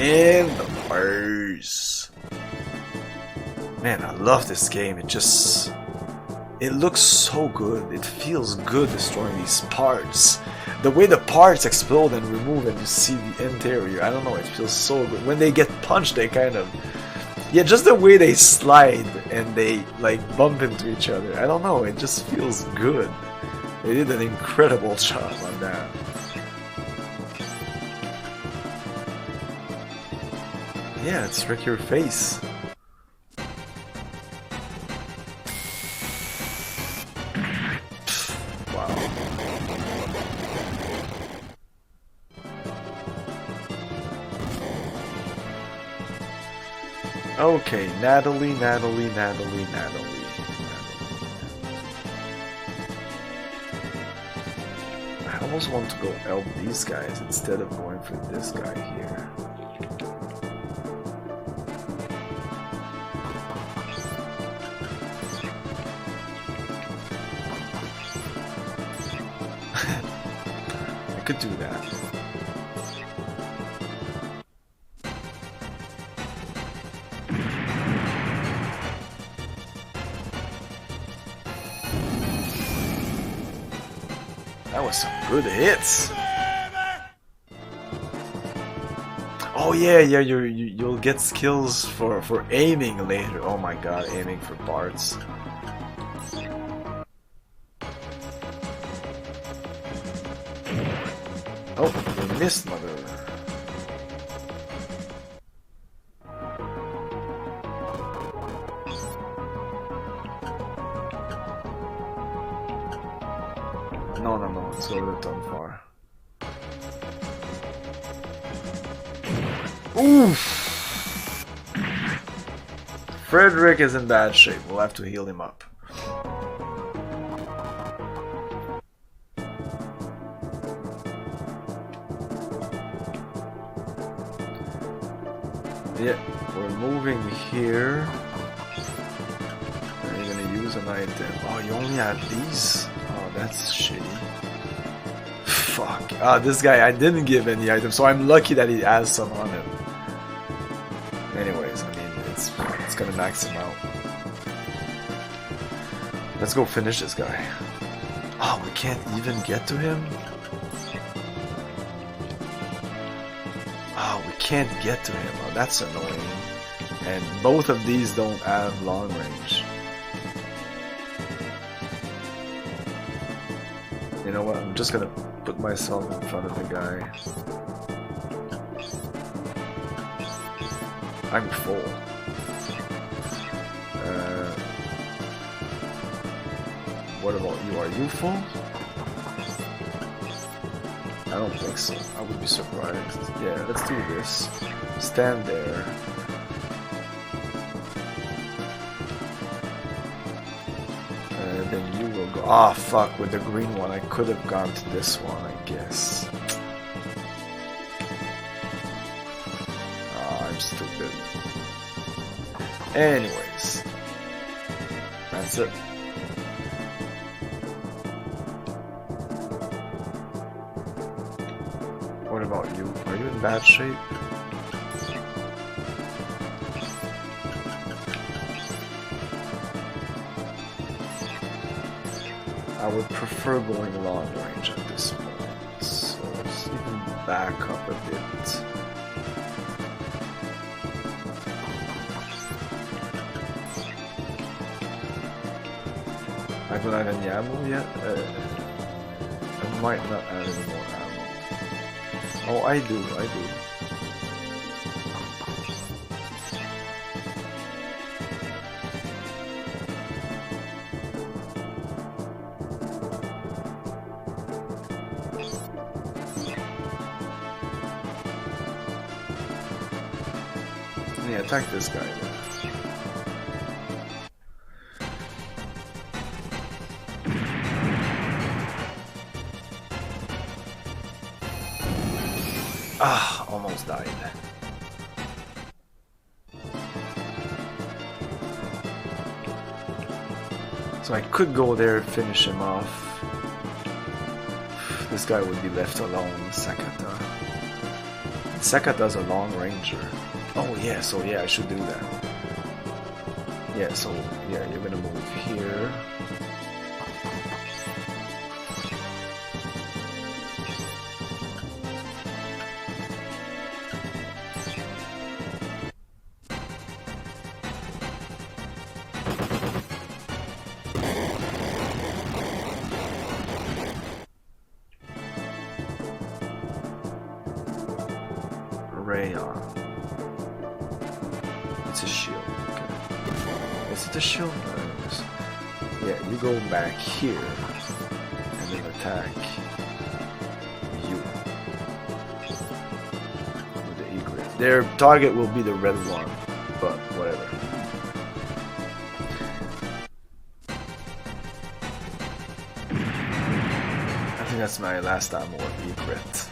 In the birds. Man, I love this game. It looks so good. It feels good destroying these parts. The way the parts explode and remove and you see the interior, I don't know, it feels so good. When they get punched, they kind of... Yeah, just the way they slide and they like bump into each other. I don't know, it just feels good. They did an incredible job on that. Yeah, it's wreck your face. Wow. Okay, Natalie. I almost want to go help these guys instead of going for this guy here. I could do that. That was some good hits. Oh yeah, you'll get skills for aiming later. Oh my god, aiming for parts. Oh, you missed, mother. No, it's a little too far. Oof! Frederick is in bad shape. We'll have to heal him up. Yeah, we're moving here. Are you gonna use an item? Oh, you only have these? Oh, that's shitty. Fuck. Ah, this guy, I didn't give any items, so I'm lucky that he has some on him. Anyways, I mean, it's gonna max him out. Let's go finish this guy. Oh, we can't even get to him? Oh, we can't get to him. Oh, that's annoying. And both of these don't have long range. You know what? I'm just gonna put myself in front of the guy. I'm full. What about you? Are you full? I don't think so. I would be surprised. Yeah, let's do this. Stand there. Then you will go. Ah, fuck, with the green one, I could have gone to this one, I guess. Ah, I'm stupid. Anyways. That's it. What about you? Are you in bad shape? I would prefer going long range at this point, so let's even back up a bit. I don't have any ammo yet? I might not add any more ammo. Oh, I do. Yeah, attack this guy then. Ah, almost died. So I could go there and finish him off. This guy would be left alone, Sakata. Sakata's a long ranger. Oh yeah, so yeah, I should do that. Yeah, so yeah, you're gonna move here. Rayon. It's a shield. Okay. Is it a shield? No, it is. Yeah, you go back here and then attack you with the egret. Their target will be the red one, but whatever. I think that's my last time with egret.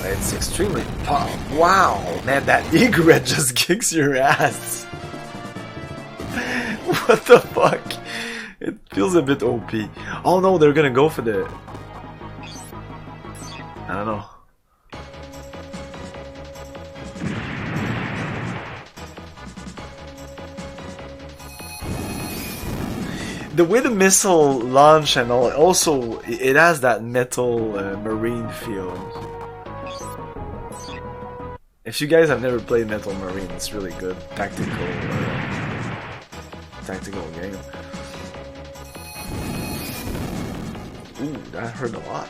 It's extremely pop. Wow, man, that egret just kicks your ass. What the fuck? It feels a bit OP. Oh no, they're gonna go for the... I don't know. The way the missile launch and all, also it has that metal marine feel. If you guys have never played Metal Marine, it's really good tactical game. Ooh, that hurt a lot.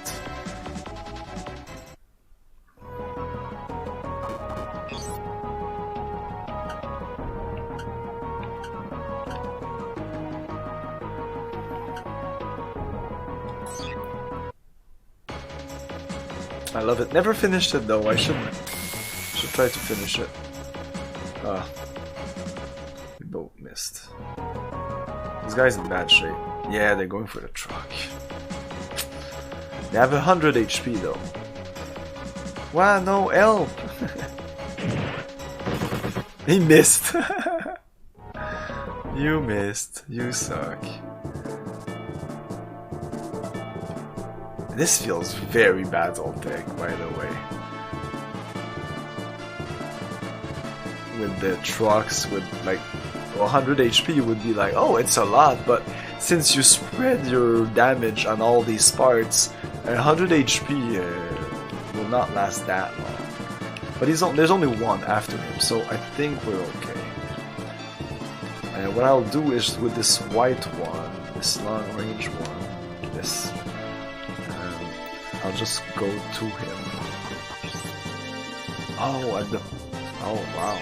I love it. Never finished it though. I should try to finish it. Ah, we both missed. This guy's in bad shape. Yeah, they're going for the truck. They have 100 HP though. Wow, no help! He missed. You missed. You suck. This feels very Battletech, by the way. With the trucks with like 100 HP would be like, oh, it's a lot, but since you spread your damage on all these parts, 100 HP will not last that long. But there's only one after him, so I think we're okay. And what I'll do is with this white one, this long range one, this, I'll just go to him. Oh, oh wow.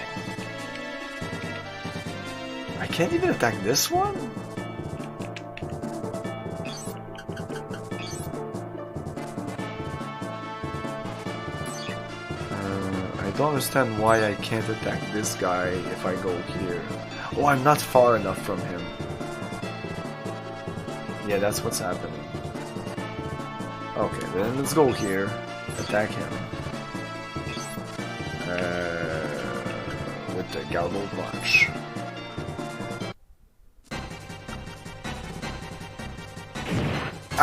I can't even attack this one? I don't understand why I can't attack this guy if I go here. Oh, I'm not far enough from him. Yeah, that's what's happening. Okay, then let's go here. Attack him. With the Galvo Punch.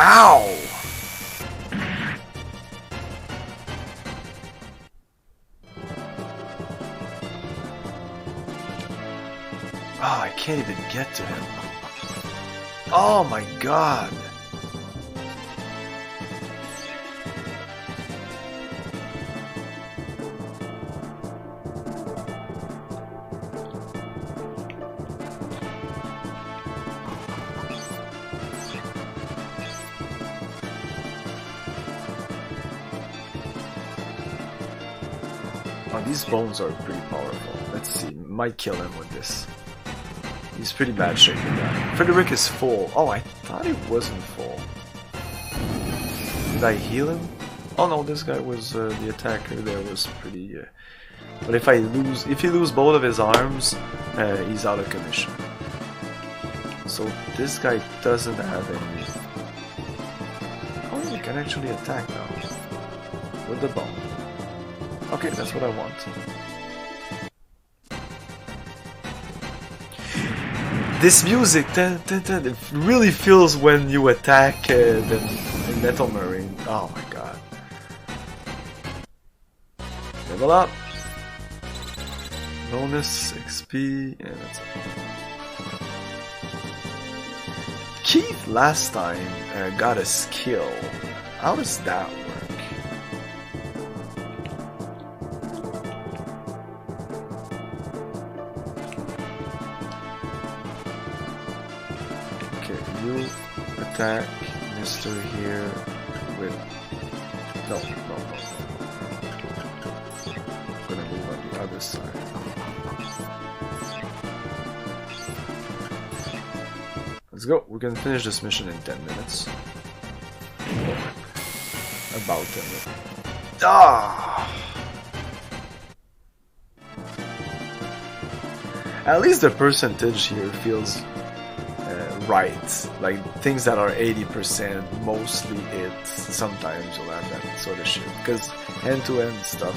Ow! Oh, I can't even get to him. Oh my god! Oh, these bones are pretty powerful. Let's see, might kill him with this. He's pretty bad shape with that. Frederick is full. Oh, I thought he wasn't full. Did I heal him? Oh no, this guy was, the attacker there was pretty But if he lose both of his arms, he's out of commission. So this guy doesn't have any. Oh, he can actually attack now with the bomb. Okay, that's what I want. This music, it really feels when you attack the Metal Marine. Oh my god. Level up. Bonus XP. Yeah, that's it. Keith last time got a skill. How does that work? You attack Mr. here with... No. I'm gonna move on the other side. Let's go. We can finish this mission in 10 minutes. About 10 minutes. Ah! At least the percentage here feels... right, like things that are 80% mostly it. Sometimes you'll have that sort of shit because end-to-end stuff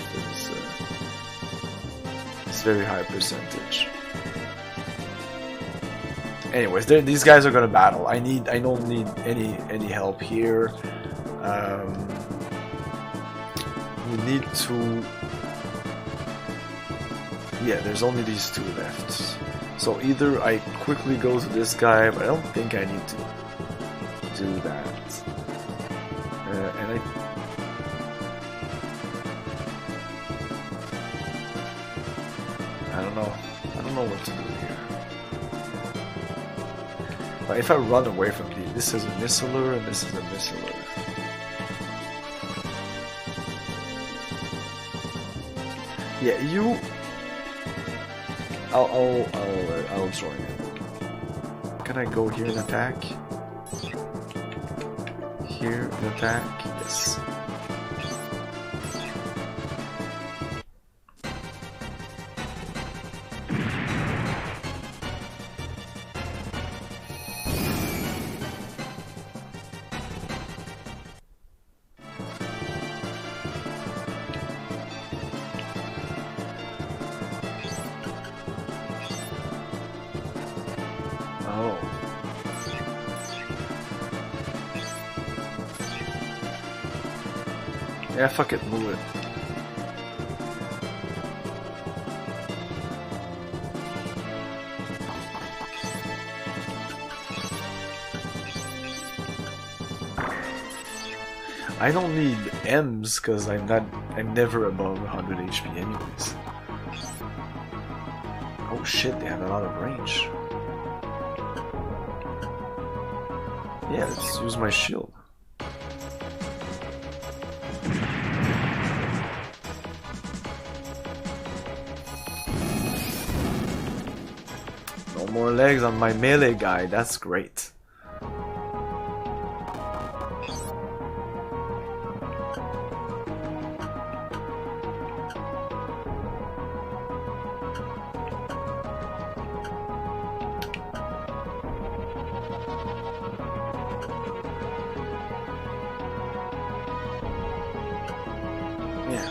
is very high percentage. Anyways, these guys are gonna battle. I don't need any help here. We need to. Yeah, there's only these two left. So either I quickly go to this guy, but I don't think I need to do that. And I don't know what to do here. But if I run away from these, this is a missiler and this is a missiler. Yeah, you. I'll join it. Can I go here and attack? Here and attack? Yes. Yeah, fuck it, move it. I don't need M's because I'm never above 100 HP anyways. Oh shit, they have a lot of range. Yeah, let's use my shield. No more legs on my melee guy, that's great.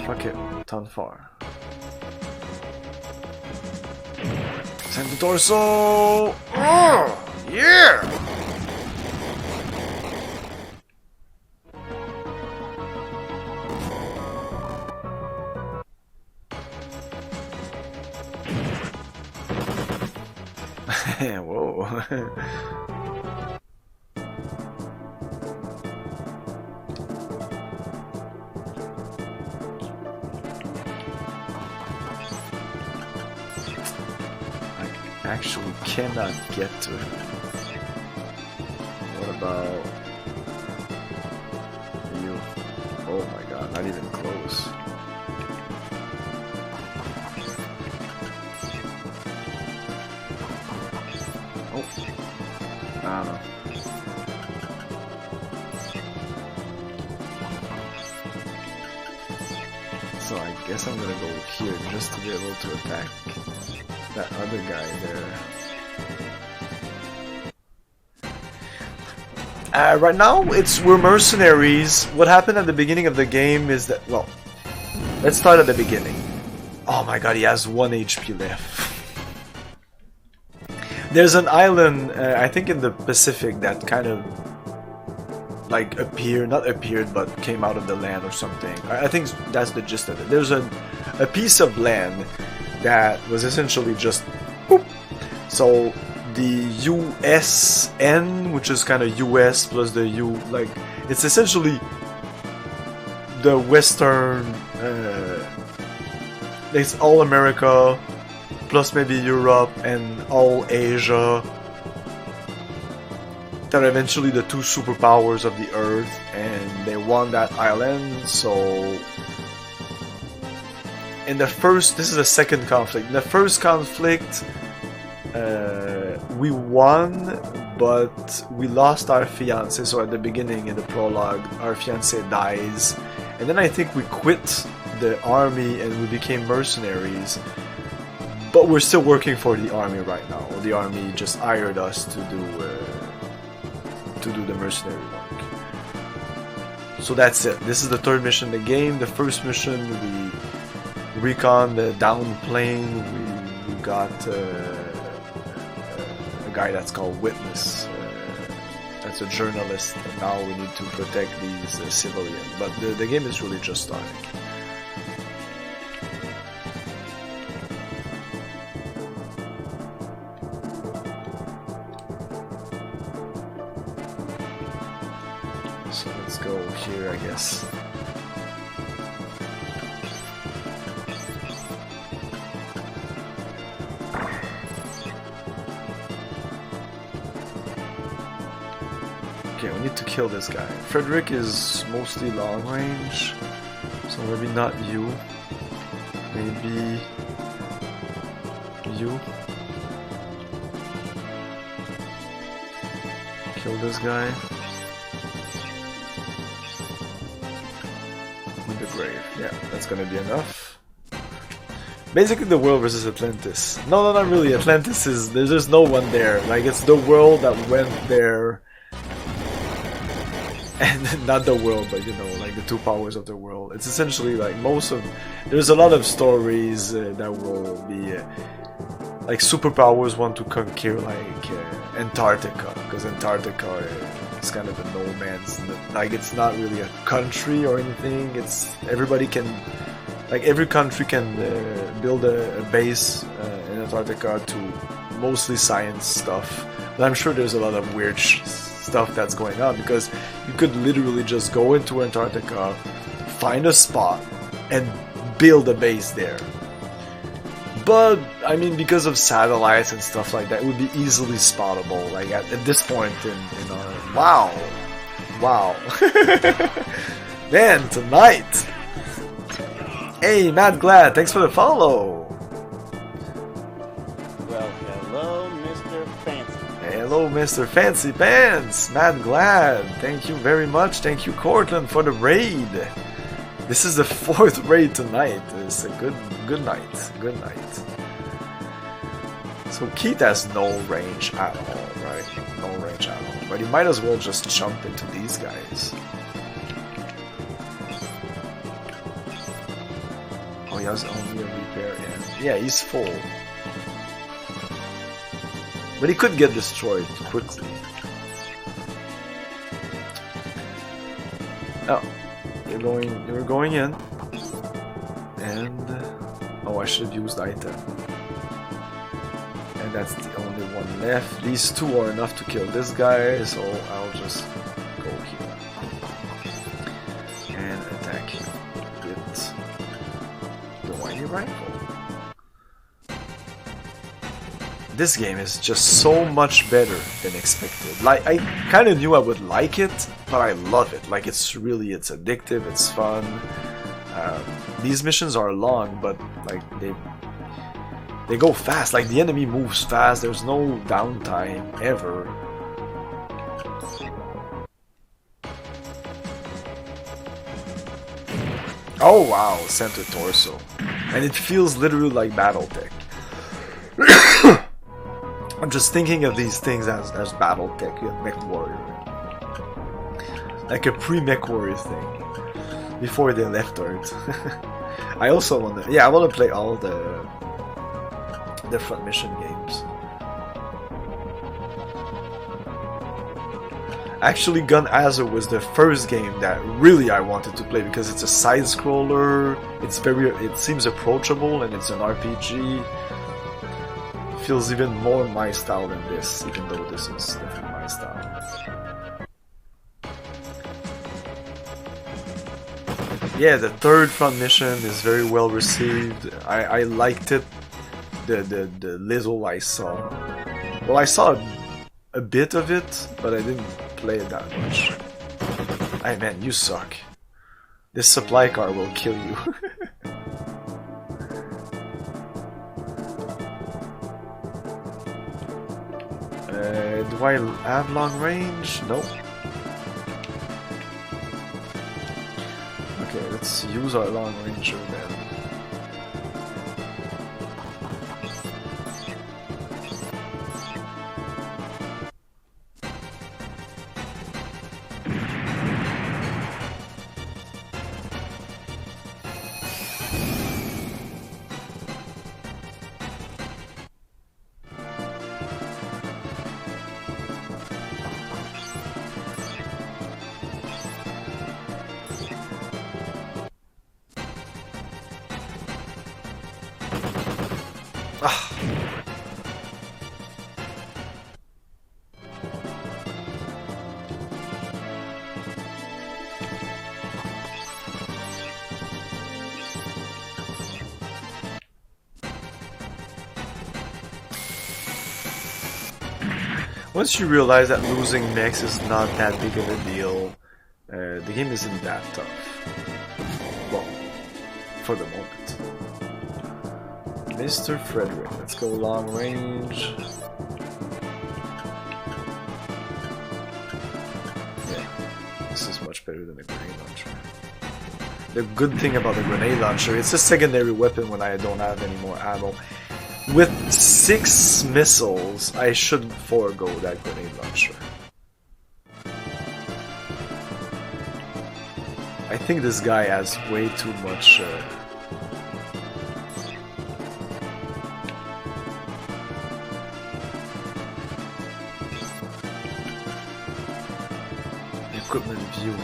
Fuck it, ton far. Send the torso! Oh, yeah! Whoa. Actually cannot get to him. What about you? Oh my god, not even close. Oh. I don't know. So I guess I'm gonna go here just to be able to attack that other guy there. Right now, we're mercenaries. What happened at the beginning of the game is that, well, let's start at the beginning. Oh my god, he has 1 HP left. There's an island, I think in the Pacific, that kind of like not appeared, but came out of the land or something. I think that's the gist of it. There's a piece of land that was essentially just boop. So the USN, which is kind of US plus the U, like it's essentially the Western. It's all America, plus maybe Europe and all Asia. That are eventually the 2 superpowers of the Earth, and they won that island. So, in the first, this is the second conflict. In the first conflict, we won, but we lost our fiance. So at the beginning, in the prologue, our fiance dies, and then I think we quit the army and we became mercenaries. But we're still working for the army right now. The army just hired us to do the mercenary work. So that's it. This is the 3rd mission in the game. The first mission, we recon the down plane. We got a guy that's called Witness. That's a journalist, and now we need to protect these civilians. But the game is really just starting. So let's go here, I guess. Okay, we need to kill this guy. Frederick is mostly long range, so maybe not you. Maybe you. Kill this guy. The grave. Yeah, that's gonna be enough. Basically the world versus Atlantis. No, not really. Atlantis is... There's no one there. Like, it's the world that went there. And not the world, but you know, like the 2 powers of the world. It's essentially like most of... There's a lot of stories that will be... like superpowers want to conquer like Antarctica. Because Antarctica is kind of a no man's... Like, it's not really a country or anything. It's... Everybody can... Like, every country can build a base in Antarctica to mostly science stuff. But I'm sure there's a lot of weird stuff that's going on, because you could literally just go into Antarctica, find a spot, and build a base there. But, I mean, because of satellites and stuff like that, it would be easily spottable. Like, at this point in our... Wow! Wow. Man, tonight! Hey, Matt Glad, thanks for the follow! Well, hello, Mr. Fancy. Hello, Mr. Fancy Pants! Matt Glad, thank you very much. Thank you, Cortland, for the raid. This is the 4th raid tonight. It's a good night. Good night. So Keith has no range at all, right? No range at all. But he might as well just jump into these guys. Oh, he has only a repair, yeah, he's full. But he could get destroyed quickly. Oh, you're going in. And oh, I should have used item. And that's the only one left. These 2 are enough to kill this guy, so I'll just go here and attack him with the whiny rifle. This game is just so much better than expected. Like, I kind of knew I would like it, but I love it. Like, it's addictive, it's fun. These missions are long, but like they go fast. Like, the enemy moves fast. There's no downtime ever. Oh wow, center torso. And it feels literally like Battletech. I'm just thinking of these things as Battletech and MechWarrior. Like a pre-MechWarrior thing. Before they left Earth. I also wanna... Yeah, I wanna play all the different mission games. Actually, Gun Azure was the first game that really I wanted to play because it's a side-scroller, it seems approachable, and it's an RPG. Feels even more my style than this, even though this is definitely my style. Yeah, the third front mission is very well received. I liked it. The little I saw. Well, I saw a bit of it, but I didn't play it that much. Hey man, you suck. This supply car will kill you. Do I have long range? Nope. Okay, let's use our long ranger then. Once you realize that losing mechs is not that big of a deal, the game isn't that tough. Well, for the moment. Mr. Frederick, let's go long range. Yeah, this is much better than the grenade launcher. The good thing about the grenade launcher, it's a secondary weapon when I don't have any more ammo. With 6 missiles, I should forego that grenade launcher. I think this guy has way too much equipment view.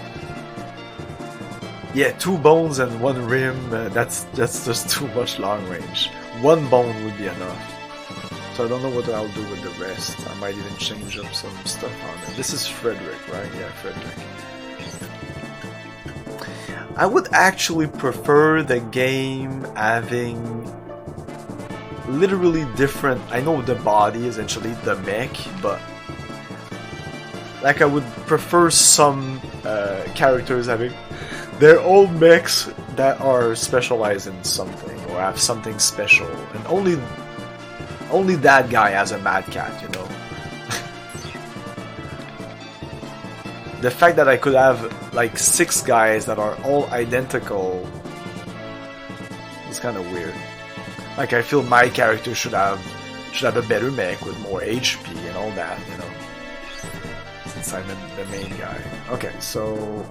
Yeah, 2 bones and 1 rim, that's just too much long range. 1 bone would be enough. So I don't know what I'll do with the rest. I might even change up some stuff on it. This is Frederick, right? Yeah, Frederick. I would actually prefer the game having literally different... I know the body is essentially the mech, but like I would prefer some characters having their own mechs that are specialized in something or have something special, and only that guy has a Mad Cat, you know. The fact that I could have like 6 guys that are all identical is kind of weird. Like I feel my character should have a better mech with more HP and all that, you know. Since I'm the main guy. Okay, so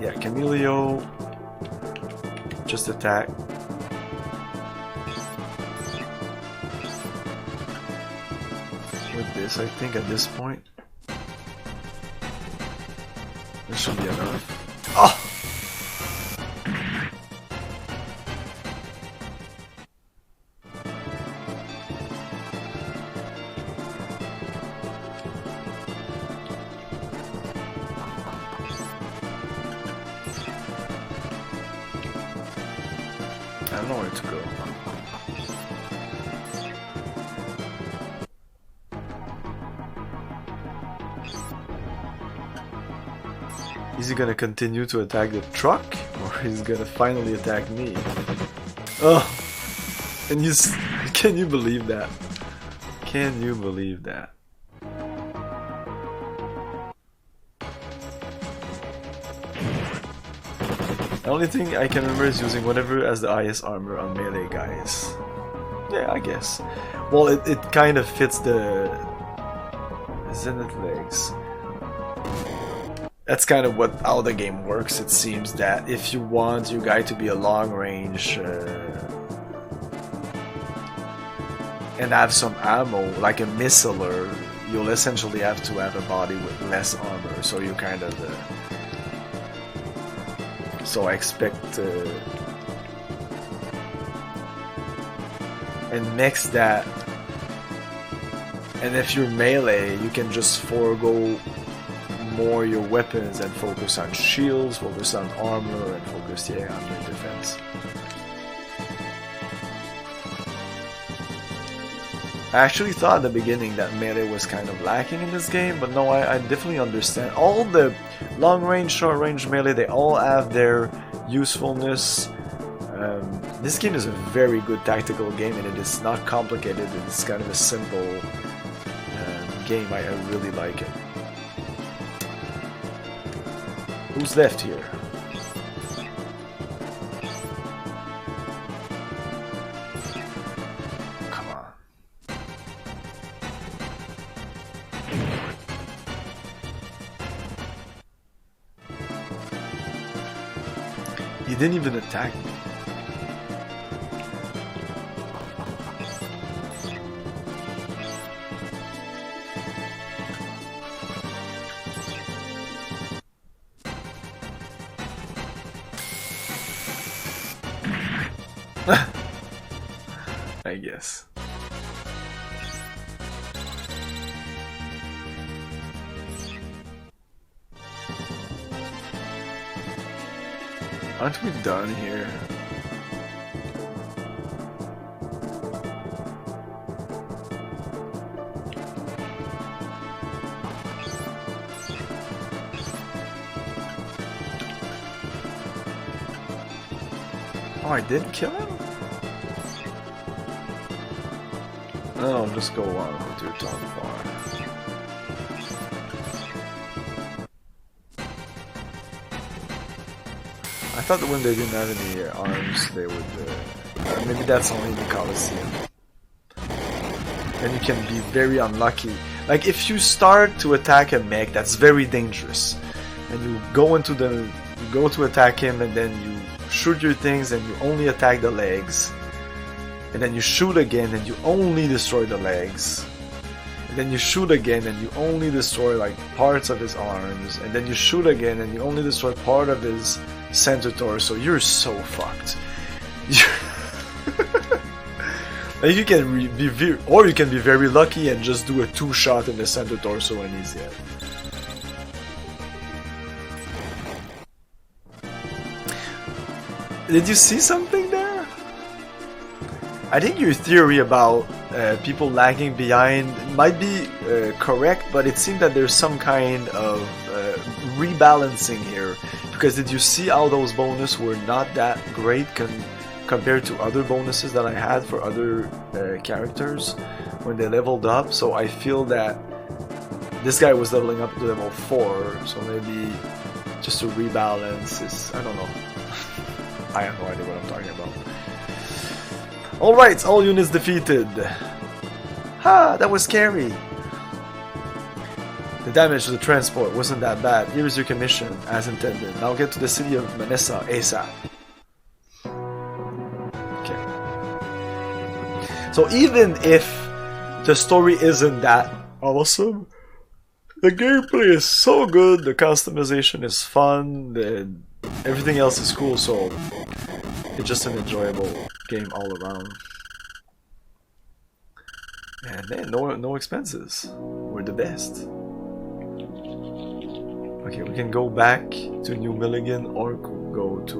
yeah, Camilio, just attack. With this, I think at this point, this should be enough. Oh! I don't know where to go. Is he gonna continue to attack the truck, or is he gonna finally attack me? Oh, and can you believe that? Can you believe that? The only thing I can remember is using whatever as the highest armor on melee guys. Yeah, I guess. Well, it kind of fits the Zenith legs. That's kind of how the game works. It seems that if you want your guy to be a long range and have some ammo, like a missiler, you'll essentially have to have a body with less armor. So you kind of so I expect and mix that. And if you're melee, you can just forego more your weapons and focus on shields, focus on armor, and focus on your defense. I actually thought at the beginning that melee was kind of lacking in this game, but no, I definitely understand. All the long range, short range melee, they all have their usefulness. This game is a very good tactical game, and it is not complicated. It's kind of a simple game. I really like it. Who's left here? Come on. He didn't even attack me. I guess. Aren't we done here? Oh, I didn't kill him? No, just go on with your tongue far. I thought that when they didn't have any arms, they would... maybe that's only in the Coliseum. And you can be very unlucky. Like, if you start to attack a mech, that's very dangerous. And you go into the... You go to attack him, and then you shoot your things, and you only attack the legs. And then you shoot again, and you only destroy the legs. And then you shoot again, and you only destroy, like, parts of his arms. And then you shoot again, and you only destroy part of his center torso. You're so fucked. Like, you can be or you can be very lucky and just do a 2-shot in the center torso and he's dead. Did you see something there? I think your theory about people lagging behind might be correct, but it seemed that there's some kind of rebalancing here. Because did you see how those bonuses were not that great compared to other bonuses that I had for other characters when they leveled up? So I feel that this guy was leveling up to level 4, so maybe just to rebalance is... I don't know. I have no idea what I'm talking about. Alright, all units defeated. Ha! That was scary! The damage to the transport wasn't that bad. Here's your commission, as intended. Now get to the city of Manessa ASAP. Okay. So even if the story isn't that awesome, the gameplay is so good, the customization is fun, everything else is cool, so it's just an enjoyable game all around. And then no expenses. We're the best. Okay, we can go back to New Milligan or go to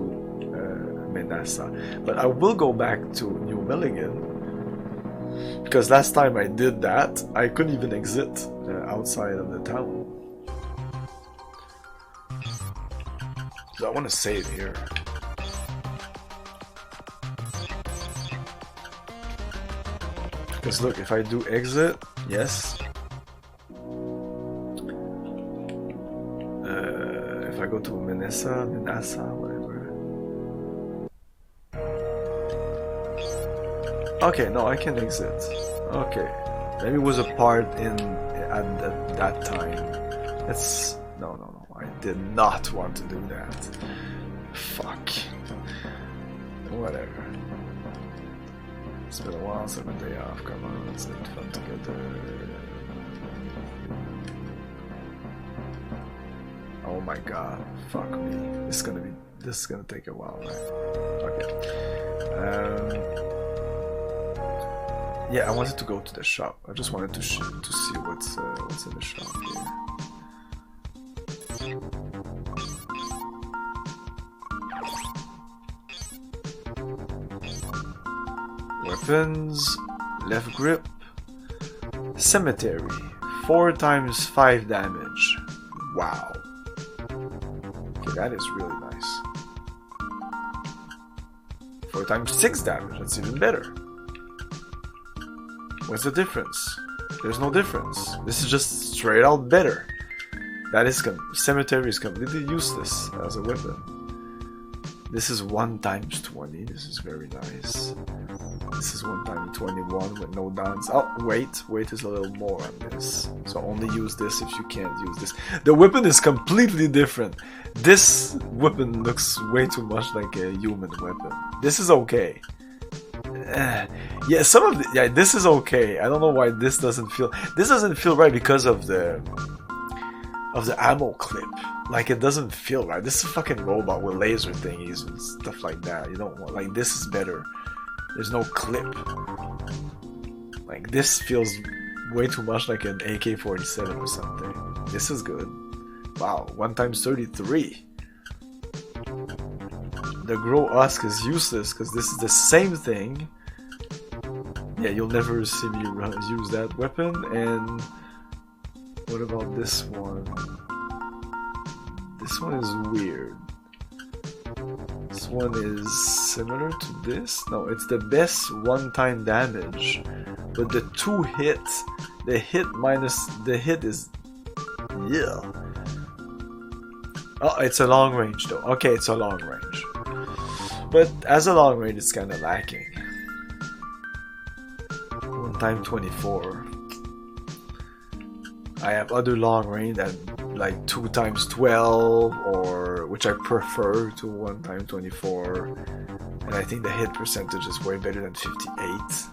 Manessa. But I will go back to New Milligan because last time I did that, I couldn't even exit outside of the town. So I want to save here. Because look, if I do exit, yes. If I go to Manessa, whatever. Okay, no, I can exit. Okay, maybe it was a part at that time. Let's... No, I did not want to do that. Fuck. Whatever. It's been a while since a day off. Come on, let's have fun together. Oh my god, fuck me. This is gonna take a while, right? Okay. Yeah, I wanted to go to the shop. I just wanted to see what's in the shop here. Weapons, left grip, cemetery, 4 times 5 damage. Wow. Okay, that is really nice. 4 times 6 damage, that's even better. What's the difference? There's no difference. This is just straight out better. That is cemetery is completely useless as a weapon. This is 1 times 20. This is very nice. This is 1 times 21 with no downs. Oh, weight is a little more on this. So only use this if you can't use this. The weapon is completely different. This weapon looks way too much like a human weapon. This is okay. Yeah, this is okay. I don't know why this doesn't feel right because of the ammo clip. Like, it doesn't feel right. This is a fucking robot with laser thingies and stuff like that. You don't want, like, this is better. There's no clip. Like, this feels way too much like an AK-47 or something. This is good. Wow, 1 times 33. The Grow Husk is useless because this is the same thing. Yeah, you'll never see me use that weapon. And what about this one? This one is weird. This one is similar to this. No, it's the best one-time damage. But the 2 hits, the hit minus the hit is... yeah. Oh, it's a long range though. Okay, it's a long range. But as a long range, it's kind of lacking. 1 times 24. I have other long range that like 2 times 12, or which I prefer to 1 times 24. And I think the hit percentage is way better than 58.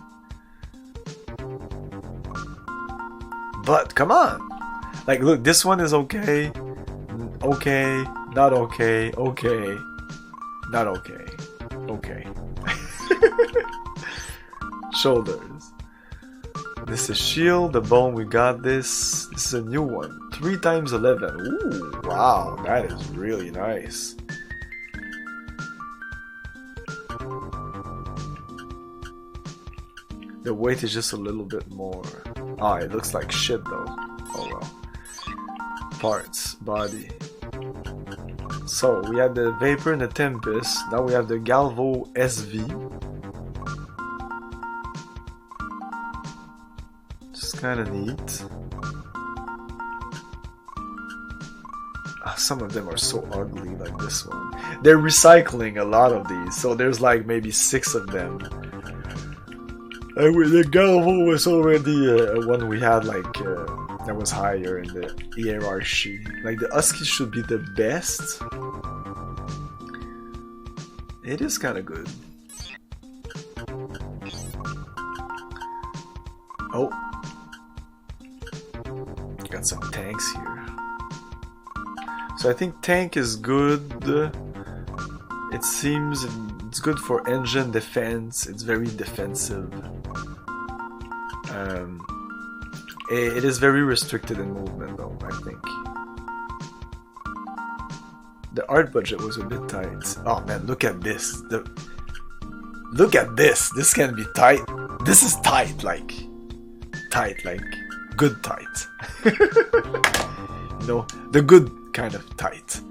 But come on! Like, look, this one is okay. Okay, not okay, okay, not okay, okay. Shoulders. This is shield, the bone, we got this. This is a new one. 3 times 11. Ooh, wow, that is really nice. The weight is just a little bit more. Ah, it looks like shit though. Oh well. Parts, body. So we had the Vapor and the Tempest. Now we have the Galvo SV. Just kind of neat. Some of them are so ugly, like this one. They're recycling a lot of these, so there's like maybe 6 of them. And the Galvo was already one we had like that was higher in the hierarchy. Like the Husky should be the best. It is kind of good. Oh, got some tanks here. So I think tank is good. It seems it's good for engine defense. It's very defensive. It is very restricted in movement though, I think. The art budget was a bit tight. Oh man, look at this. Look at this. This can be tight. This is tight, like good tight. You know, the good kind of tight.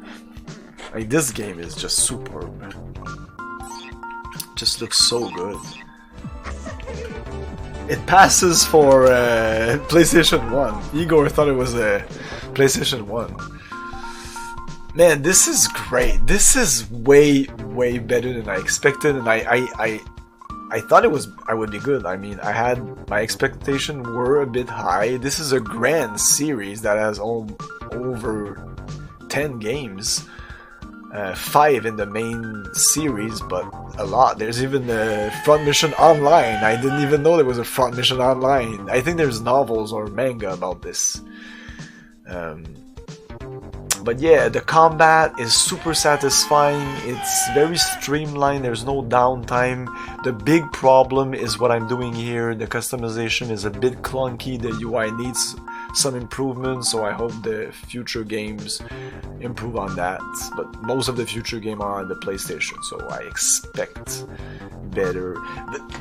Like, this game is just superb, man. Just looks so good. It passes for PlayStation 1. Igor thought it was a PlayStation 1. Man, this is great. This is way better than I expected, and I I thought I would be good. I mean, my expectations were a bit high. This is a grand series that has over 10 games. 5 in the main series, but a lot. There's even a front mission online. I didn't even know there was a front mission online. I think there's novels or manga about this. But yeah, the combat is super satisfying. It's very streamlined. There's no downtime. The big problem is what I'm doing here. The customization is a bit clunky. The UI needs some improvements, so I hope the future games improve on that. But most of the future games are on the PlayStation, so I expect better.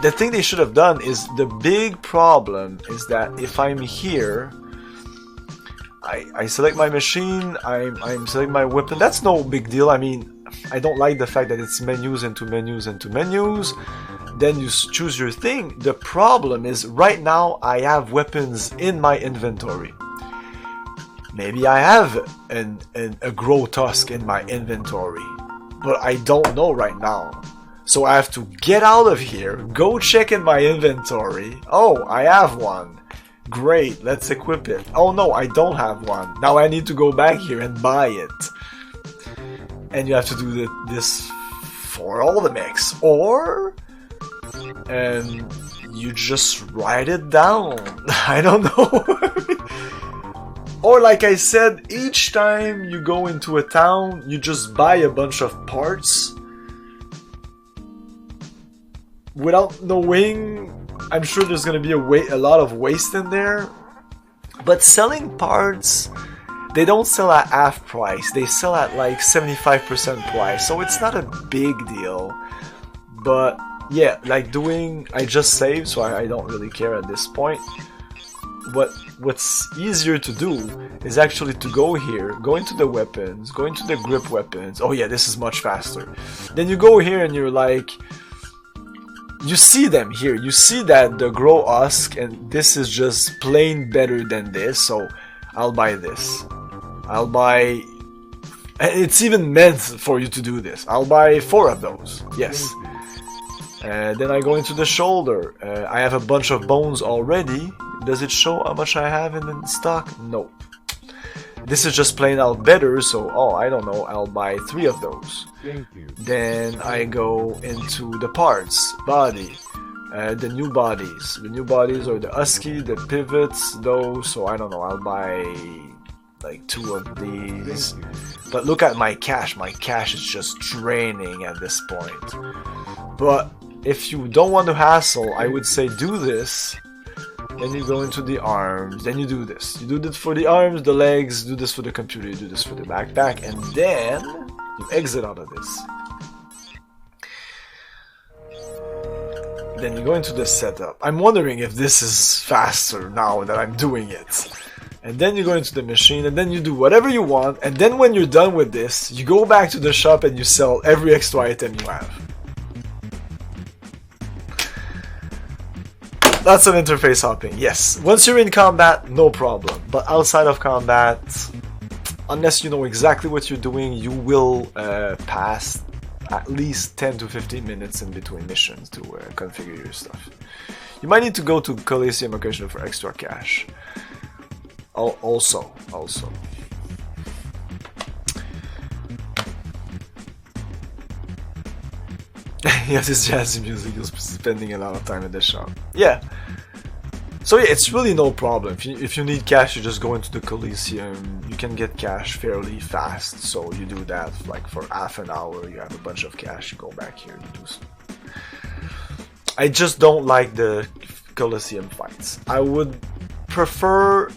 The thing they should have done is, the big problem is that if I'm here, I select my machine, I'm selecting my weapon. That's no big deal. I mean, I don't like the fact that it's menus into menus into menus. Then you choose your thing. The problem is, right now I have weapons in my inventory. Maybe I have a grow tusk in my inventory, but I don't know right now. So I have to get out of here, go check in my inventory. Oh, I have one. Great, let's equip it. Oh no, I don't have one. Now I need to go back here and buy it. And you have to do this for all the mechs. Or you just write it down. I don't know. Or like I said, each time you go into a town, you just buy a bunch of parts. Without knowing, I'm sure there's gonna be a lot of waste in there. But selling parts, they don't sell at half price. They sell at like 75% price. So it's not a big deal. But yeah, like I just saved, so I don't really care at this point. What's easier to do is actually to go here, go into the weapons, go into the grip weapons. Oh yeah, this is much faster. Then you go here and you're like, you see them here. You see that the grow husk, and this is just plain better than this, so I'll buy this. I'll buy... It's even meant for you to do this. I'll buy 4 of those. Yes. Then I go into the shoulder. I have a bunch of bones already. Does it show how much I have in the stock? No. This is just plain out better, so I don't know, I'll buy 3 of those. Thank you. Then I go into the parts, body, the new bodies. The new bodies are the husky, the pivots, those, so I don't know, I'll buy like 2 of these. But look at my cash is just draining at this point. But if you don't want to hassle, I would say do this. Then you go into the arms, then you do this. You do this for the arms, the legs, do this for the computer, you do this for the backpack, and then you exit out of this. Then you go into the setup. I'm wondering if this is faster now that I'm doing it. And then you go into the machine, and then you do whatever you want, and then when you're done with this, you go back to the shop and you sell every extra item you have. That's an interface hopping, yes. Once you're in combat, no problem. But outside of combat, unless you know exactly what you're doing, you will pass at least 10 to 15 minutes in between missions to configure your stuff. You might need to go to Coliseum occasionally for extra cash. Also. Yes, it's jazzy music. You're spending a lot of time at the shop. Yeah. So yeah, it's really no problem. If you need cash, you just go into the Coliseum. You can get cash fairly fast. So you do that like for half an hour. You have a bunch of cash. You go back here and do some. I just don't like the Coliseum fights. I would prefer.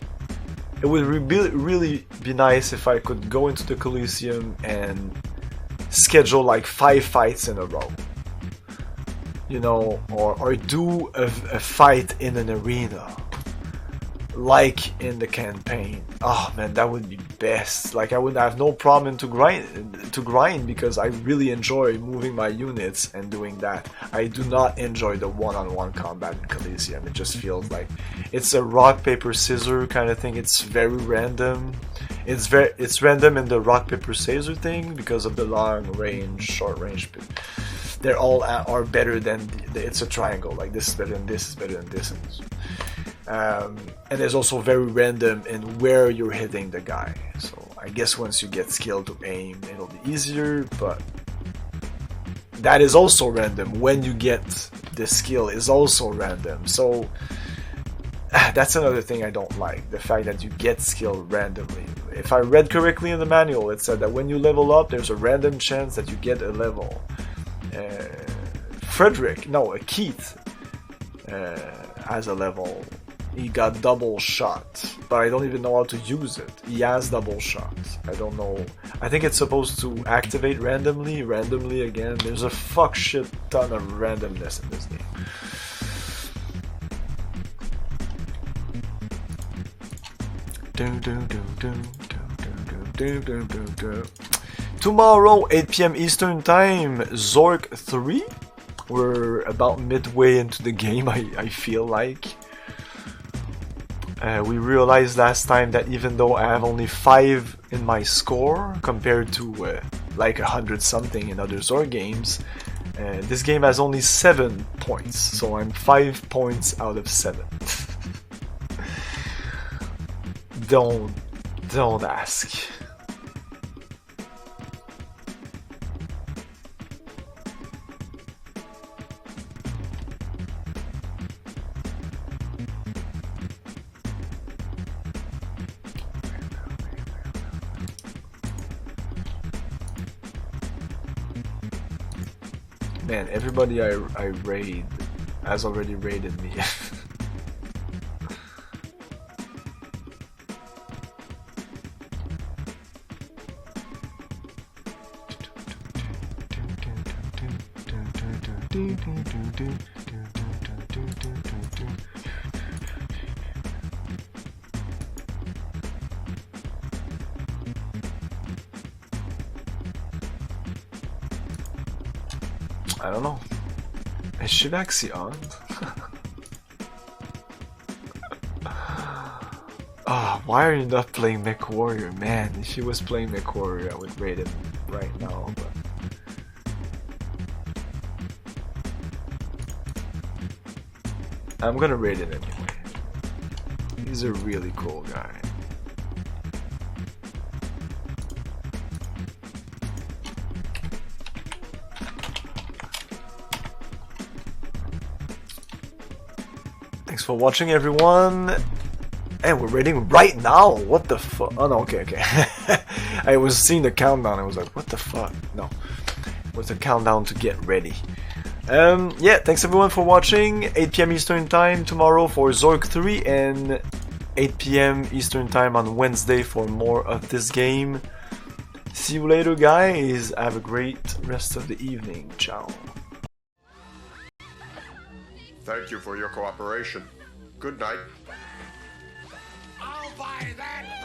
It would really be nice if I could go into the Coliseum and schedule like 5 fights in a row. You know, or do a fight in an arena, like in the campaign. Oh man, that would be best. Like I would have no problem to grind because I really enjoy moving my units and doing that. I do not enjoy the one-on-one combat in Coliseum. It just feels like it's a rock paper scissors kind of thing. It's very random. It's random in the rock paper scissors thing because of the long range, short range. they're all are better than it's a triangle. Like this is better than this is better than this. And there's also very random in where you're hitting the guy. So I guess once you get skill to aim, it'll be easier. But that is also random. When you get the skill is also random. So that's another thing I don't like. The fact that you get skill randomly. If I read correctly in the manual, it said that when you level up, there's a random chance that you get a level. Keith has a level. He got double shot, but I don't even know how to use it. He has double shot. I don't know. I think it's supposed to activate randomly again. There's a fuck shit ton of randomness in this game. Tomorrow, 8 PM Eastern Time, Zork 3. We're about midway into the game, I feel like. We realized last time that even though I have only 5 in my score compared to like 100 something in other Zork games, this game has only 7 points, so I'm 5 points out of 7. Don't ask. Man, everybody I raid has already raided me. I don't know. Is Shivaxi on? Oh, why are you not playing Mech Warrior? Man, if he was playing Mech Warrior, I would raid him right now, but... I'm gonna raid him anyway. He's a really cool guy. Thanks for watching, everyone. And we're raiding right now. What the fuck? Oh no, okay. I was seeing the countdown. I was like, what the fuck? No, what's the countdown to get ready? Yeah, thanks everyone for watching. 8 PM Eastern Time tomorrow for Zork 3 and 8 PM Eastern Time on Wednesday for more of this game. See you later, guys. Have a great rest of the evening. Ciao. Thank you for your cooperation. Good night. I'll buy that!